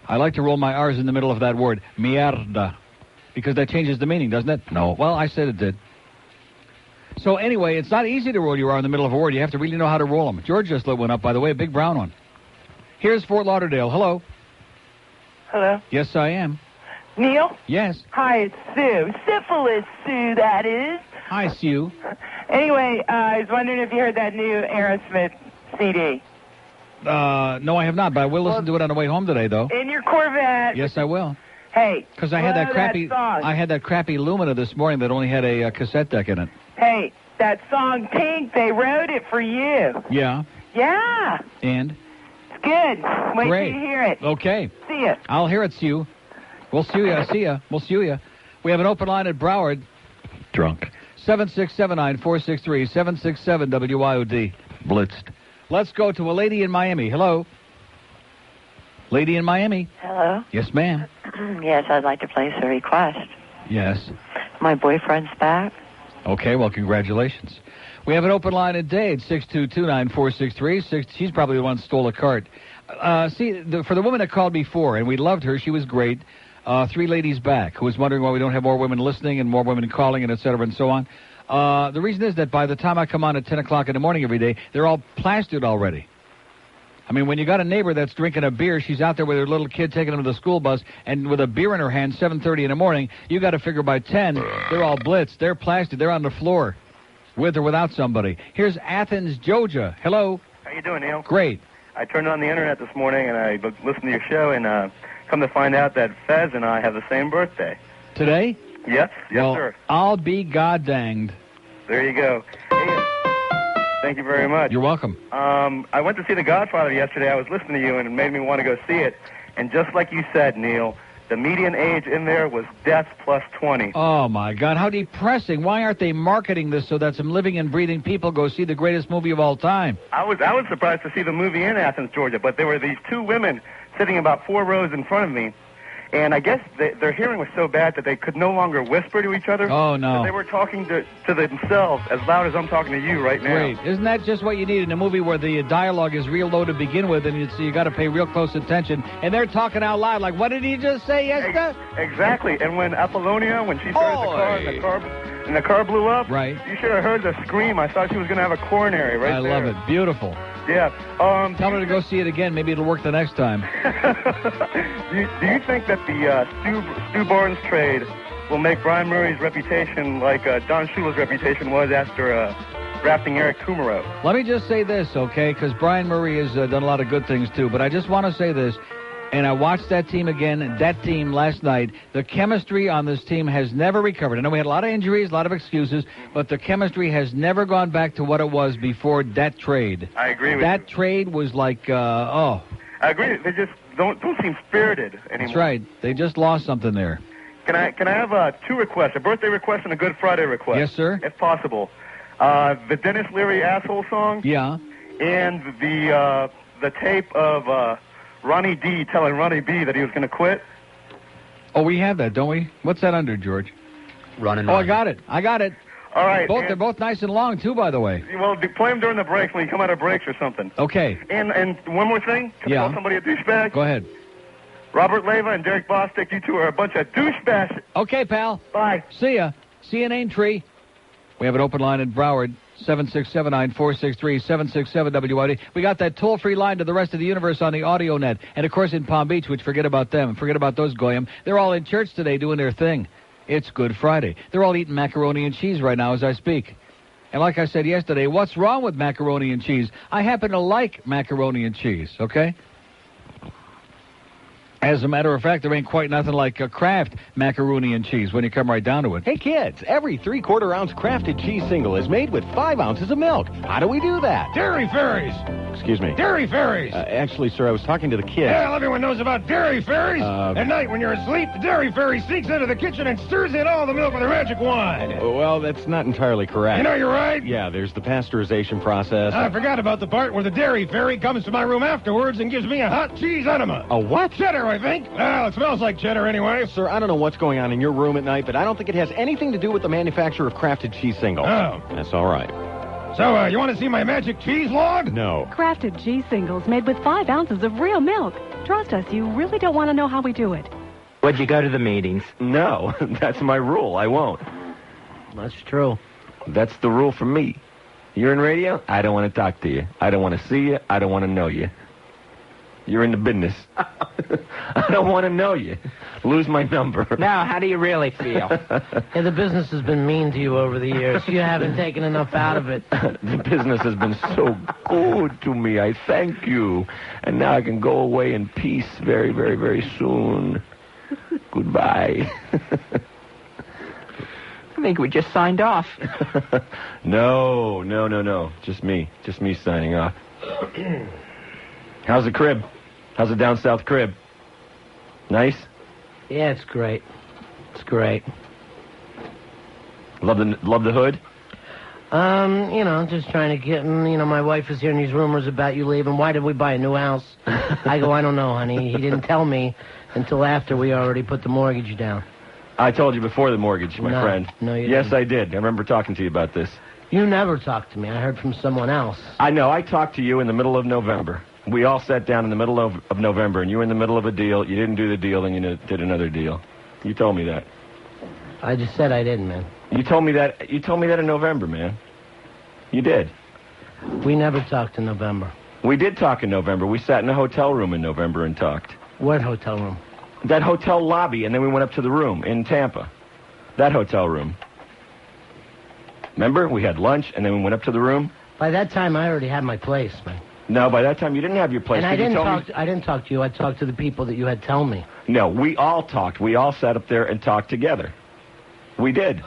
I like to roll my R's in the middle of that word, mierda, because that changes the meaning, doesn't it? No. Well, I said it did. So anyway, it's not easy to roll your R in the middle of a word. You have to really know how to roll them. George just lit one up, by the way, a big brown one. Here's Fort Lauderdale. Hello. Hello. Yes, I am. Neil? Yes. Hi, it's Sue. Syphilis Sue, that is. Hi, Sue. Anyway, I was wondering if you heard that new Aerosmith CD. No, I have not, but I will listen to it on the way home today, though. In your Corvette. Yes, I will. Hey. Because I had that crappy Lumina this morning that only had a cassette deck in it. Hey, that song Pink, they wrote it for you. Yeah. Yeah. And? It's good. Wait Great. till you hear it. Okay. See ya. I'll hear it, Sue. We'll see ya. See ya. We'll see ya. We have an open line at Broward. Drunk. 7679463 767 WIOD. Blitzed. Let's go to a lady in Miami. Hello. Lady in Miami. Hello? Yes, ma'am. Yes, I'd like to place a request. Yes. My boyfriend's back. Okay, well, congratulations. We have an open line at Dade, 622-9463. She's probably the one that stole a cart. For the woman that called before, and we loved her, she was great. 3 ladies back, who was wondering why we don't have more women listening and more women calling and et cetera and so on. The reason is that by the time I come on at 10 o'clock in the morning every day, they're all plastered already. I mean, when you got a neighbor that's drinking a beer, she's out there with her little kid taking him to the school bus, and with a beer in her hand, 7:30 in the morning, you got to figure by 10, they're all blitzed, they're plastered, they're on the floor, with or without somebody. Here's Athens, Georgia. Hello. How you doing, Neil? Great. I turned on the internet this morning, and I listened to your show, and come to find out that Fez and I have the same birthday. Today? Yes, well, sir. I'll be god-danged. There you go. Hey, thank you very much. You're welcome. I went to see The Godfather yesterday. I was listening to you, and it made me want to go see it. And just like you said, Neil, The median age in there was death plus 20. Oh, my God. How depressing. Why aren't they marketing this so that some living and breathing people go see the greatest movie of all time? I was surprised to see the movie in Athens, Georgia, but there were these two women sitting about 4 rows in front of me, and I guess their hearing was so bad that they could no longer whisper to each other. Oh, no. They were talking to themselves as loud as I'm talking to you right now. Great. Isn't that just what you need in a movie where the dialogue is real low to begin with, and you got to pay real close attention, and they're talking out loud like, what did he just say, Esther? Exactly. And when Apollonia, when she started the car, and the car blew up, right? You should have heard the scream. I thought she was going to have a coronary right there. I love it. Beautiful. Yeah. Tell her to go see it again. Maybe it'll work the next time. Do you think that the Stu Barnes trade will make Brian Murray's reputation like Don Shula's reputation was after drafting Eric Kumaro? Let me just say this, okay, because Brian Murray has done a lot of good things, too. But I just want to say this, and I watched that team again, that team last night. The chemistry on this team has never recovered. I know we had a lot of injuries, a lot of excuses, but the chemistry has never gone back to what it was before that trade. I agree with that trade was like, I agree. They just don't seem spirited anymore. That's right. They just lost something there. Can I have 2 requests, a birthday request and a Good Friday request? Yes, sir. If possible. The Dennis Leary asshole song. Yeah. And the tape of Ronnie D telling Ronnie B that he was going to quit. Oh, we have that, don't we? What's that under, George? Running. Oh, I got it. All right. They're both nice and long, too, by the way. Well, play them during the breaks when you come out of breaks or something. Okay. And one more thing. Can I call somebody a douchebag? Go ahead. Robert Leva and Derek Bostic, you two are a bunch of douchebags. Okay, pal. Bye. See ya. See you in Aintree. We have an open line in Broward, 767-9463-767-WID. We got that toll-free line to the rest of the universe on the audio net. And, of course, in Palm Beach, which forget about them. Forget about those goyim. They're all in church today doing their thing. It's Good Friday. They're all eating macaroni and cheese right now as I speak. And like I said yesterday, what's wrong with macaroni and cheese? I happen to like macaroni and cheese, okay? As a matter of fact, there ain't quite nothing like a Kraft macaroni and cheese when you come right down to it. Hey, kids, every 3/4-ounce crafted cheese single is made with 5 ounces of milk. How do we do that? Dairy fairies. Excuse me. Dairy fairies. Actually, sir, I was talking to the kids. Yeah, everyone knows about dairy fairies. At night when you're asleep, the dairy fairy sneaks into the kitchen and stirs in all the milk with her magic wand. Well, that's not entirely correct. You know you're right. Yeah, there's the pasteurization process. I forgot about the part where the dairy fairy comes to my room afterwards and gives me a hot cheese enema. A what? Cheddar, I think. Well, it smells like cheddar anyway. Sir, I don't know what's going on in your room at night, but I don't think it has anything to do with the manufacture of crafted cheese singles. Oh. That's all right. So, you want to see my magic cheese log? No. Crafted cheese singles made with 5 ounces of real milk. Trust us, you really don't want to know how we do it. Would you go to the meetings? No, that's my rule. I won't. That's true. That's the rule for me. You're in radio? I don't want to talk to you. I don't want to see you. I don't want to know you. You're in the business. I don't want to know you. Lose my number. Now, how do you really feel? Yeah, the business has been mean to you over the years. You haven't taken enough out of it. The business has been so good to me. I thank you. And now I can go away in peace very, very, very soon. Goodbye. I think we just signed off. No. Just me signing off. How's the crib? How's the down south crib? Nice? Yeah, it's great. It's great. Love the hood? Just trying to get, my wife is hearing these rumors about you leaving. Why did we buy a new house? I go, I don't know, honey. He didn't tell me until after we already put the mortgage down. I told you before the mortgage, my friend. No, you Yes, didn't. I did. I remember talking to you about this. You never talked to me. I heard from someone else. I know. I talked to you in the middle of November. We all sat down in the middle of November, and you were in the middle of a deal. You didn't do the deal, and you did another deal. You told me that. I just said I didn't, man. You told me that. You told me that in November, man. You did. We never talked in November. We did talk in November. We sat in a hotel room in November and talked. What hotel room? That hotel lobby, and then we went up to the room in Tampa. That hotel room. Remember? We had lunch, and then we went up to the room. By that time, I already had my place, man. No, by that time you didn't have your place. And I didn't talk to you. I talked to the people that you had tell me. No, we all talked. We all sat up there and talked together. We did.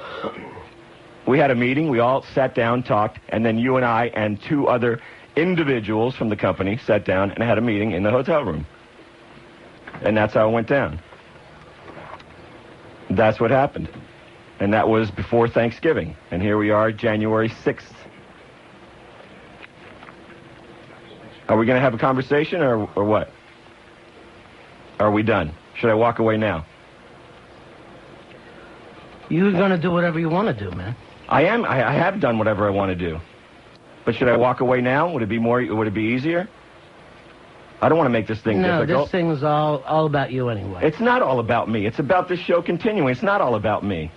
We had a meeting. We all sat down, talked, and then you and I and 2 other individuals from the company sat down and had a meeting in the hotel room. And that's how it went down. That's what happened. And that was before Thanksgiving. And here we are, January 6th. Are we going to have a conversation or what? Are we done? Should I walk away now? You're going to do whatever you want to do, man. I am. I have done whatever I want to do. But should I walk away now? Would it be easier? I don't want to make this thing difficult. No, this thing's all about you anyway. It's not all about me. It's about this show continuing. It's not all about me.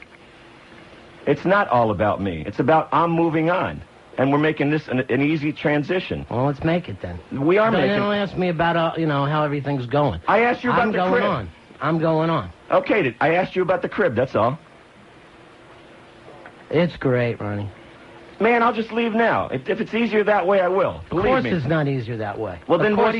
It's not all about me. It's about I'm moving on. And we're making this an easy transition. Well, let's make it then. We are making it. Don't ask me about, how everything's going. I asked you about the crib. I'm going on. Okay, I asked you about the crib, that's all. It's great, Ronnie. Man, I'll just leave now. If it's easier that way, I will. Believe me. Of course it's not easier that way. Well, then why are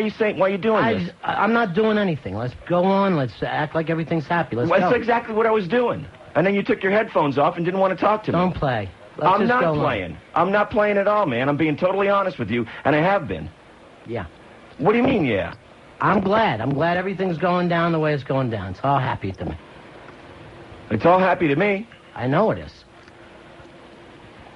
you doing this? I'm not doing anything. Let's go on. Let's act like everything's happy. Let's go. That's exactly what I was doing. And then you took your headphones off and didn't want to talk to me. Don't play. I'm not playing. I'm not playing at all, man. I'm being totally honest with you, and I have been. Yeah. What do you mean, yeah? I'm glad. I'm glad everything's going down the way it's going down. It's all happy to me. It's all happy to me. I know it is.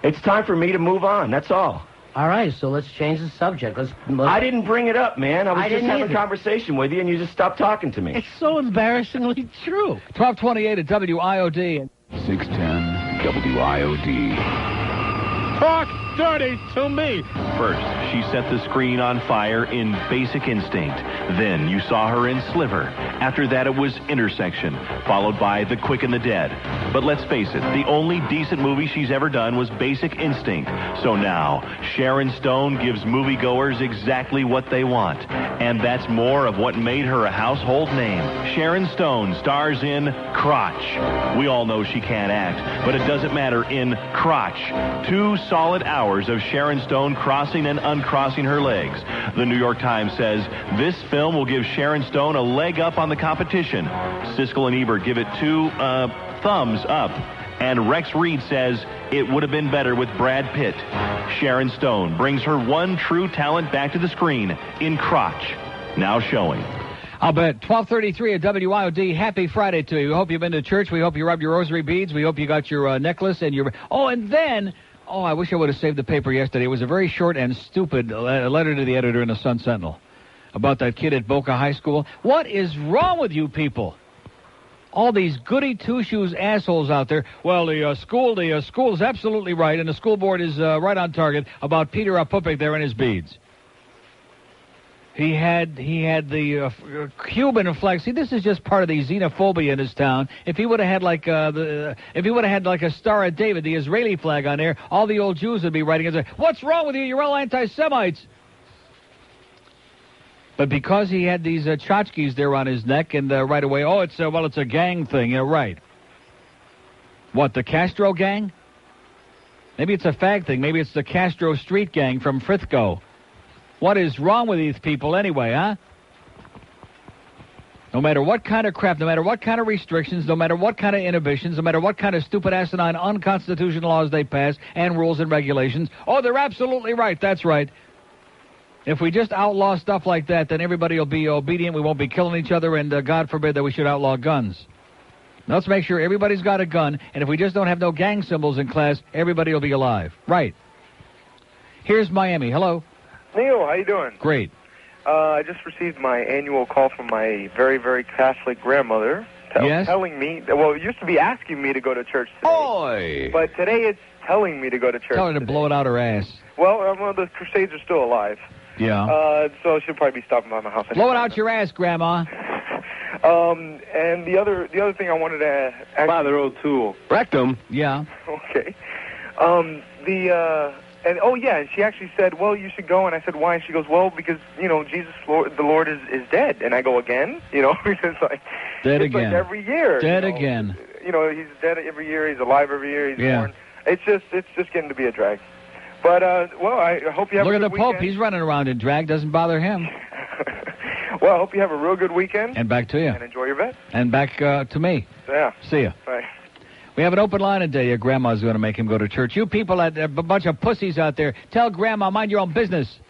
It's time for me to move on, that's all. All right, so let's change the subject. Let's I didn't bring it up, man. I was just having a conversation with you, and you just stopped talking to me. It's so embarrassingly true. 1228 at WIOD. 610 WIOD. Talk dirty to me. First, she set the screen on fire in Basic Instinct. Then you saw her in Sliver. After that, it was Intersection, followed by The Quick and the Dead. But let's face it, the only decent movie she's ever done was Basic Instinct. So now, Sharon Stone gives moviegoers exactly what they want. And that's more of what made her a household name. Sharon Stone stars in Crotch. We all know she can't act, but it doesn't matter in Crotch. 2 solid hours of Sharon Stone crossing and uncrossing her legs. The New York Times says this film will give Sharon Stone a leg up on the competition. Siskel and Ebert give it 2 thumbs up. And Rex Reed says it would have been better with Brad Pitt. Sharon Stone brings her one true talent back to the screen in Crotch. Now showing. I'll bet. 1233 at WIOD. Happy Friday to you. We hope you've been to church. We hope you rubbed your rosary beads. We hope you got your necklace and your... Oh, and then... Oh, I wish I would have saved the paper yesterday. It was a very short and stupid letter to the editor in the Sun Sentinel about that kid at Boca High School. What is wrong with you people? All these goody two-shoes assholes out there. Well, the school is absolutely right, and the school board is right on target about Peter Apupik there and his beads. He had the Cuban flag. See, this is just part of the xenophobia in his town. If he would have had like a Star of David, the Israeli flag on there, all the old Jews would be writing and say, "What's wrong with you? You're all anti-Semites." But because he had these tchotchkes there on his neck, and right away, it's a gang thing. Yeah, right. What, the Castro gang? Maybe it's a fag thing. Maybe it's the Castro Street gang from Frithco. What is wrong with these people anyway, huh? No matter what kind of crap, no matter what kind of restrictions, no matter what kind of inhibitions, no matter what kind of stupid, asinine, unconstitutional laws they pass and rules and regulations, they're absolutely right. That's right. If we just outlaw stuff like that, then everybody will be obedient. We won't be killing each other, and God forbid that we should outlaw guns. Now, let's make sure everybody's got a gun, and if we just don't have no gang symbols in class, everybody will be alive. Right. Here's Miami. Hello. Neil, how you doing? Great. I just received my annual call from my very, very Catholic grandmother telling me, it used to be asking me to go to church today. Oy! But today it's telling me to go to church. Tell her to blow it out her ass. Well, the Crusades are still alive. Yeah. So she'll probably be stopping by my house. Blow it out your ass, Grandma. And the other thing I wanted to ask... Father O'Toole. Rectum. Yeah. Okay. And she actually said, well, you should go. And I said, why? And she goes, well, because, Jesus, the Lord is dead. And I go, again? It's like... Dead again. Like every year. Dead again. He's dead every year. He's alive every year. He's born. It's just getting to be a drag. But, I hope you have a good weekend. Look at the Pope. He's running around in drag. Doesn't bother him. Well, I hope you have a real good weekend. And back to you. And enjoy your vet. And back to me. Yeah. See ya. Bye. We have an open line today. Your grandma's going to make him go to church. You people, a bunch of pussies out there, tell Grandma, mind your own business.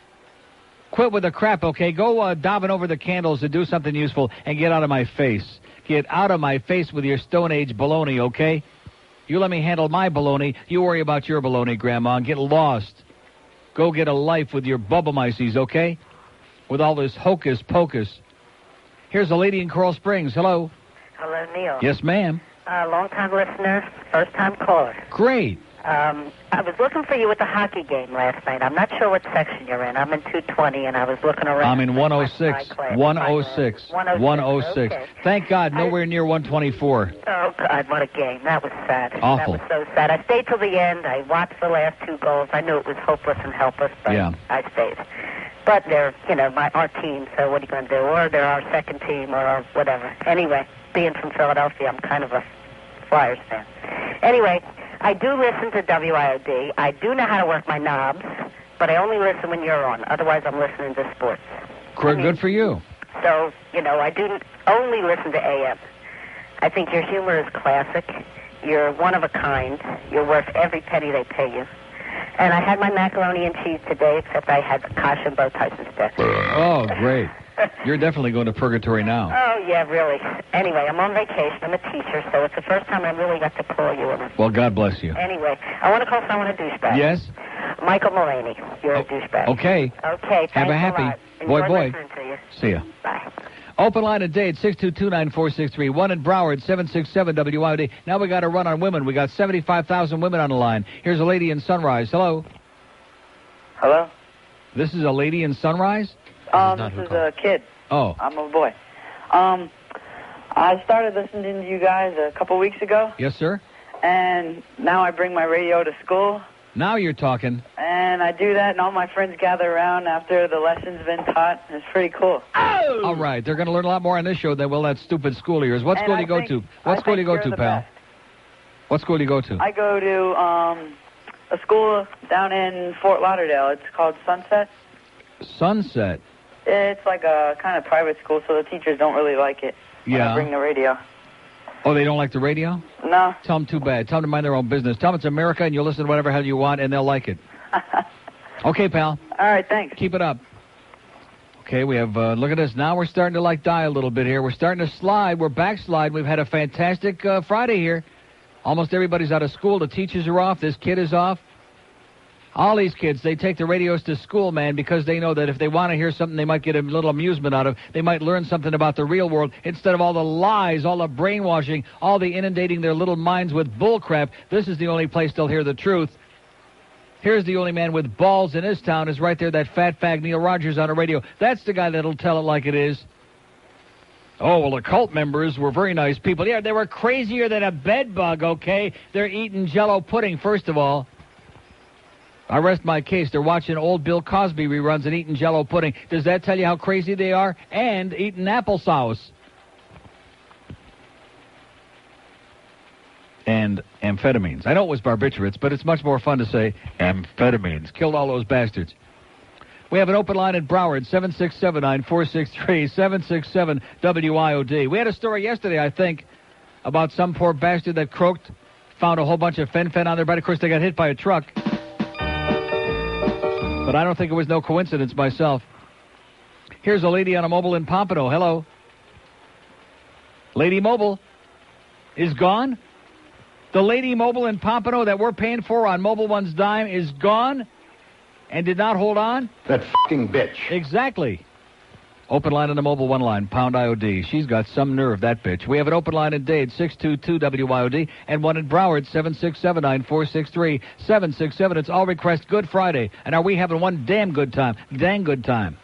Quit with the crap, okay? Go daven over the candles and do something useful and get out of my face. Get out of my face with your Stone Age baloney, okay? You let me handle my baloney. You worry about your baloney, Grandma, and get lost. Go get a life with your bubble-mices, okay? With all this hocus-pocus. Here's a lady in Coral Springs. Hello. Hello, Neil. Yes, ma'am. Long-time listener, first-time caller. Great. I was looking for you at the hockey game last night. I'm not sure what section you're in. I'm in 220, and I was looking around. I'm in 106. 106. 106. Okay. Thank God, nowhere near 124. Oh, God, what a game. That was sad. Awful. That was so sad. I stayed till the end. I watched the last 2 goals. I knew it was hopeless and helpless, but I stayed. But they're, our team, so what are you going to do? Or they're our second team or whatever. Anyway, being from Philadelphia, I'm kind of a Flyers fan. Anyway, I do listen to WIOD. I do know how to work my knobs, but I only listen when you're on. Otherwise, I'm listening to sports. Good for you. So, I do only listen to AM. I think your humor is classic. You're one of a kind. You're worth every penny they pay you. And I had my macaroni and cheese today, except I had Kosh and bow ties instead. Oh, great. You're definitely going to purgatory now. Oh, yeah, really. Anyway, I'm on vacation. I'm a teacher, so it's the first time I really got to call you. Well, God bless you. Anyway, I want to call someone a douchebag. Yes? Michael Mullaney. You're a douchebag. Okay. Okay, Have a happy. lot. Boy. Listening to you. See ya. Bye. Open line at date 622-9463. 1 in Broward, 767 WIOD. Now we got to run on women. We got 75,000 women on the line. Here's a lady in Sunrise. Hello. Hello? This is a lady in Sunrise? This is a kid. Oh. I'm a boy. I started listening to you guys a couple weeks ago. Yes, sir? And now I bring my radio to school. Now you're talking. And I do that, and all my friends gather around after the lesson's been taught. It's pretty cool. Oh! All right. They're going to learn a lot more on this show than will that stupid school of yours. What school do you go to? What school do you go to, pal? Best. What school do you go to? I go to a school down in Fort Lauderdale. It's called Sunset. Sunset? It's like a kind of private school, so the teachers don't really like it. Yeah. I bring the radio. Oh, they don't like the radio? No. Tell them too bad. Tell them to mind their own business. Tell them it's America and you'll listen to whatever hell you want and they'll like it. Okay, pal. All right, thanks. Keep it up. Okay, we have, look at this. Now we're starting to, die a little bit here. We're starting to slide. We're backslide. We've had a fantastic Friday here. Almost everybody's out of school. The teachers are off. This kid is off. All these kids, they take the radios to school, man, because they know that if they want to hear something they might get a little amusement out of, they might learn something about the real world instead of all the lies, all the brainwashing, all the inundating their little minds with bullcrap. This is the only place they'll hear the truth. Here's the only man with balls in his town is right there, that fat fag Neil Rogers on the radio. That's the guy that'll tell it like it is. Oh, well, the cult members were very nice people. Yeah, they were crazier than a bedbug, okay? They're eating Jell-O pudding, first of all. I rest my case. They're watching old Bill Cosby reruns and eating Jell-O pudding. Does that tell you how crazy they are? And eating applesauce. And amphetamines. I know it was barbiturates, but it's much more fun to say amphetamines. Killed all those bastards. We have an open line at Broward, 767-9463, 767-WIOD. We had a story yesterday, I think, about some poor bastard that croaked, found a whole bunch of fen-fen on their bed. Of course, they got hit by a truck. But I don't think it was no coincidence myself. Here's a lady on a mobile in Pompano. Hello. Lady Mobile is gone. The Lady Mobile in Pompano that we're paying for on Mobile One's dime is gone and did not hold on. That fucking bitch. Exactly. Open line on the Mobile One line, pound IOD. She's got some nerve, that bitch. We have an open line in Dade, 622-WIOD, and one in Broward, 767-9463, 767. It's all request Good Friday. And are we having one damn good time? Dang good time.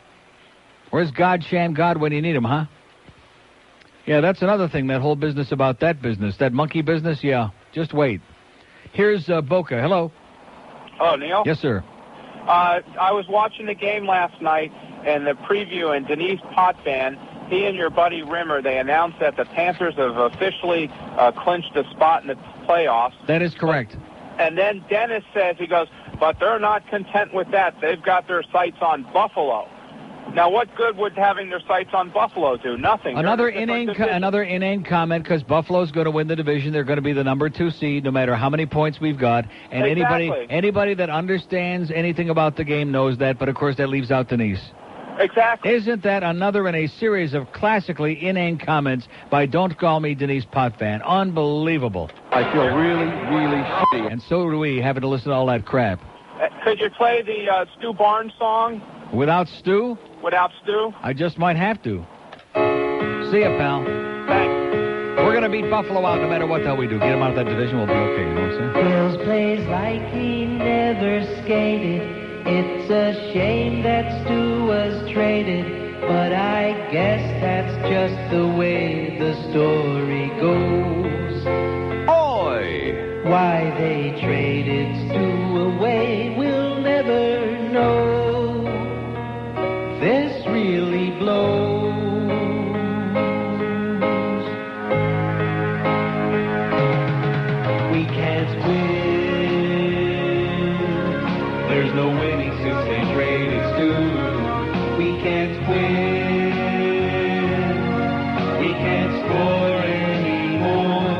Where's God, Sham God when you need him, huh? Yeah, that's another thing, that whole business about that business. That monkey business, yeah. Just wait. Here's Boca. Hello. Oh, Neil? Yes, sir. I was watching the game last night, and the preview, and Denise Potvin, he and your buddy Rimmer, they announced that the Panthers have officially clinched a spot in the playoffs. That is correct. And then Dennis says, he goes, but they're not content with that. They've got their sights on Buffalo. Now, what good would having their sights on Buffalo do? Nothing. Another inane comment, because Buffalo's going to win the division. They're going to be the number 2 seed, no matter how many points we've got. And exactly. anybody that understands anything about the game knows that. But of course, that leaves out Denise. Exactly. Isn't that another in a series of classically inane comments by Don't Call Me Denise Potvin? Unbelievable. I feel really, really shitty. And so do we, having to listen to all that crap. Could you play the Stu Barnes song? Without Stu? Without Stu? I just might have to. See ya, pal. Thanks. We're going to beat Buffalo out no matter what the hell we do. Get him out of that division, we'll be okay, you know what I'm saying? Bills plays like he never skated. It's a shame that Stu was traded, but I guess that's just the way the story goes. Oi! Why they traded Stu away, we'll never know. This really blows. We can't win. There's no winning since they traded Stu. We can't win. We can't score anymore.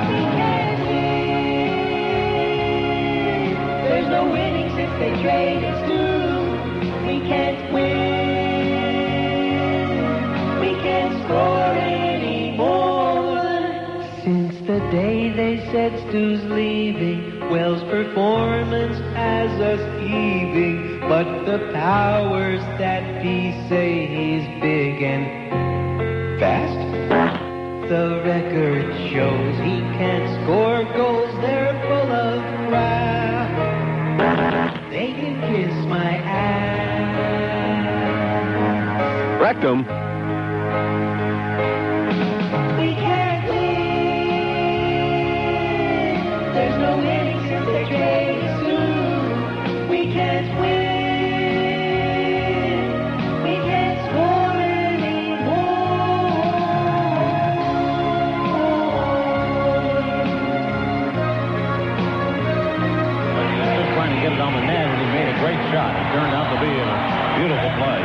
We can't win. There's no winning since they traded Stu. We can't win. We can't score anymore. Since the day they said Stu's leaving, Wells' performance has us heaving, but the powers that be say he's big and fast. The record shows he can't score goals, they're full of crap. They can kiss my ass. Rectum. We can't win. There's no winning since they traded Stu. We can't win. We can't score anymore. Just trying to get it on the net, and he made a great shot. It turned out to be a beautiful play.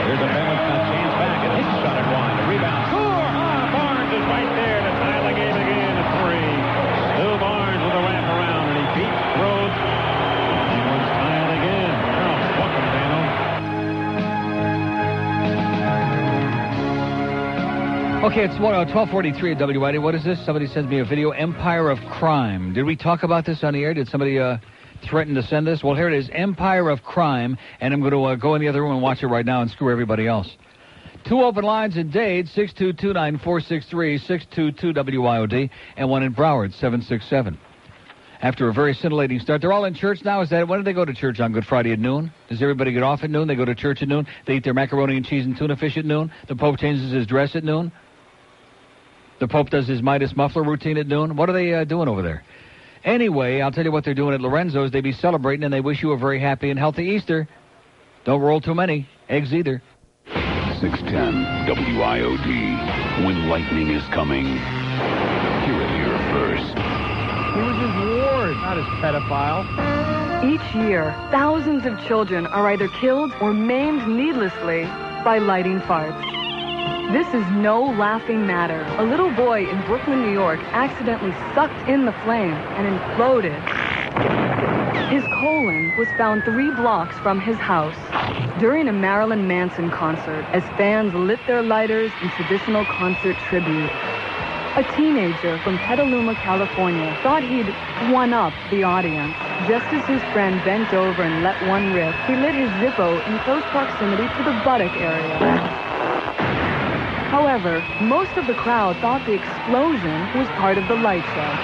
There's a chance back, and his shot it wide. A rebound. Score! Barnes is right there to tie the game again at 3. Stu Barnes with a wraparound, and he beats Rhodes. He was tied again. Oh, fuck him, Dano. Okay, it's 12:43 at WID. What is this? Somebody sends me a video. Empire of Crime. Did we talk about this on the air? Did somebody threaten to send this? Well, here it is. Empire of Crime. And I'm going to go in the other room and watch it right now and screw everybody else. 2 open lines in Dade, 622-9463, 622-WIOD, and 1 in Broward, 767. After a very scintillating start. They're all in church now. Is that when do they go to church on Good Friday at noon? Does everybody get off at noon? They go to church at noon? They eat their macaroni and cheese and tuna fish at noon? The Pope changes his dress at noon? The Pope does his Midas muffler routine at noon? What are they doing over there? Anyway, I'll tell you what they're doing at Lorenzo's. They be celebrating, and they wish you a very happy and healthy Easter. Don't roll too many eggs either. 610 WIOD. When lightning is coming. Hear it here first. He was his ward, not his pedophile. Each year, thousands of children are either killed or maimed needlessly by lighting farts. This is no laughing matter. A little boy in Brooklyn, New York, accidentally sucked in the flame and imploded. His colon was found 3 blocks from his house during a Marilyn Manson concert as fans lit their lighters in traditional concert tribute. A teenager from Petaluma, California, thought he'd one-up the audience. Just as his friend bent over and let one rip, he lit his Zippo in close proximity to the buttock area. However, most of the crowd thought the explosion was part of the light show.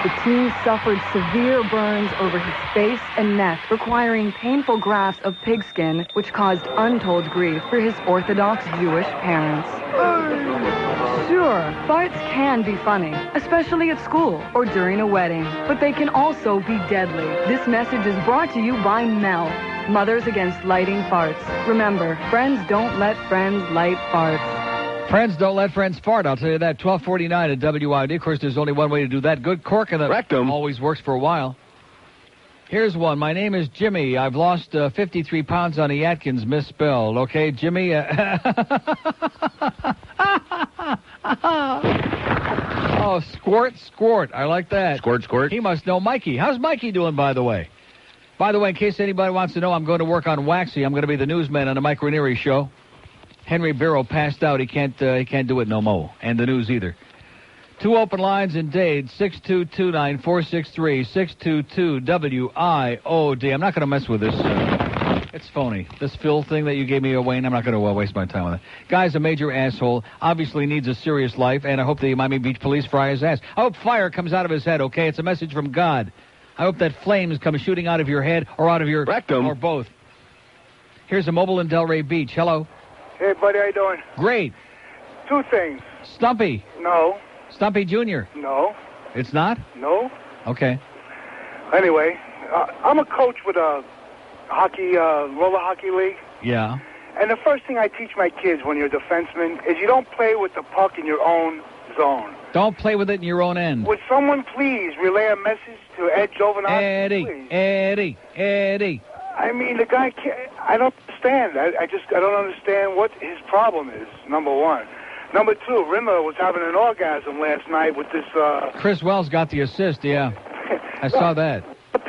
The teen suffered severe burns over his face and neck, requiring painful grafts of pigskin, which caused untold grief for his Orthodox Jewish parents. Sure, farts can be funny, especially at school or during a wedding, but they can also be deadly. This message is brought to you by Mel, Mothers Against Lighting Farts. Remember, friends don't let friends light farts. Friends don't let friends fart, I'll tell you that. 1249 at WID. Of course, there's only one way to do that. Good cork in the rectum always works for a while. Here's one. My name is Jimmy. I've lost 53 pounds on the Atkins misspelled. Okay, Jimmy? Oh, squirt. I like that. Squirt. He must know Mikey. How's Mikey doing, by the way? By the way, in case anybody wants to know, I'm going to work on Waxy. I'm going to be the newsman on the Mike Ranieri show. Henry Barrow passed out. He can't do it no more. And the news either. 2 open lines in Dade, 6229463, 622-WIOD. I'm not going to mess with this. It's phony. This Phil thing that you gave me, Wayne, I'm not going to waste my time on that. Guy's a major asshole, obviously needs a serious life, and I hope the Miami Beach police fry his ass. I hope fire comes out of his head, okay? It's a message from God. I hope that flames come shooting out of your head or out of your rectum. Or both. Here's a mobile in Delray Beach. Hello. Hey, buddy, how you doing? Great. 2 things. Stumpy. No. Stumpy Jr. No. It's not? No. Okay. Anyway, I'm a coach with a hockey, roller hockey league. Yeah. And the first thing I teach my kids when you're a defenseman is you don't play with the puck in your own zone. Don't play with it in your own end. Would someone please relay a message to Ed Jovenot? Eddie. I mean, the guy can't... I don't understand. I don't understand what his problem is, number one. Number 2, Rimmer was having an orgasm last night with this... Chris Wells got the assist, yeah. I saw that.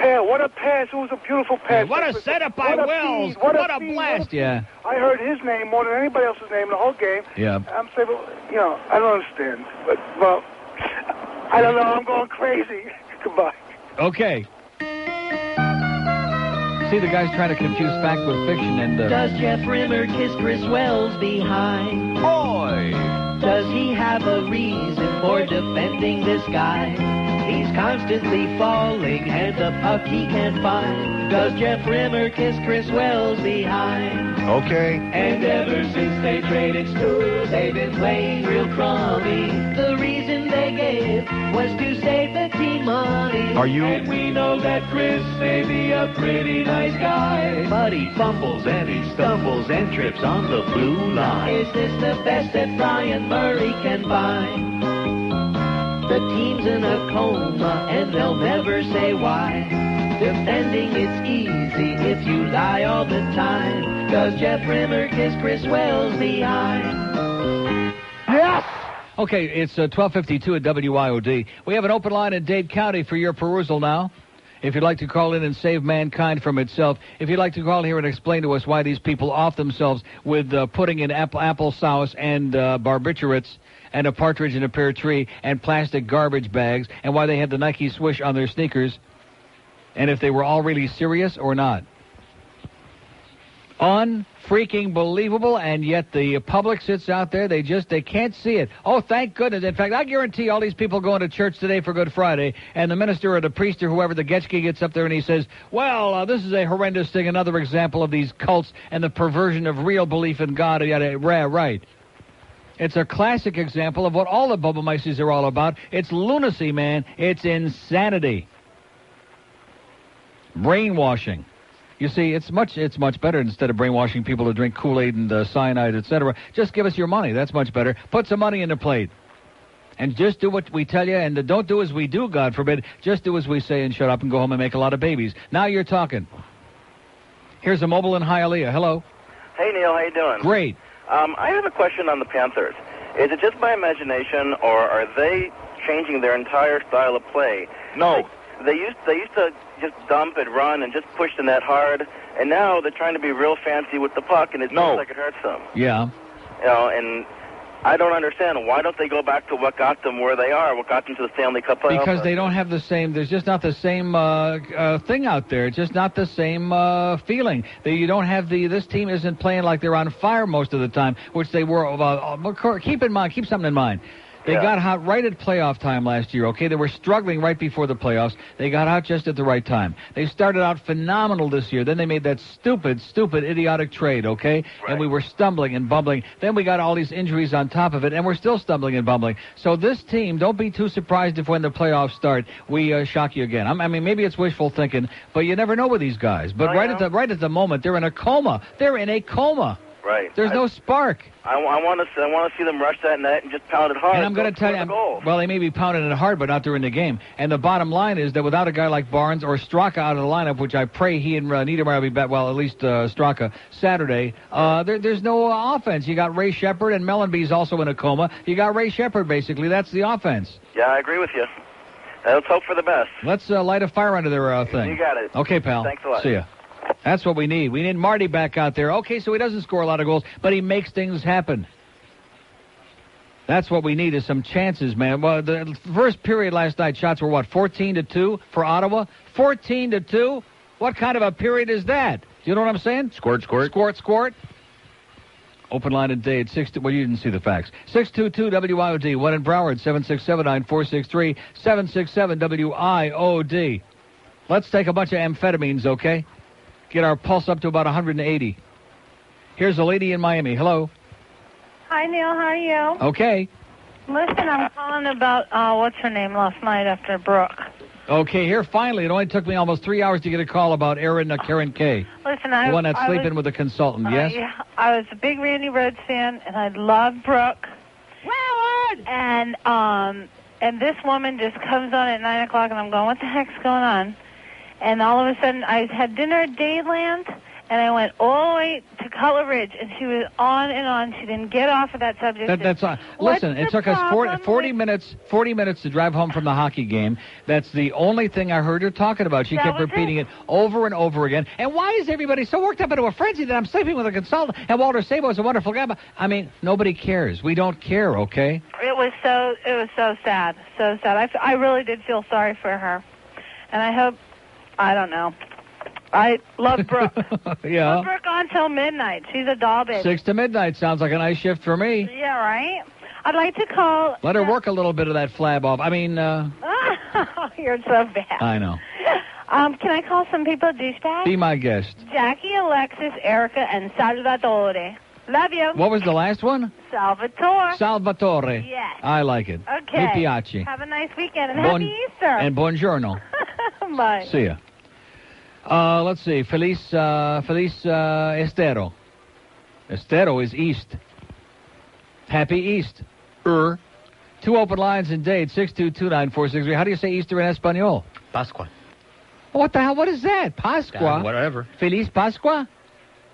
What a pass. It was a beautiful pass. What a setup by Wells. What a blast, yeah. I heard his name more than anybody else's name in the whole game. Yeah. I'm saying, well, I don't understand. But, well, I don't know. I'm going crazy. Goodbye. Okay. See, the guy's trying to confuse fact with fiction and... Does Jeff Rimmer kiss Chris Wells behind? Boy! Does he have a reason for defending this guy? He's constantly falling and the puck he can't find. Does Jeff Rimmer kiss Chris Wells behind? Okay. And ever since they traded Stu, they've been playing real crummy. The reason they gave was to save the team money. Are you... And we know that Chris may be a pretty nice guy, but he fumbles and he stumbles and trips on the blue line. Is this the best that Brian Murray can find? The team's in a coma, and they'll never say why. Defending it's easy if you lie all the time. Does Jeff Rimmer kiss Chris Wells behind? Yes! Okay, it's 12:52 at WIOD. We have an open line in Dade County for your perusal now. If you'd like to call in and save mankind from itself, if you'd like to call here and explain to us why these people off themselves with putting in apple sauce and barbiturates and a partridge in a pear tree and plastic garbage bags, and why they had the Nike swoosh on their sneakers, and if they were all really serious or not. Unfreaking believable, and yet the public sits out there, they can't see it. Oh, thank goodness. In fact, I guarantee all these people going to church today for Good Friday, and the minister or the priest or whoever, the Getchke, gets up there and he says, well, this is a horrendous thing, another example of these cults and the perversion of real belief in God. Right. It's a classic example of what all the Bubba-Meises are all about. It's lunacy, man. It's insanity. Brainwashing. You see, it's much better instead of brainwashing people to drink Kool-Aid and cyanide, etc. Just give us your money. That's much better. Put some money in the plate. And just do what we tell you, and don't do as we do, God forbid. Just do as we say and shut up and go home and make a lot of babies. Now you're talking. Here's a mobile in Hialeah. Hello. Hey, Neil. How you doing? Great. I have a question on the Panthers. Is it just my imagination, or are they changing their entire style of play? No. They used to just dump and run and just push the net hard, and now they're trying to be real fancy with the puck, and it seems like it hurts them. Yeah. You know, and I don't understand. Why don't they go back to what got them where they are, what got them to the Stanley Cup playoffs? Because they don't have the same, there's just not the same thing out there. It's just not the same feeling. You don't have this team isn't playing like they're on fire most of the time, which they were. Keep something in mind. They got hot right at playoff time last year, okay? They were struggling right before the playoffs. They got out just at the right time. They started out phenomenal this year. Then they made that stupid, idiotic trade, okay? Right. And we were stumbling and bumbling. Then we got all these injuries on top of it, and we're still stumbling and bumbling. So this team, don't be too surprised if when the playoffs start, we shock you again. I mean, maybe it's wishful thinking, but you never know with these guys. But right at the moment, they're in a coma. They're in a coma. Right. There's no spark. I want to see them rush that net and just pound it hard. And I'm going to tell you, well, they may be pounding it hard, but not during the game. And the bottom line is that without a guy like Barnes or Straka out of the lineup, which I pray he and Niedermeyer will be back, well, at least Straka, Saturday, there's no offense. You got Ray Shepard, and Mellenby's also in a coma. You got Ray Shepard, basically. That's the offense. Yeah, I agree with you. Let's hope for the best. Let's light a fire under their thing. You got it. Okay, pal. Thanks a lot. See ya. That's what we need. We need Marty back out there. Okay, so he doesn't score a lot of goals, but he makes things happen. That's what we need is some chances, man. Well, the first period last night, shots were what, 14-2 for Ottawa? 14-2? What kind of a period is that? Do you know what I'm saying? Squirt. Open line and Dade, 6. Well, you didn't see the facts. 622 WIOD. One in Broward, 767-9463, 767 WIOD. Let's take a bunch of amphetamines, okay? Get our pulse up to about 180. Here's a lady in Miami. Hello. Hi, Neil. How are you? Okay. Listen, I'm calling about, what's her name last night after Brooke. Okay, here, finally. It only took me almost 3 hours to get a call about Karen K. Listen, the one that's sleeping with a consultant, yes? I was a big Randy Rhoads fan, and I loved Brooke. And this woman just comes on at 9 o'clock, and I'm going, what the heck's going on? And all of a sudden, I had dinner at Dayland, and I went all the way to Cutler Ridge, and she was on and on. She didn't get off of that subject. Listen, it took us 40 minutes to drive home from the hockey game. That's the only thing I heard her talking about. She kept repeating it over and over again. And why is everybody so worked up into a frenzy that I'm sleeping with a consultant and Walter Sabo is a wonderful guy? I mean, nobody cares. We don't care, okay? It was so sad, so sad. I really did feel sorry for her, and I hope. I don't know. I love Brooke. Yeah. Love Brooke on till midnight. She's a doll baby. 6 to midnight sounds like a nice shift for me. Yeah, right? I'd like to call... Let her work a little bit of that flab off. I mean, You're so bad. I know. Can I call some people douchebags? Be my guest. Jackie, Alexis, Erica, and Salvatore. Love you. What was the last one? Salvatore. Yes. I like it. Okay. Mi piace. Have a nice weekend, and happy Easter. And buongiorno. Bye. See ya. Let's see. Feliz Estero. Estero is east. Happy East. 2 open lines in Dade, 6229463. How do you say Easter in Espanol? Pascua. What the hell? What is that? Pascua? Whatever. Feliz Pascua?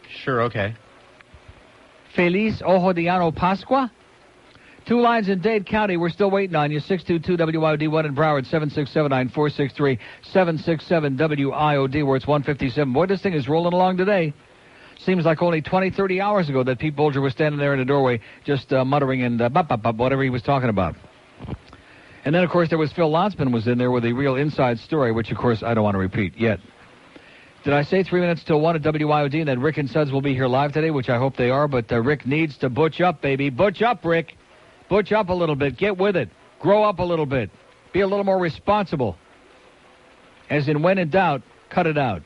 Sure, okay. Feliz Ojo de Ano Pascua? 2 lines in Dade County. We're still waiting on you. 622-WIOD, 1 in Broward, 767-9463, 767-WIOD, where it's 157. Boy, this thing is rolling along today. Seems like only 20, 30 hours ago that Pete Bolger was standing there in the doorway just muttering and whatever he was talking about. And then, of course, there was Phil Lotzman was in there with a real inside story, which, of course, I don't want to repeat yet. Did I say 3 minutes till 1 at WIOD, and then Rick and Suds will be here live today, which I hope they are, but Rick needs to butch up, baby. Butch up, Rick. Butch up a little bit. Get with it. Grow up a little bit. Be a little more responsible. As in, when in doubt, cut it out.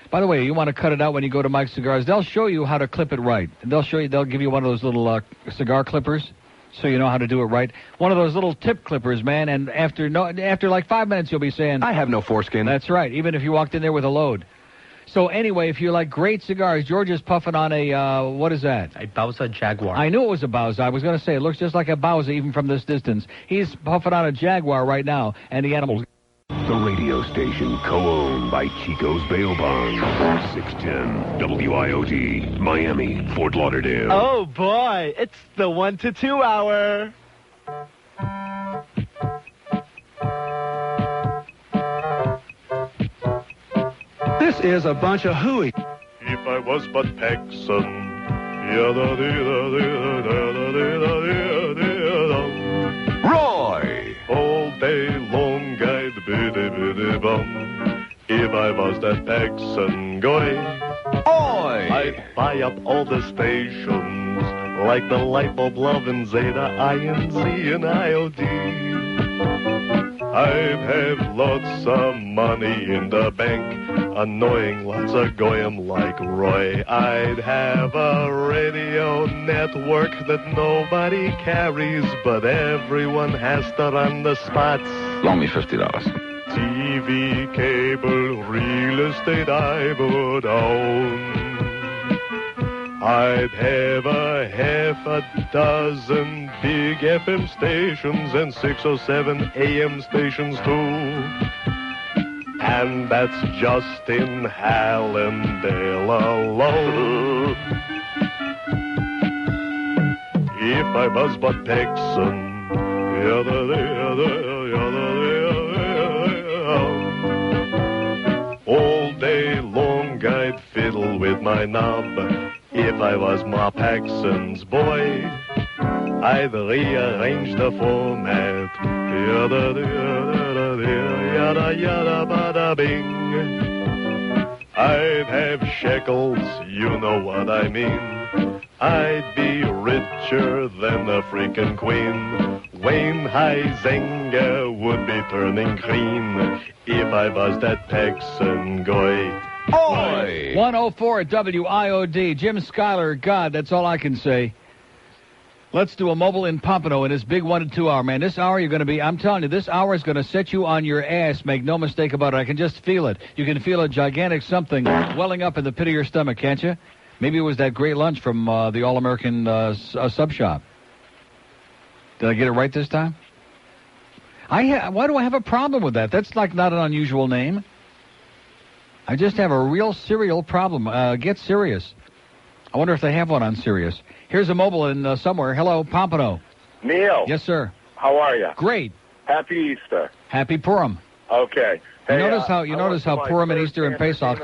By the way, you want to cut it out when you go to Mike's Cigars. They'll show you how to clip it right. They'll give you one of those little cigar clippers so you know how to do it right. One of those little tip clippers, man, and after like 5 minutes you'll be saying, I have no foreskin. That's right, even if you walked in there with a load. So anyway, if you like great cigars, George is puffing on a, what is that? A Bauza Jaguar. I knew it was a Bauza. I was going to say, it looks just like a Bauza even from this distance. He's puffing on a Jaguar right now, and the animals... The radio station co-owned by Chico's Bail Bonds. 610 WIOD, Miami, Fort Lauderdale. Oh, boy. It's the 1 to 2 hour. This is a bunch of hooey. If I was but Paxson. Roy! All day long I'd biddy-biddy-bum. If I was that Paxson guy. Oi! I'd buy up all the stations. Like the Light Bulb, Love, and Zeta, INZ, and IOD. I'd have lots of money in the bank, annoying lots of goyim like Roy. I'd have a radio network that nobody carries, but everyone has to run the spots. Loan me $50. TV, cable, real estate I would own. I'd have a half a dozen big FM stations and 6 or 7 AM stations too. And that's just in Hallandale alone. If I was but Paxson, my knob. If I was Ma Paxson's boy, I'd rearrange the format. Yada, yada, yada, bada, bing. I'd have shekels, you know what I mean. I'd be richer than the freaking queen. Wayne Huizenga would be turning green if I was that Paxson guy. Oi! 104 WIOD. Jim Schuyler, God, that's all I can say. Let's do a mobile in Pompano in this big 1 and 2 hour, man. This hour you're going to be, I'm telling you, this hour is going to set you on your ass. Make no mistake about it. I can just feel it. You can feel a gigantic something welling up in the pit of your stomach, can't you? Maybe it was that great lunch from the All-American sub shop. Did I get it right this time? Why do I have a problem with that? That's like not an unusual name. I just have a real serial problem. Get serious. I wonder if they have one on Sirius. Here's a mobile in somewhere. Hello, Pompano. Neil. Yes, sir. How are you? Great. Happy Easter. Happy Purim. Okay. You Hey, notice how Purim and Easter and Pesach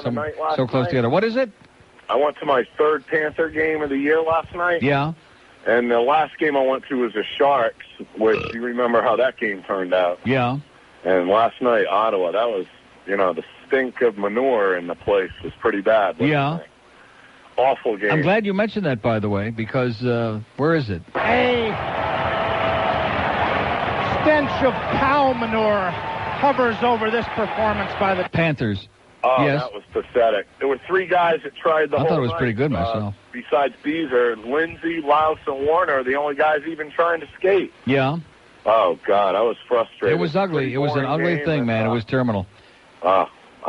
so close together. What is it? I went to my third Panther game of the year last night. Yeah. And the last game I went to was the Sharks, which you remember how that game turned out. Yeah. And last night, Ottawa, that was, the stink of manure in the place was pretty bad. Yeah. Awful game. I'm glad you mentioned that, by the way, because where is it? A stench of cow manure hovers over this performance by the Panthers. Oh, yes. That was pathetic. There were 3 guys that tried the whole I thought it was night. pretty good myself. Besides Beezer, Lindsay, Louse, and Warner are the only guys even trying to skate. Yeah. Oh, God, I was frustrated. It was ugly. It was an ugly thing, man. It was terminal. I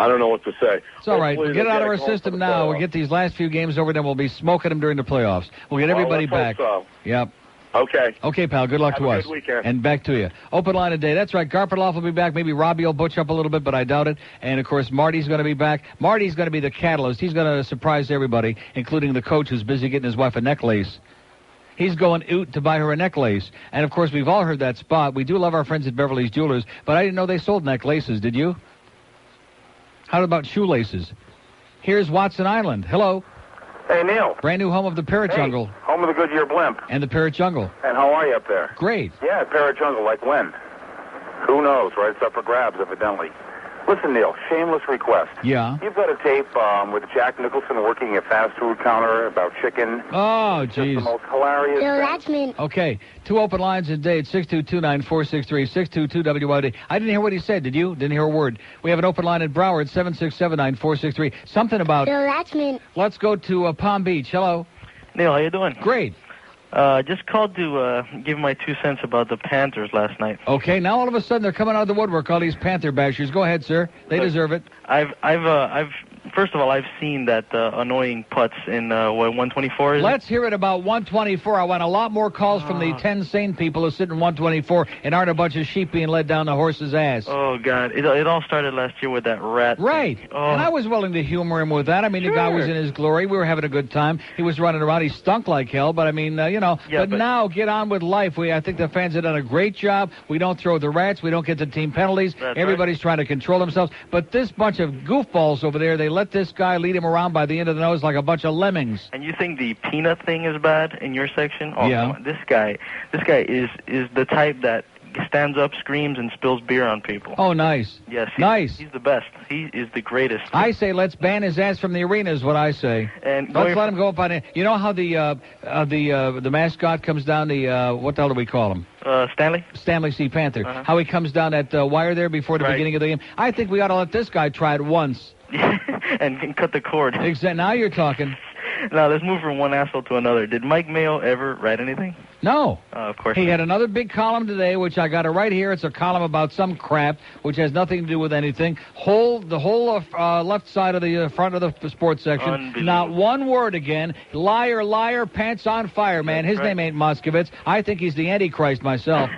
don't know what to say. It's all right. Hopefully We'll get it out of our home for system the now. playoffs. We'll get these last few games over, then we'll be smoking them during the playoffs. We'll get everybody let's back. hope so. Yep. Okay. Okay, pal. Good luck Have to a us. good weekend. And back to you. Open line today. That's right. Garpaloff will be back. Maybe Robbie will butch up a little bit, but I doubt it. And, of course, Marty's going to be back. Marty's going to be the catalyst. He's going to surprise everybody, including the coach who's busy getting his wife a necklace. He's going out to buy her a necklace. And, of course, we've all heard that spot. We do love our friends at Beverly's Jewelers, but I didn't know they sold necklaces. Did you? How about shoelaces? Here's Watson Island. Hello. Hey, Neil. Brand new home of the Parrot Jungle. Home of the Goodyear Blimp. And the Parrot Jungle. And how are you up there? Great. Yeah, Parrot Jungle, like when? Who knows, right? It's up for grabs, evidently. Listen, Neil, shameless request. Yeah. You've got a tape with Jack Nicholson working a fast food counter about chicken. Oh, Just the jeez. most hilarious Bill, thing. that's me. Okay, 2 open lines a day at 622-9463, 622-WYD. I didn't hear what he said, did you? Didn't hear a word. We have an open line at Broward, 767-9463. Something about... Bill, that's me. Let's go to Palm Beach. Hello. Neil, how you doing? Great. Just called to give my 2 cents about the Panthers last night. Okay, now all of a sudden they're coming out of the woodwork, all these Panther bashers. Go ahead, sir. They deserve it. First of all, I've seen that annoying putts in, 124 is? Let's hear it about 124. I want a lot more calls from the 10 sane people who sit in 124 and aren't a bunch of sheep being led down the horse's ass. Oh, God. It all started last year with that rat. Right. Oh. And I was willing to humor him with that. I mean, the guy was in his glory. We were having a good time. He was running around. He stunk like hell. But, I mean, Yeah, but now get on with life. I think the fans have done a great job. We don't throw the rats. We don't get the team penalties. That's Everybody's trying to control themselves. But this bunch of goofballs over there, they let this guy lead him around by the end of the nose like a bunch of lemmings. And you think the peanut thing is bad in your section? Oh, Yeah. come on. This guy is the type that stands up, screams, and spills beer on people. Oh, nice. Yes. Nice. He's the best. He is the greatest. I say let's ban his ass from the arena is what I say. And let's let him go up on it. You know how the mascot comes down what the hell do we call him? Stanley? Stanley C. Panther. How he comes down that wire there before the beginning of the game. I think we ought to let this guy try it once. and cut the cord. Exactly. Now you're talking. Now, let's move from one asshole to another. Did Mike Mayo ever write anything? No. Of course He not. had another big column today, which I got it right here. It's a column about some crap, which has nothing to do with anything. The whole left side of the front of the sports section. Not one word again. Liar, liar, pants on fire, man. His name ain't Moskovitz. I think he's the Antichrist myself.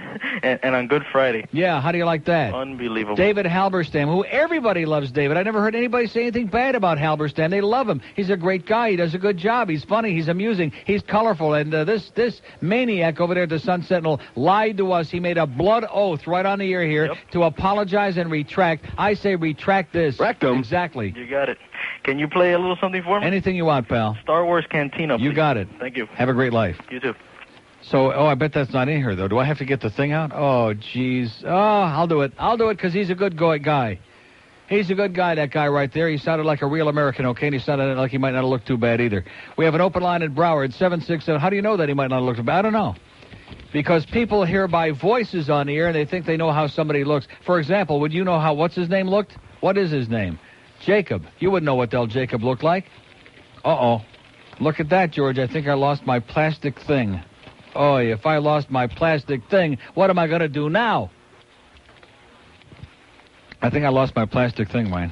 and on Good Friday. Yeah, how do you like that? Unbelievable. David Halberstam, who everybody loves David. I never heard anybody say anything bad about Halberstam. They love him. He's a great guy. He does a good job. He's funny. He's amusing. He's colorful. And this maniac over there at the Sun Sentinel lied to us. He made a blood oath right on the air here to apologize and retract. I say retract this. Rectum. Exactly. You got it. Can you play a little something for me? Anything you want, pal. Star Wars Cantina, please. You got it. Thank you. Have a great life. You too. So, I bet that's not in here, though. Do I have to get the thing out? Oh, jeez. Oh, I'll do it. I'll do it because he's a good guy. He's a good guy, that guy right there. He sounded like a real American, okay? And he sounded like he might not look too bad either. We have an open line at Broward, 767. How do you know that he might not look too bad? I don't know. Because people hear by voices on the air, and they think they know how somebody looks. For example, would you know what's his name looked? What is his name? Jacob. You wouldn't know what the hell Jacob looked like. Uh-oh. Look at that, George. I think I lost my plastic thing. Oh, if I lost my plastic thing, what am I going to do now? I think I lost my plastic thing, Wayne.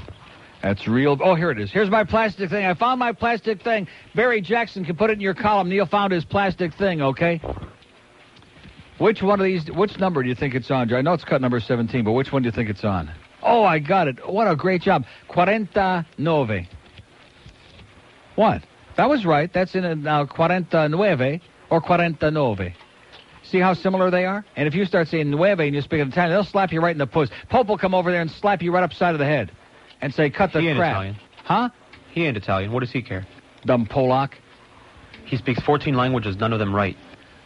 That's real. Oh, here it is. Here's my plastic thing. I found my plastic thing. Barry Jackson can put it in your column. Neil found his plastic thing, okay? Which one of these, which number do you think it's on? I know it's cut number 17, but which one do you think it's on? Oh, I got it. What a great job. 49. What? That was right. That's in 49 or 49. See how similar they are? And if you start saying nueve and you speak in Italian, they'll slap you right in the puss. Pope will come over there and slap you right upside of the head and say, cut the crap. He ain't Italian. Huh? He ain't Italian. What does he care? Dumb Polak. He speaks 14 languages, none of them right.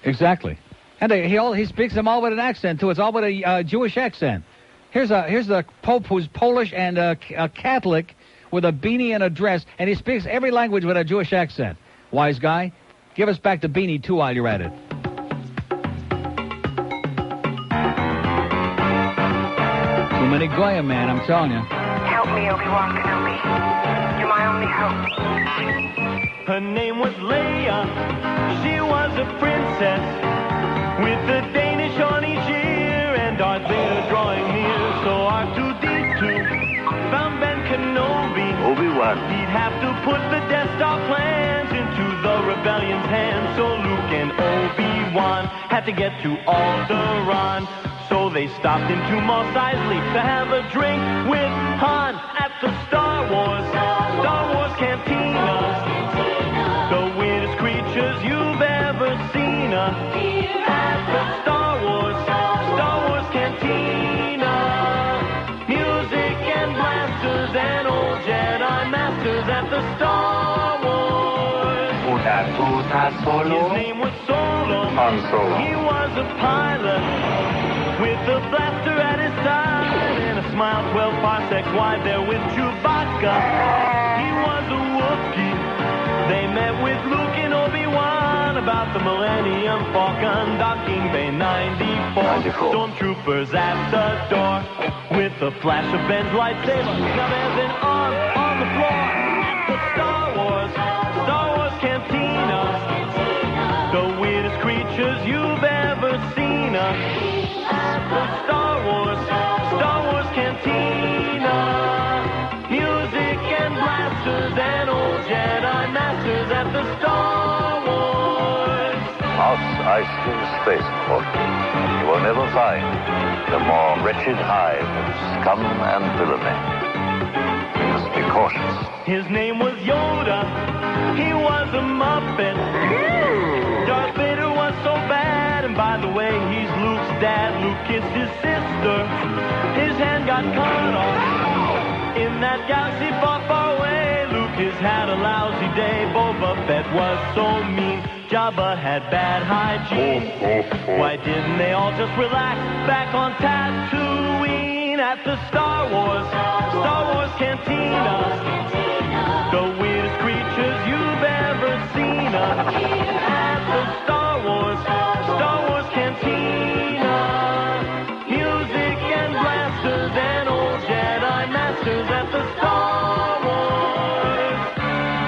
Exactly. And he speaks them all with an accent, too. It's all with a Jewish accent. Here's the Pope who's Polish and a Catholic with a beanie and a dress, and he speaks every language with a Jewish accent. Wise guy. Give us back the beanie, too, while you're at it. Too many Goya, man, I'm telling you. Help me, Obi-Wan Kenobi. You're my only hope. Her name was Leia. She was a princess with the Danish on each ear and Darth Vader drawing near. So R2-D2 found Ben Kenobi. Obi-Wan. He'd have to put the Death Star plans into the rebellion's hands. So Luke and Obi-Wan had to get to Alderaan. So they stopped into Mos Eisley to have a drink with Han at the Star Wars Cantina. The weirdest creatures you've ever seen at the Star Wars Cantina. Music and blasters and old Jedi masters at the Star Wars. His name was Solo. Han Solo. He was a pilot with a blaster at his side and a smile 12 parsecs wide there with Chewbacca. He was a Wookiee. They met with Luke and Obi-Wan about the Millennium Falcon docking Bay 94. Stormtroopers at the door with a flash of Ben's lightsaber. Now there's an arm on the floor at the Star Wars Cantina. The weirdest creatures you've ever seen at the Star Wars Cantina. Music and blasters and old Jedi masters at the Star Wars. Mos Eisley Spaceport. You will never find a more wretched hive of scum and villainy. You must be cautious. His name was Yoda. He was a Muppet. Darth Vader was so bad, and by the way, he's Luke's dad. Luke kissed his sister. His hand got cut off in that galaxy far, far away. Lucas had a lousy day. Boba Fett was so mean. Jabba had bad hygiene. Why didn't they all just relax back on Tatooine at the Star Wars Cantina? The weirdest creatures you've ever seen at the Star Wars Cantina. Music and blasters and old Jedi masters at the Star Wars.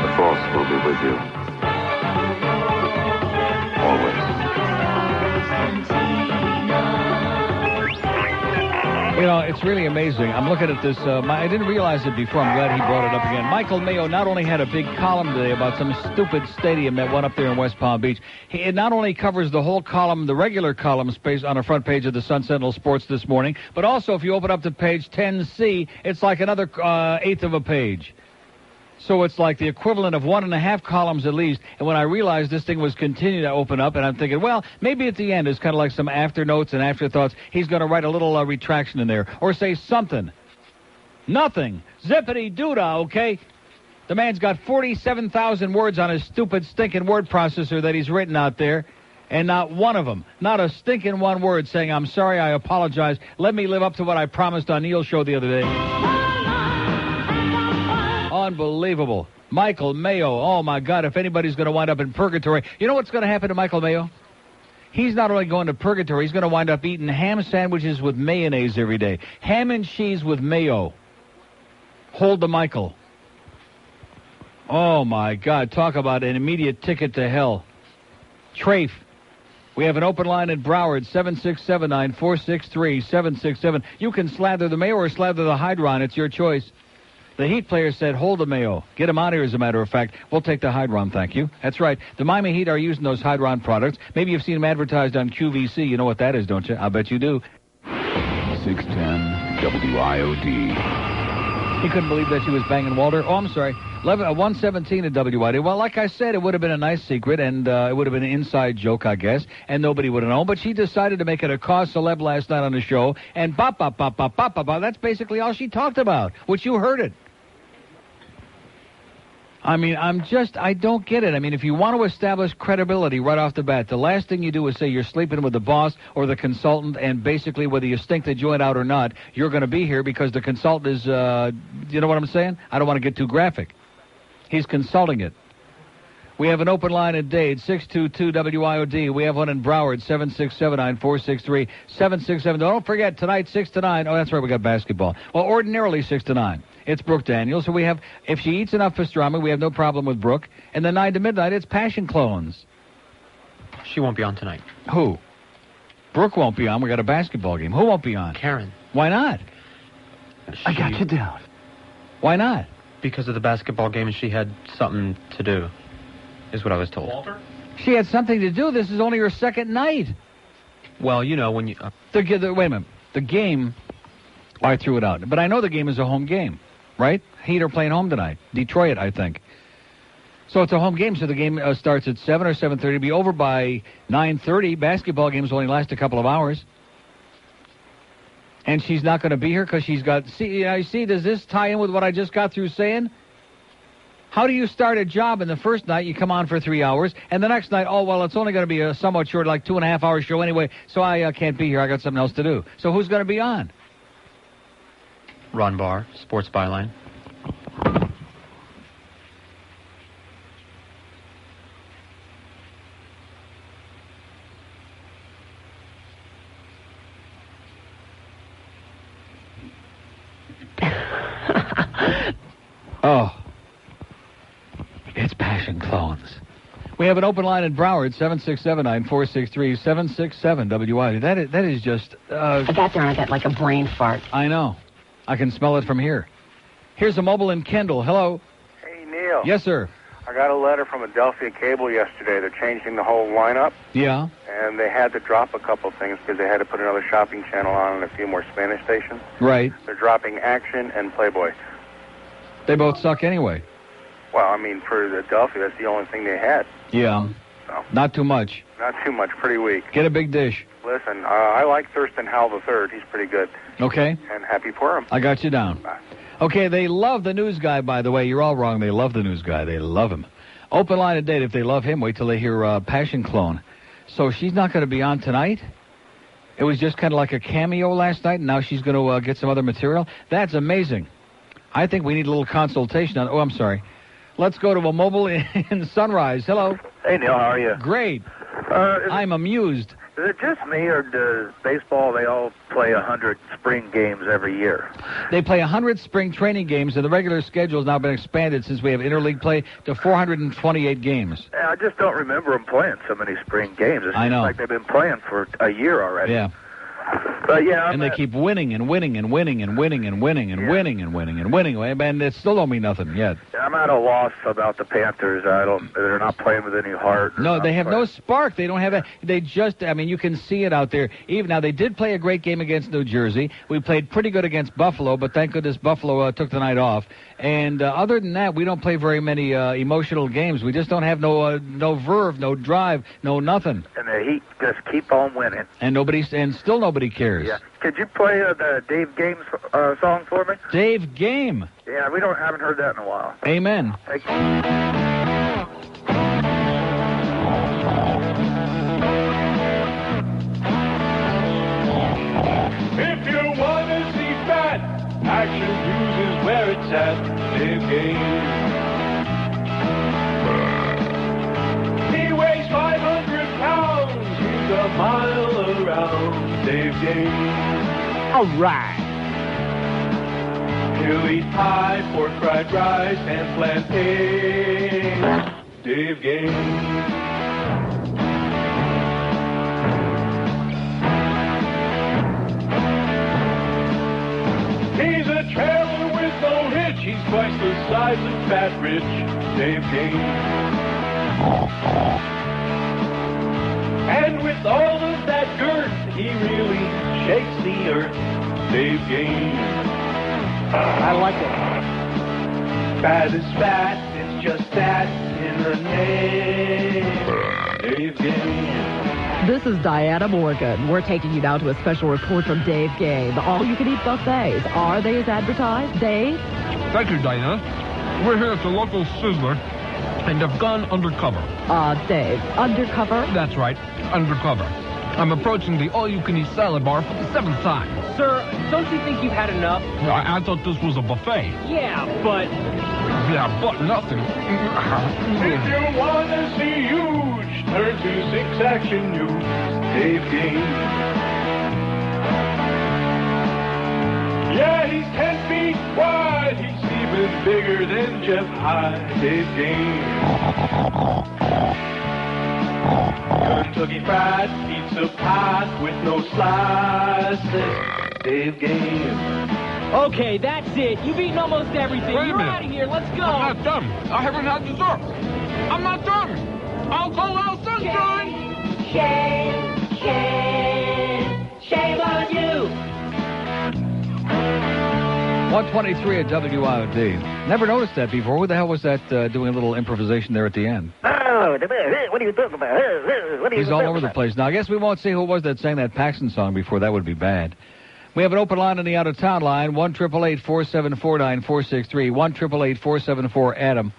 The Force will be with you. Always. You know, it's really amazing. I'm looking at this. I didn't realize it before. I'm glad he brought it up again. Michael Mayo not only had a big column today about some stupid stadium that went up there in West Palm Beach. It not only covers the whole column, the regular column space on the front page of the Sun Sentinel Sports this morning, but also if you open up to page 10C, it's like another eighth of a page. So it's like the equivalent of 1.5 columns at least. And when I realized this thing was continuing to open up, and I'm thinking, well, maybe at the end it's kind of like some afternotes and afterthoughts. He's going to write a little retraction in there or say something. Nothing. Zippity-doodah, okay? The man's got 47,000 words on his stupid, stinking word processor that he's written out there, and not one of them, not a stinking one word saying, I'm sorry, I apologize, let me live up to what I promised on Neil's show the other day. Unbelievable. Michael Mayo, oh my God, if anybody's going to wind up in purgatory, you know what's going to happen to Michael Mayo? He's not only going to purgatory, he's going to wind up eating ham sandwiches with mayonnaise every day. Ham and cheese with mayo. Hold the Michael. Oh, my God. Talk about an immediate ticket to hell. Trafe. We have an open line at Broward, 767-9463-767. You can slather the mayo or slather the hydron. It's your choice. The Heat player said, hold the mayo. Get him out of here, as a matter of fact. We'll take the hydron, thank you. That's right. The Miami Heat are using those hydron products. Maybe you've seen them advertised on QVC. You know what that is, don't you? I bet you do. 610 WIOD. He couldn't believe that she was banging Walter. Oh, I'm sorry. 117 at WID. Well, like I said, it would have been a nice secret, and it would have been an inside joke, I guess, and nobody would have known. But she decided to make it a cause celeb last night on the show, and bop, bop, bop, bop, bop, bop, bop. That's basically all she talked about, which you heard it. I mean, I don't get it. I mean, if you want to establish credibility right off the bat, the last thing you do is say you're sleeping with the boss or the consultant, and basically whether you stink the joint out or not, you're going to be here because the consultant is, you know what I'm saying? I don't want to get too graphic. He's consulting it. We have an open line at Dade, 622-WIOD. We have one in Broward, 767-9463-767. Don't forget, tonight, 6 to 9. Oh, that's right, we got basketball. Well, ordinarily 6 to 9. It's Brooke Daniels. So we have, if she eats enough pastrami, we have no problem with Brooke. And then 9 to midnight, it's Passion Clones. She won't be on tonight. Who? Brooke won't be on. We got a basketball game. Who won't be on? Karen. Why not? I got you down. Why not? Because of the basketball game, and she had something to do, is what I was told. Walter? She had something to do. This is only her second night. Well, you know, when you... wait a minute. The game... I threw it out. But I know the game is a home game, right? Heat are playing home tonight. Detroit, I think. So it's a home game, so the game starts at 7 or 7:30. It'll be over by 9:30. Basketball games only last a couple of hours. And she's not going to be here because she's got... See, does this tie in with what I just got through saying? How do you start a job in the first night? You come on for 3 hours, and the next night, oh, well, it's only going to be a somewhat short, like 2.5 hour show anyway, so I can't be here. I got something else to do. So who's going to be on? Ron Barr, Sports Byline. Oh. It's Passion Clones. We have an open line in Broward, 767-9463-767 WI. That is just... I got there and I got like a brain fart. I know. I can smell it from here. Here's a mobile in Kendall. Hello. Hey, Neil. Yes, sir. I got a letter from Adelphia Cable yesterday. They're changing the whole lineup. Yeah. And they had to drop a couple things because they had to put another shopping channel on and a few more Spanish stations. Right. They're dropping Action and Playboy. They both suck anyway. Well, I mean, for Adelphia, that's the only thing they had. Yeah. So. Not too much. Not too much. Pretty weak. Get a big dish. Listen, I like Thurston Howell III. He's pretty good. Okay. And happy for him. I got you down. Bye. Okay, they love the news guy, by the way. You're all wrong. They love the news guy. They love him. Open line of date. If they love him, wait till they hear Passion Clone. So she's not going to be on tonight? It was just kind of like a cameo last night, and now she's going to get some other material? That's amazing. I think we need a little consultation on... Oh, I'm sorry. Let's go to a mobile in Sunrise. Hello. Hey, Neil, how are you? Great. I'm amused. Is it just me, or does baseball, they all play 100 spring games every year? They play 100 spring training games, and the regular schedule has now been expanded since we have interleague play to 428 games. Yeah, I just don't remember them playing so many spring games. It I know. seems like they've been playing for a year already. Yeah. But yeah, and they keep winning and winning and winning and winning and winning and winning and winning and winning, and it still don't mean nothing yet. I'm at a loss about the Panthers. They're not playing with any heart. No, they have no spark. They don't have a. They just. I mean, you can see it out there. Even now, they did play a great game against New Jersey. We played pretty good against Buffalo, but thank goodness Buffalo took the night off. And other than that, we don't play very many emotional games. We just don't have no verve, no drive, no nothing. And the Heat just keep on winning. And still nobody cares. Yeah. Could you play the Dave Game song for me? Dave Game? Yeah, we haven't heard that in a while. Amen. Thank you. If you want to see fat, Action News is where it's at. Dave Gaines. He weighs 500 pounds. He's a mile around. Dave Gaines. All right. He'll eat pie, pork fried rice, and plantain. Dave Gaines. He's a trailer with no hitch. He's twice the size of Fat Rich. Dave Gaines. And with all of that girth, he really shakes the earth. Dave Gaines. I like it. Fat is fat, it's just that in the name. Dave Gaines. This is Diana Morgan. We're taking you now to a special report from Dave Gaines. All-you-can-eat buffets. Are they as advertised? Dave? Thank you, Diana. We're here at the local Sizzler, and have gone undercover. Dave, undercover? That's right, undercover. I'm approaching the all-you-can-eat salad bar for the 7th time. Sir, don't you think you've had enough? I thought this was a buffet. Yeah, but... Yeah, but nothing. If you want to see huge, turn to 6 Action News. Dave Gaines. Yeah, he's 10 feet wide. He's even bigger than Jeff Hyde. Dave Gaines. Kentucky Fried Pizza Pie with no slices. Dave Gaines. Okay, that's it. You've eaten almost everything. Wait a You're minute. out of here. Let's go. I'm not done. I haven't had dessert. I'm not done. I'll go out sunshine. Shame on you. 123 at WIOD. Never noticed that before. Who the hell was that doing a little improvisation there at the end? Oh, what are you talking about? What are you He's all talking over the about? place. Now, I guess we won't see who it was that sang that Paxton song before. That would be bad. We have an open line on the out-of-town line, 1-888-474-9463, 1-888-474-ADAM.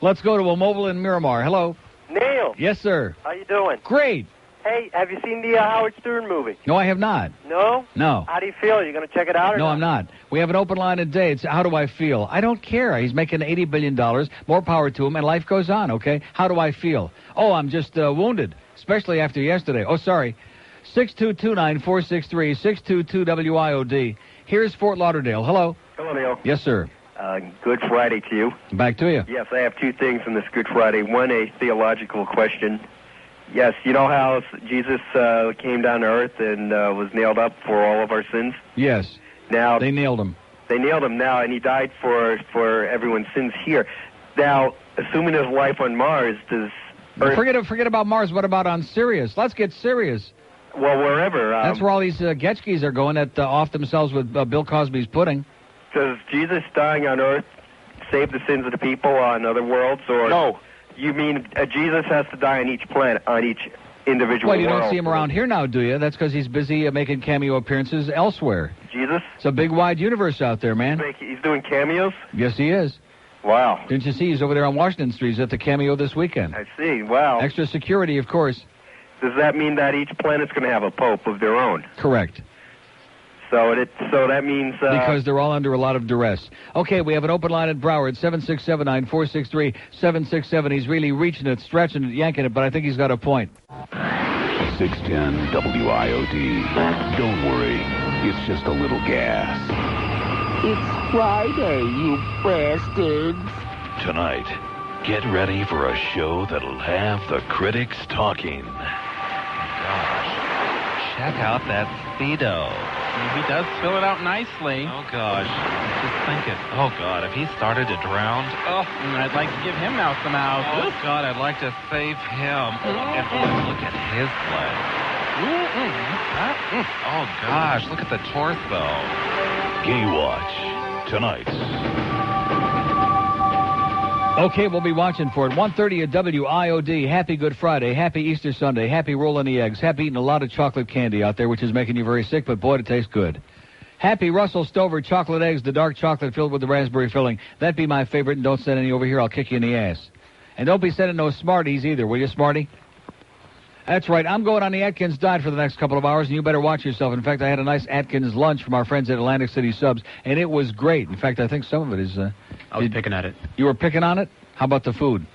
Let's go to a mobile in Miramar. Hello. Neil. Yes, sir. How you doing? Great. Hey, have you seen the Howard Stern movie? No, I have not. No? No. How do you feel? You going to check it out or No, I'm not. We have an open line today. It's how do I feel? I don't care. He's making $80 billion. More power to him, and life goes on, okay? How do I feel? Oh, I'm just wounded, especially after yesterday. Oh, sorry. 622-9463, 622-WIOD. Here's Fort Lauderdale. Hello. Hello, Neil. Yes, sir. Good Friday to you. Back to you. Yes, I have 2 things on this Good Friday. One, a theological question. Yes, you know how Jesus came down to earth and was nailed up for all of our sins? Yes. Now they nailed him. They nailed him now, and he died for everyone's sins here. Now, assuming his life on Mars, does Earth... Forget about Mars. What about on Sirius? Let's get serious. Well, wherever. That's where all these Getchkis are going that off themselves with Bill Cosby's pudding. Does Jesus dying on Earth save the sins of the people on other worlds, or no? You mean Jesus has to die on each planet, on each individual Well, you world? don't see him around here now, do you? That's because he's busy making cameo appearances elsewhere. Jesus? It's a big, wide universe out there, man. He's doing cameos? Yes, he is. Wow. Didn't you see? He's over there on Washington Street. He's at the cameo this weekend. I see. Wow. Extra security, of course. Does that mean that each planet's going to have a pope of their own? Correct. So that means... because they're all under a lot of duress. Okay, we have an open line at Broward, 767-9463, 767. He's really reaching it, stretching it, yanking it, but I think he's got a point. 610 WIOD. Don't worry, it's just a little gas. It's Friday, you bastards. Tonight, get ready for a show that'll have the critics talking. Gosh, check out that Speedo. He does fill it out nicely. Oh, gosh. Just thinking. Oh, God, if he started to drown. Oh, I'd like to give him mouth to mouth. Oh, God, I'd like to save him. And look at his leg. Oh, gosh, look at the torso. Gay Watch, tonight. Okay, we'll be watching for it. 1:30 at WIOD. Happy Good Friday. Happy Easter Sunday. Happy rolling the eggs. Happy eating a lot of chocolate candy out there, which is making you very sick, but boy, it tastes good. Happy Russell Stover chocolate eggs, the dark chocolate filled with the raspberry filling. That'd be my favorite, and don't send any over here. I'll kick you in the ass. And don't be sending no Smarties either, will you, Smarty? That's right. I'm going on the Atkins diet for the next couple of hours, and you better watch yourself. In fact, I had a nice Atkins lunch from our friends at Atlantic City Subs, and it was great. In fact, I think some of it is... I was picking at it. You were picking on it? How about the food?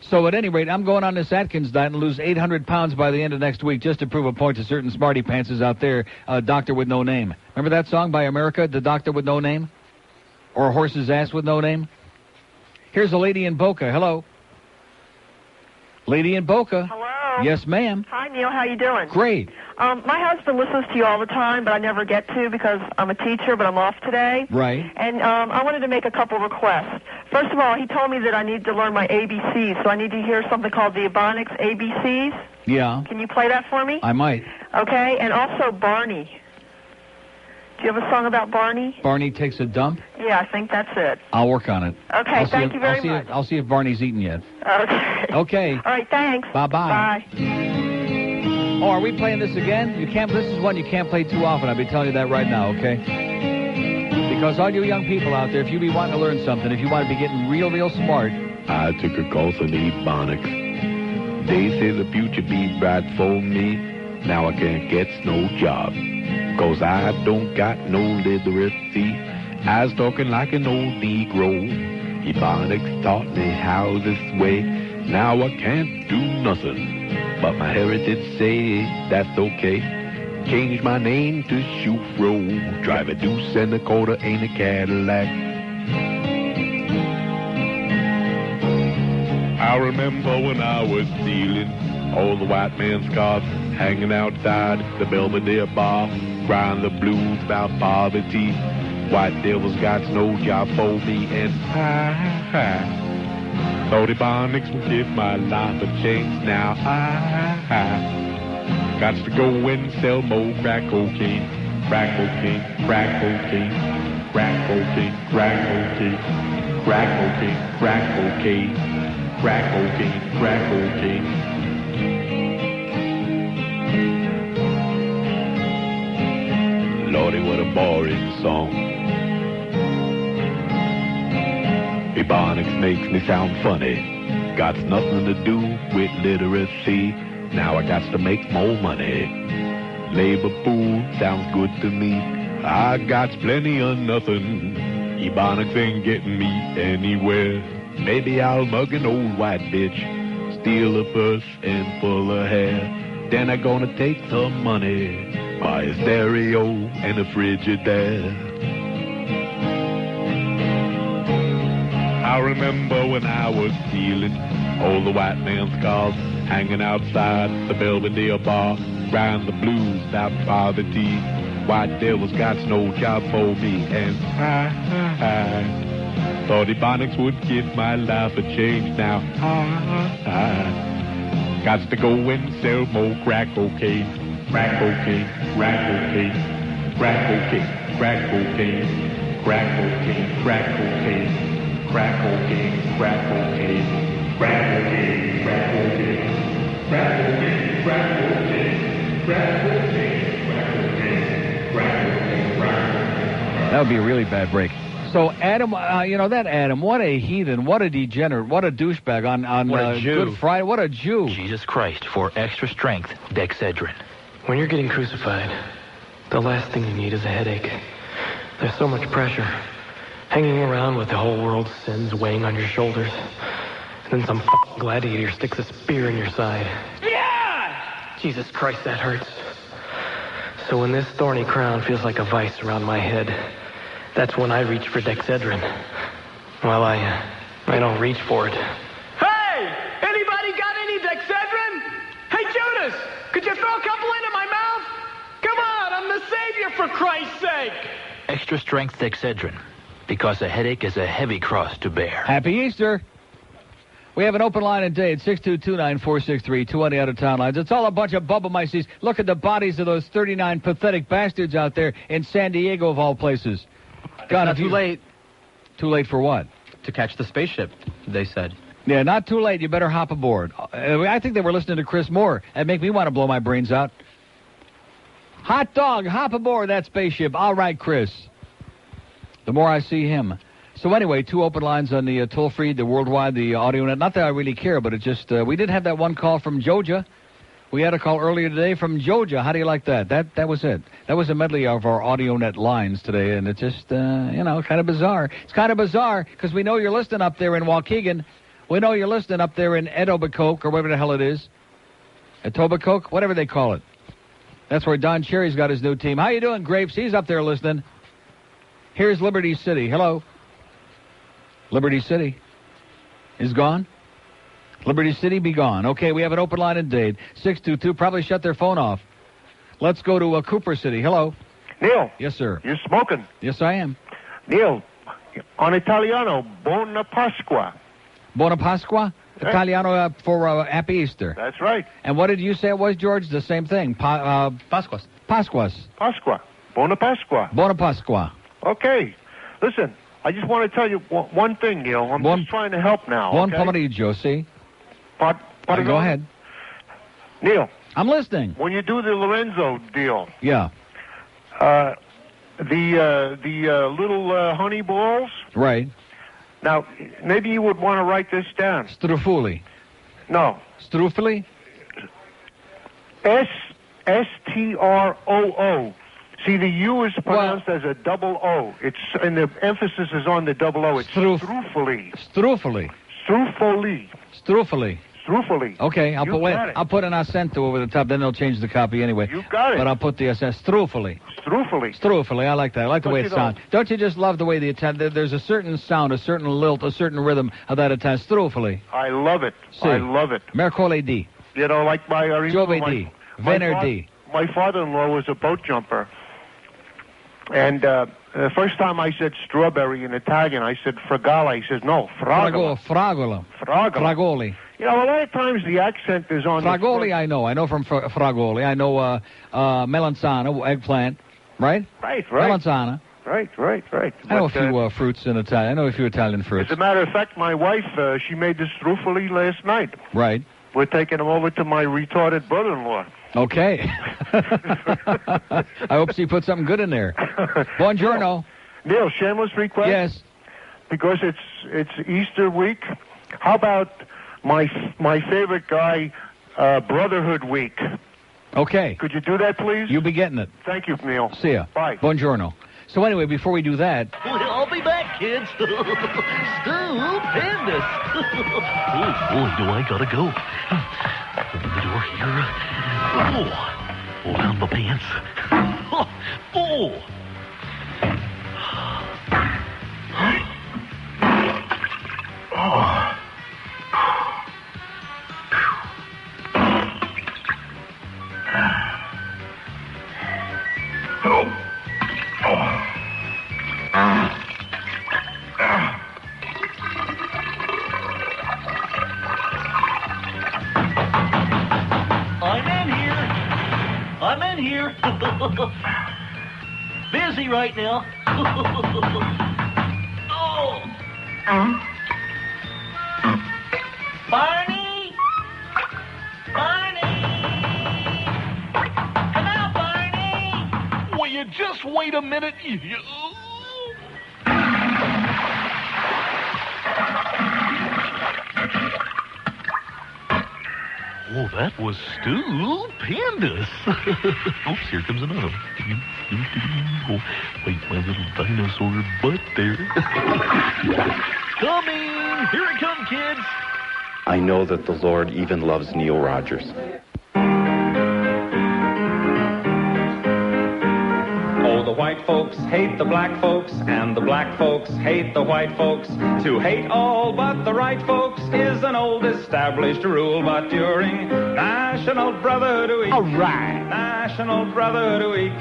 So at any rate, I'm going on this Atkins diet and lose 800 pounds by the end of next week just to prove a point to certain smarty pantses out there, Doctor with No Name. Remember that song by America, The Doctor with No Name? Or A Horse's Ass with No Name? Here's a lady in Boca. Hello. Lady in Boca. Hello. Yes, ma'am. Hi, Neil. How you doing? Great. My husband listens to you all the time, but I never get to because I'm a teacher, but I'm off today. Right. And I wanted to make a couple requests. First of all, he told me that I need to learn my ABCs, so I need to hear something called the Ebonics ABCs. Yeah. Can you play that for me? I might. Okay, and also Barney. Do you have a song about Barney? Barney takes a dump? Yeah, I think that's it. I'll work on it. Okay, thank you very much. I'll see if Barney's eaten yet. Okay. Okay. All right, thanks. Bye-bye. Bye. Oh, are we playing this again? This is one you can't play too often. I'll be telling you that right now, okay? Because all you young people out there, if you be wanting to learn something, if you want to be getting real smart. I took a course in Ebonics. They say the future be bright for me. Now I can't get no job. 'Cause I don't got no literacy. I was talking like an old Negro. Ebonics taught me how this way. Now I can't do nothing. But my heritage say that's okay. Change my name to Shufro. Drive a deuce and a quarter, ain't a Cadillac. I remember when I was stealing all the white man's cars, hanging outside the Belvedere bar, crying the blues about poverty. White devils got no job for me, and I thought Ebonics would give my life a change. Now I got to go and sell more crack cocaine, crack cocaine, crack cocaine, crack cocaine, crack cocaine, crack cocaine, crack cocaine, crack cocaine, crack cocaine. Lordy, what a boring song. Ebonics makes me sound funny. Got nothing to do with literacy. Now I got to make more money. Labor pool sounds good to me. I got plenty of nothing. Ebonics ain't getting me anywhere. Maybe I'll mug an old white bitch, steal a purse and full of hair. Then I'm gonna take some money, buy a stereo and a Frigidaire. I remember when I was stealing all the white man's cars, hanging outside the Belvedere bar, crying the blues about poverty. White devils got no job for me, and I thought Ebonics would give my life a change. Now I got to go and sell more crack cocaine, crack cocaine, crack cocaine, crack cocaine, crack cocaine, crack cocaine, crack cocaine, crack cocaine, crack cocaine, crack cocaine, crack cocaine, crack cocaine, crack cocaine, crack cocaine, crack cocaine, crack cocaine, crack cocaine. That would be a really bad break. So, Adam, that Adam, what a heathen, what a degenerate, what a douchebag on Good Friday. What a Jew. Jesus Christ, for extra strength, Dexedrine. When you're getting crucified, the last thing you need is a headache. There's so much pressure. Hanging around with the whole world's sins weighing on your shoulders. And then some gladiator sticks a spear in your side. Yeah! Jesus Christ, that hurts. So when this thorny crown feels like a vice around my head, that's when I reach for Dexedrine. Well, I don't reach for it. Hey! Anybody got any Dexedrine? Hey, Judas! Could you throw a couple into my mouth? Come on, I'm the Savior, for Christ's sake! Extra strength Dexedrine. Because a headache is a heavy cross to bear. Happy Easter. We have an open line today at 622-9463, 2 on the out-of-town lines. It's all a bunch of bubble mices. Look at the bodies of those 39 pathetic bastards out there in San Diego, of all places. God, not too late. Too late for what? To catch the spaceship, they said. Yeah, not too late. You better hop aboard. I think they were listening to Chris Moore. That'd make me want to blow my brains out. Hot dog, hop aboard that spaceship. All right, Chris. The more I see him. So anyway, 2 open lines on the toll-free, the worldwide, the audio net. Not that I really care, but it just, we did have that one call from Georgia. We had a call earlier today from Georgia. How do you like that? That was it. That was a medley of our audio net lines today, and it's just, kind of bizarre. It's kind of bizarre because we know you're listening up there in Waukegan. We know you're listening up there in Etobicoke, or whatever the hell it is. Etobicoke? Whatever they call it. That's where Don Cherry's got his new team. How you doing, Grapes? He's up there listening. Here's Liberty City. Hello. Liberty City is gone. Liberty City be gone. Okay, we have an open line in Dade. 622, probably shut their phone off. Let's go to Cooper City. Hello. Neil. Yes, sir. You're smoking. Yes, I am. Neil, on Italiano, Buona Pasqua. Buona Pasqua? Italiano for Happy Easter. That's right. And what did you say it was, George? The same thing. Pasquas. Pasquas. Pasqua. Buona Pasqua. Buona Pasqua. Okay. Listen, I just want to tell you one thing, Neil. I'm just trying to help now. Buon okay? pomeriggio, see? Go ahead. Neil. I'm listening. When you do the Lorenzo deal. Yeah. The little honey balls. Right. Now, maybe you would want to write this down. Strufuli. No. Strufuli? S-T-R-O-O. See, the U is pronounced as a double O. And the emphasis is on the double O. It's Strufuli. Strufuli. Strufoli. Strufoli. Strufoli. Okay, I'll put an accento over the top, then they'll change the copy anyway. You got it. But I'll put the Strufoli. Strufoli. Strufoli, I like that. I like the way it sounds. Don't you just love the way the Italian, there's a certain sound, a certain lilt, a certain rhythm of that Italian. Strufoli. I love it. Si. I love it. Mercoledì. You know, like Giovedì. Venerdì. My father-in-law was a boat jumper. And the first time I said strawberry in Italian, I said fragala. He says, no, fragola. Fragola. Fragoli. You know, a lot of times the accent is on Fragoli, I know. I know from Fragoli. I know melanzana, eggplant, right? Right. Melanzana. Right. I know a few fruits in Italian. I know a few Italian fruits. As a matter of fact, my wife, she made the strufoli last night. Right. We're taking them over to my retarded brother-in-law. Okay. I hope she put something good in there. Buongiorno. Neil, shameless request? Yes. Because it's Easter week. How about my favorite guy, Brotherhood Week? Okay. Could you do that, please? You'll be getting it. Thank you, Neil. See ya. Bye. Buongiorno. So anyway, before we do that... I'll be back, kids. Stupendous. Oh, boy, do I gotta go. Open the door here. Oh, pull down my pants. Oh. I'm in here. Busy right now. Oh. Barney! Barney! Come out, Barney! Will you just wait a minute? Oh, that was stupendous. Oops, here comes another one. Oh, wait, my little dinosaur butt there. Coming! Here it comes, kids! I know that the Lord even loves Neil Rogers. Oh, the white folks hate the black folks, and the black folks hate the white folks. To hate all but the right folks is an old established rule, but during National Brotherhood Week, all right, National Brotherhood Week,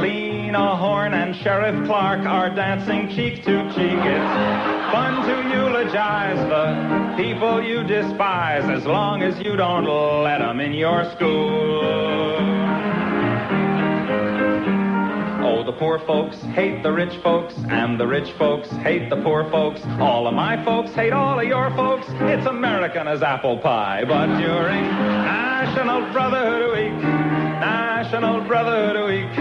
Lena Horne and Sheriff Clark are dancing cheek to cheek. It's fun to eulogize the people you despise, as long as you don't let them in your school. Oh, the poor folks hate the rich folks, and the rich folks hate the poor folks. All of my folks hate all of your folks. It's American as apple pie. But during National Brotherhood Week, National Brotherhood Week.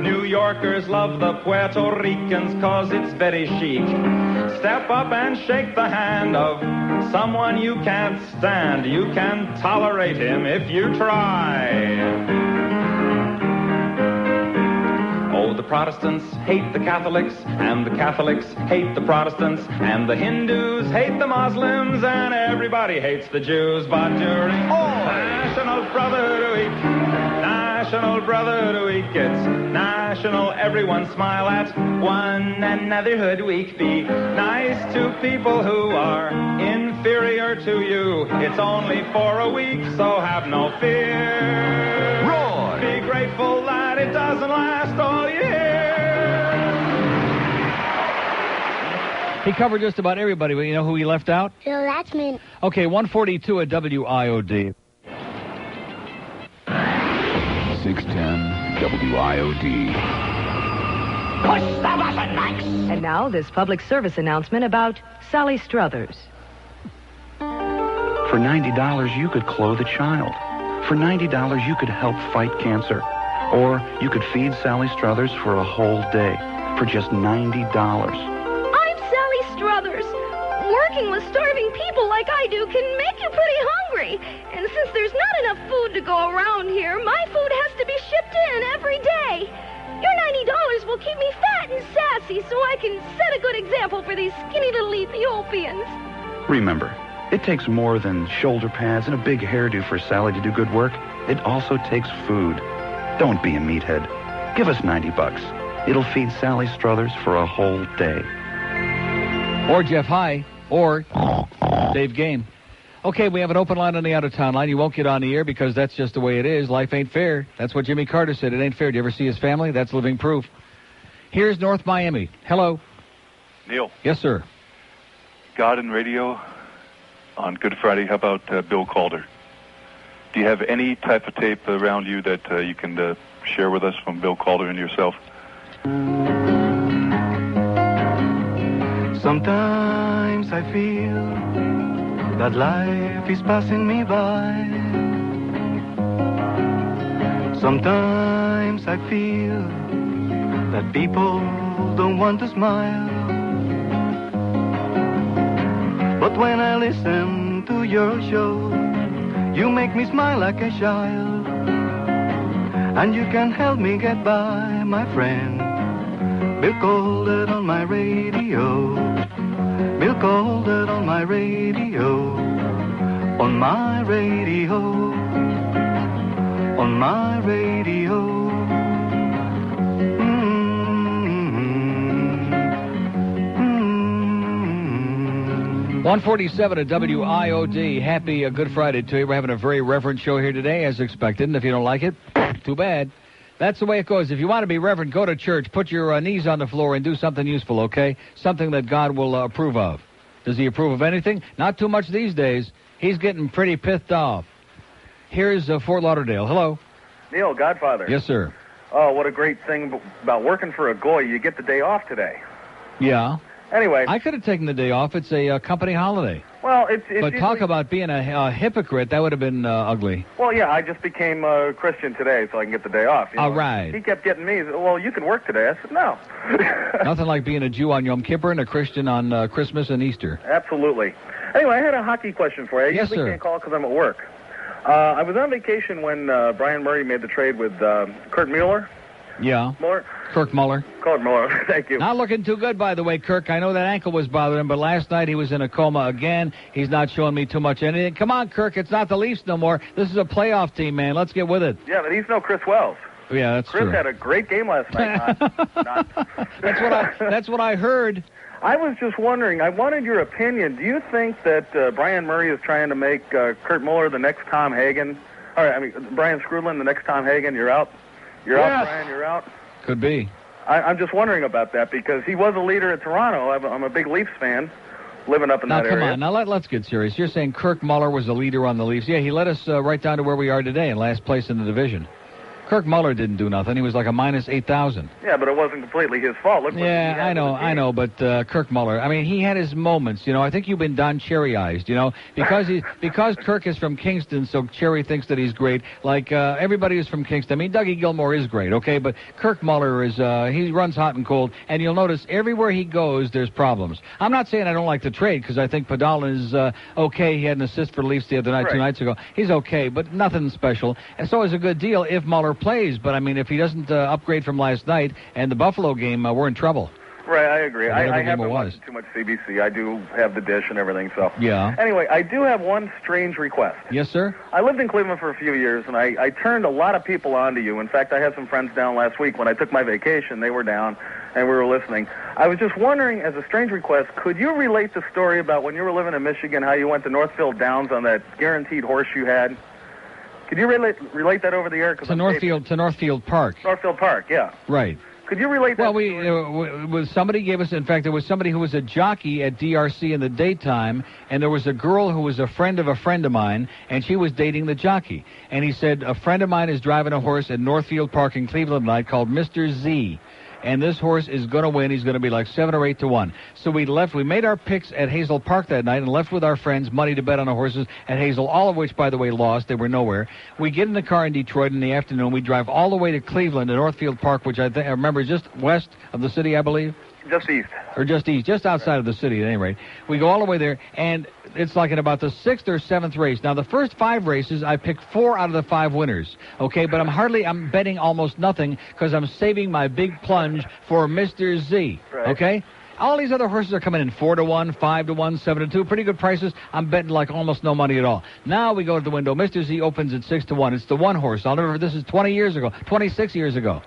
New Yorkers love the Puerto Ricans 'cause it's very chic. Step up and shake the hand of someone you can't stand. You can tolerate him if you try. Oh, the Protestants hate the Catholics, and the Catholics hate the Protestants, and the Hindus hate the Muslims, and everybody hates the Jews. But during National Brotherhood Week, National Brotherhood Week, it's national, everyone smile at one another hood week. Be nice to people who are inferior to you. It's only for a week, so have no fear. Roy! Be grateful that it doesn't last all year. He covered just about everybody, but you know who he left out? Bill, that's me. Okay, 142 at WIOD. 610 WIOD. Push the button, Max. And now this public service announcement about Sally Struthers. For $90, you could clothe a child. For $90, you could help fight cancer. Or you could feed Sally Struthers for a whole day for just $90. I'm Sally Struthers. Working with starving people like I do can make you pretty hungry. And since there's not enough food to go around here, my food has to be shipped in every day. Your $90 will keep me fat and sassy so I can set a good example for these skinny little Ethiopians. Remember, it takes more than shoulder pads and a big hairdo for Sally to do good work. It also takes food. Don't be a meathead. Give us $90. It'll feed Sally Struthers for a whole day. Or Jeff High, or Dave Game. Okay, we have an open line on the out-of-town line. You won't get on the air because that's just the way it is. Life ain't fair. That's what Jimmy Carter said. It ain't fair. Do you ever see his family? That's living proof. Here's North Miami. Hello. Neil. Yes, sir. God and radio on Good Friday. How about Bill Calder? Do you have any type of tape around you that you can share with us from Bill Calder and yourself? Sometimes I feel that life is passing me by. Sometimes I feel that people don't want to smile. But when I listen to your show, you make me smile like a child. And you can help me get by, my friend. Bill Calder on my radio. Bill Calder on my radio. On my radio. On my radio. 147 at WIOD. Happy Good Friday to you. We're having a very reverent show here today, as expected. And if you don't like it, too bad. That's the way it goes. If you want to be reverent, go to church, put your knees on the floor, and do something useful, okay? Something that God will approve of. Does he approve of anything? Not too much these days. He's getting pretty pissed off. Here's Fort Lauderdale. Hello. Neil, Godfather. Yes, sir. Oh, what a great thing about working for a goy. You get the day off today. Yeah. Anyway. I could have taken the day off. It's a company holiday. Well, it's but usually... talk about being a hypocrite. That would have been ugly. Well, yeah, I just became a Christian today so I can get the day off. You know? All right. He kept getting me. He said, well, you can work today. I said, no. Nothing like being a Jew on Yom Kippur and a Christian on Christmas and Easter. Absolutely. Anyway, I had a hockey question for you. I Yes, usually sir. can't call because I'm at work. I was on vacation when Brian Murray made the trade with Kurt Mueller. Yeah. Mueller? Kirk Muller. Kurt Mueller. Thank you. Not looking too good, by the way, Kirk. I know that ankle was bothering him, but last night he was in a coma again. He's not showing me too much anything. Come on, Kirk. It's not the Leafs no more. This is a playoff team, man. Let's get with it. Yeah, but he's no Chris Wells. Yeah, that's Chris true. had a great game last night. That's what I heard. I was just wondering, I wanted your opinion. Do you think that Brian Murray is trying to make Kurt Mueller the next Tom Hagen? All right, I mean, Brian Scrudlin the next Tom Hagen? You're out? You're out, Brian? You're out? Could be. I'm just wondering about that because he was a leader at Toronto. I'm a big Leafs fan, living up in that area. Now, come on. Now, let's get serious. You're saying Kirk Muller was the leader on the Leafs. Yeah, he led us right down to where we are today in last place in the division. Kirk Muller didn't do nothing. He was like a minus 8,000. Yeah, but it wasn't completely his fault. Look what he Yeah, had I know, but Kirk Muller, I mean, he had his moments, you know. I think you've been Don Cherry-eyed, you know, because Kirk is from Kingston, so Cherry thinks that he's great. Like everybody who's from Kingston. I mean, Dougie Gilmore is great, okay, but Kirk Muller is he runs hot and cold, and you'll notice everywhere he goes, there's problems. I'm not saying I don't like the trade because I think Padala is okay. He had an assist for Leafs the other night, 2 nights ago. He's okay, but nothing special. And so it's a good deal if Muller plays, but I mean, if he doesn't upgrade from last night and the Buffalo game, we're in trouble. Right, I agree. I haven't was. watched too much CBC. I do have the dish and everything, so. Yeah. Anyway, I do have one strange request. Yes, sir? I lived in Cleveland for a few years, and I turned a lot of people on to you. In fact, I had some friends down last week. When I took my vacation, they were down, and we were listening. I was just wondering, as a strange request, could you relate the story about when you were living in Michigan, how you went to Northfield Downs on that guaranteed horse you had? Could you relate that over the air? To Northfield Park. Northfield Park, yeah. Right. Could you relate that? Well, somebody gave us, in fact, there was somebody who was a jockey at DRC in the daytime, and there was a girl who was a friend of mine, and she was dating the jockey. And he said, a friend of mine is driving a horse at Northfield Park in Cleveland tonight called Mr. Z. And this horse is going to win. He's going to be like 7 or 8 to 1. So we made our picks at Hazel Park that night and left with our friends money to bet on the horses at Hazel, all of which, by the way, lost. They were nowhere. We get in the car in Detroit in the afternoon. We drive all the way to Cleveland to Northfield Park, which I remember is just west of the city, I believe. Just east. Or just east, just outside of the city at any rate. We go all the way there, and it's like in about the 6th or 7th race. Now, the first 5 races, I picked 4 out of the 5 winners, okay? But I'm betting almost nothing because I'm saving my big plunge for Mr. Z, okay? All these other horses are coming in 4 to 1, 5 to 1, 7 to 2, pretty good prices. I'm betting like almost no money at all. Now we go to the window. Mr. Z opens at 6 to 1. It's the one horse. This is 26 years ago.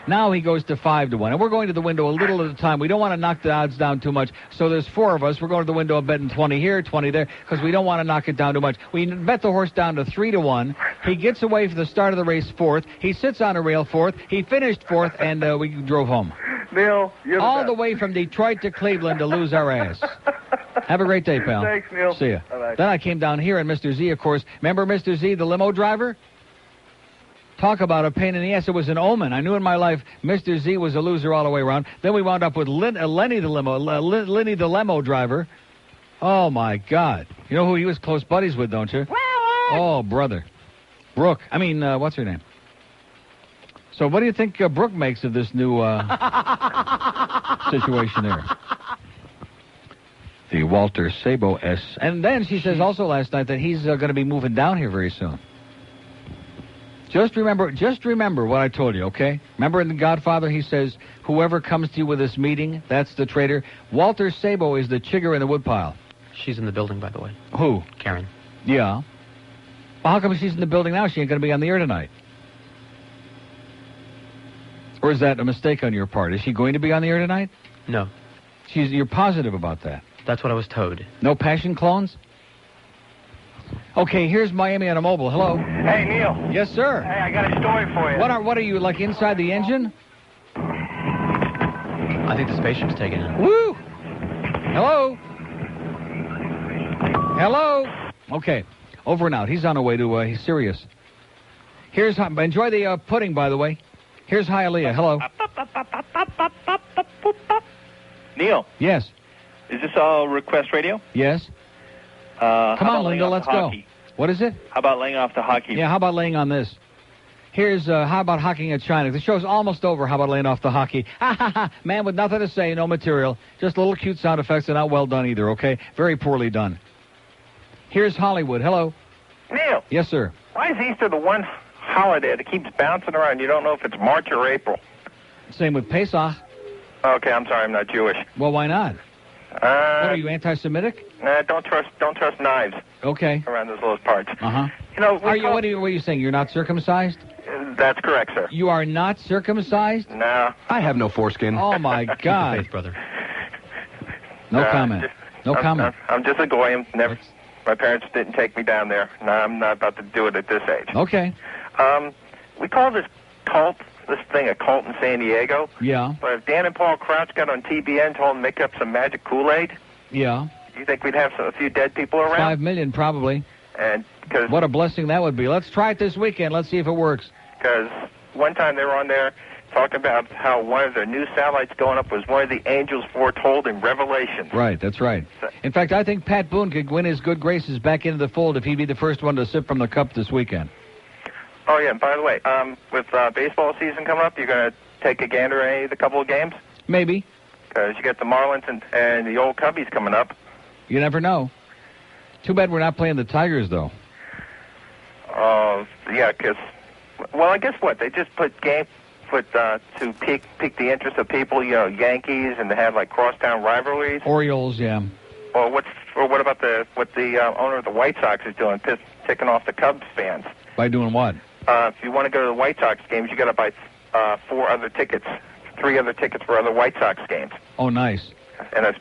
Now he goes to 5 to 1. And we're going to the window a little at a time. We don't want to knock the odds down too much. So there's 4 of us. We're going to the window and betting 20 here, 20 there, because we don't want to knock it down too much. We bet the horse down to 3 to 1. He gets away for the start of the race 4th. He sits on a rail 4th. He finished 4th, and we drove home. Neil, you're all the way from Detroit to Cleveland to lose our ass. Have a great day, pal. Thanks, Neil. See ya. Bye-bye. Then I came down here, and Mr. Z, of course. Remember Mr. Z, the limo driver? Talk about a pain in the ass. It was an omen. I knew in my life Mr. Z was a loser all the way around. Then we wound up with Lenny the limo driver. Oh, my God. You know who he was close buddies with, don't you? Oh, brother. Brooke. What's her name? So what do you think Brooke makes of this new situation there? The Walter Sabo S. And then she says also last night that he's going to be moving down here very soon. Just remember what I told you, okay? Remember in The Godfather, he says, whoever comes to you with this meeting, that's the traitor. Walter Sabo is the chigger in the woodpile. She's in the building, by the way. Who? Karen. Yeah. Well, how come she's in the building now? She ain't going to be on the air tonight. Or is that a mistake on your part? Is she going to be on the air tonight? No. You're positive about that? That's what I was told. No passion clones? Okay, here's Miami on a mobile. Hello. Hey, Neil. Yes, sir. Hey, I got a story for you. What are you, like inside the engine? I think the spaceship's taking it. Woo! Hello? Hello? Okay, over and out. He's on the way to, he's serious. Enjoy the pudding, by the way. Here's Hialeah. Hello. Neil. Yes. Is this all Request Radio? Yes. Come on, Linda, let's go. What is it? How about laying off the hockey? Yeah, how about laying on this? Here's, how about hockeying at China? The show's almost over. How about laying off the hockey? Ha, ha, ha. Man with nothing to say, no material. Just little cute sound effects and not well done either, okay? Very poorly done. Here's Hollywood. Hello. Neil. Yes, sir. Why is Easter the one holiday that keeps bouncing around? You don't know if it's March or April. Same with Pesach. Okay, I'm sorry, I'm not Jewish. Well, why not? What are you, anti-Semitic? Don't trust knives. Okay. Around those little parts. Uh-huh. You know, what are you saying? You're not circumcised? That's correct, sir. You are not circumcised? No. I have no foreskin. Oh, my God. Faith, brother. No comment. Comment. I'm just a goyim. Never. My parents didn't take me down there. No, I'm not about to do it at this age. Okay. We call this thing a cult in San Diego. Yeah. But if Dan and Paul Crouch got on TBN and told them to make up some magic Kool-Aid, yeah. Do you think we'd have a few dead people around? 5 million, probably. And cause, what a blessing that would be. Let's try it this weekend. Let's see if it works. Because one time they were on there talking about how one of their new satellites going up was one of the angels foretold in Revelation. Right, that's right. In fact, I think Pat Boone could win his good graces back into the fold if he'd be the first one to sip from the cup this weekend. Oh, yeah, and by the way, with baseball season coming up, you're going to take a gander at a couple of games? Maybe. Because you get the Marlins and the old Cubbies coming up. You never know. Too bad we're not playing the Tigers, though. Yeah, because, well, I guess what? They just put to pique the interest of people, Yankees, and to have, like, crosstown rivalries. Orioles, yeah. Or what about what the owner of the White Sox is doing, ticking off the Cubs fans? By doing what? If you want to go to the White Sox games, you got to buy 3 other tickets for other White Sox games. Oh, nice. And a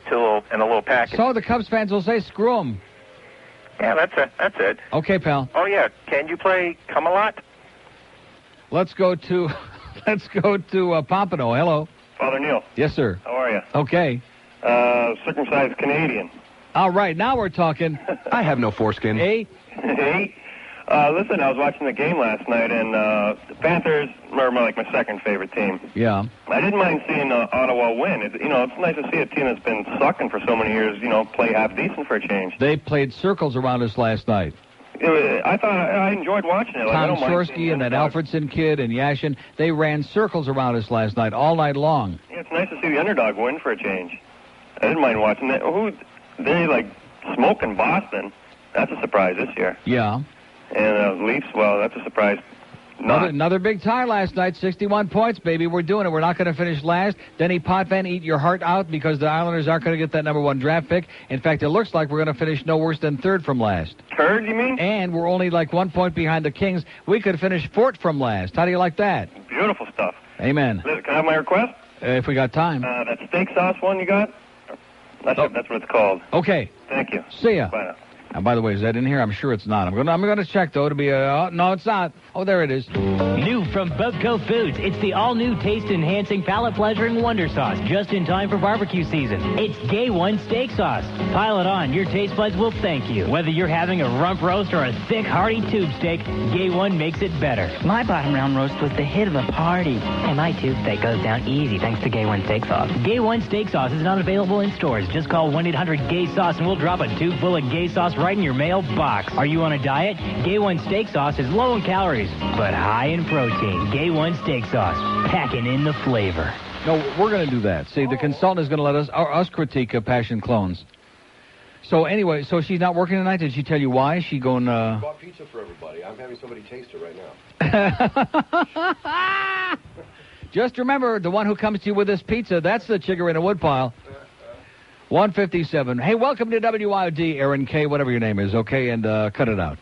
little package. So the Cubs fans will say, screw them. Yeah, that's it. Okay, pal. Oh, yeah. Can you play Come-A-Lot? Let's go to Pompano. Hello. Father Neil. Yes, sir. How are you? Okay. Circumcised Canadian. All right, now we're talking. I have no foreskin. Hey? Hey? Listen, I was watching the game last night, and the Panthers are my second favorite team. Yeah. I didn't mind seeing Ottawa win. It's nice to see a team that's been sucking for so many years, play half decent for a change. They played circles around us last night. I enjoyed watching it. Tom Shorsky and that Alfredson kid and Yashin, they ran circles around us last night, all night long. Yeah, it's nice to see the underdog win for a change. I didn't mind watching that. They smoking Boston. That's a surprise this year. Yeah. And Leafs, well, that's a surprise. Another big tie last night, 61 points, baby. We're doing it. We're not going to finish last. Denny Potvin, eat your heart out because the Islanders aren't going to get that number 1 draft pick. In fact, it looks like we're going to finish no worse than 3rd from last. 3rd, you mean? And we're only 1 point behind the Kings. We could finish 4th from last. How do you like that? Beautiful stuff. Amen. Can I have my request? If we got time. That steak sauce one you got? That's what it's called. Okay. Thank you. See ya. Bye now. And by the way, is that in here? I'm sure it's not. I'm going to check, though, to be no, it's not. Oh, there it is. New from Bubco Foods. It's the all-new taste-enhancing, palate-pleasuring Wonder Sauce, just in time for barbecue season. It's Day 1 steak sauce. Pile it on. Your taste buds will thank you. Whether you're having a rump roast or a thick, hearty tube steak, Day 1 makes it better. My bottom round roast was the hit of the party. And my tube steak goes down easy thanks to Day 1 steak sauce. Day 1 steak sauce is not available in stores. Just call 1-800-GAY-SAUCE and we'll drop a tube full of gay sauce right in your mailbox. Are you on a diet? Day 1 steak sauce is low in calories, but high in protein. Day 1 steak sauce, packing in the flavor. No, we're going to do that. See, the consultant is going to let us critique Passion Clones. So anyway, so she's not working tonight? Did she tell you why? She going... I bought pizza for everybody. I'm having somebody taste it right now. Just remember, the one who comes to you with this pizza, that's the chigger in a woodpile. 157. Hey, welcome to WIOD, Aaron K., whatever your name is, okay? And cut it out.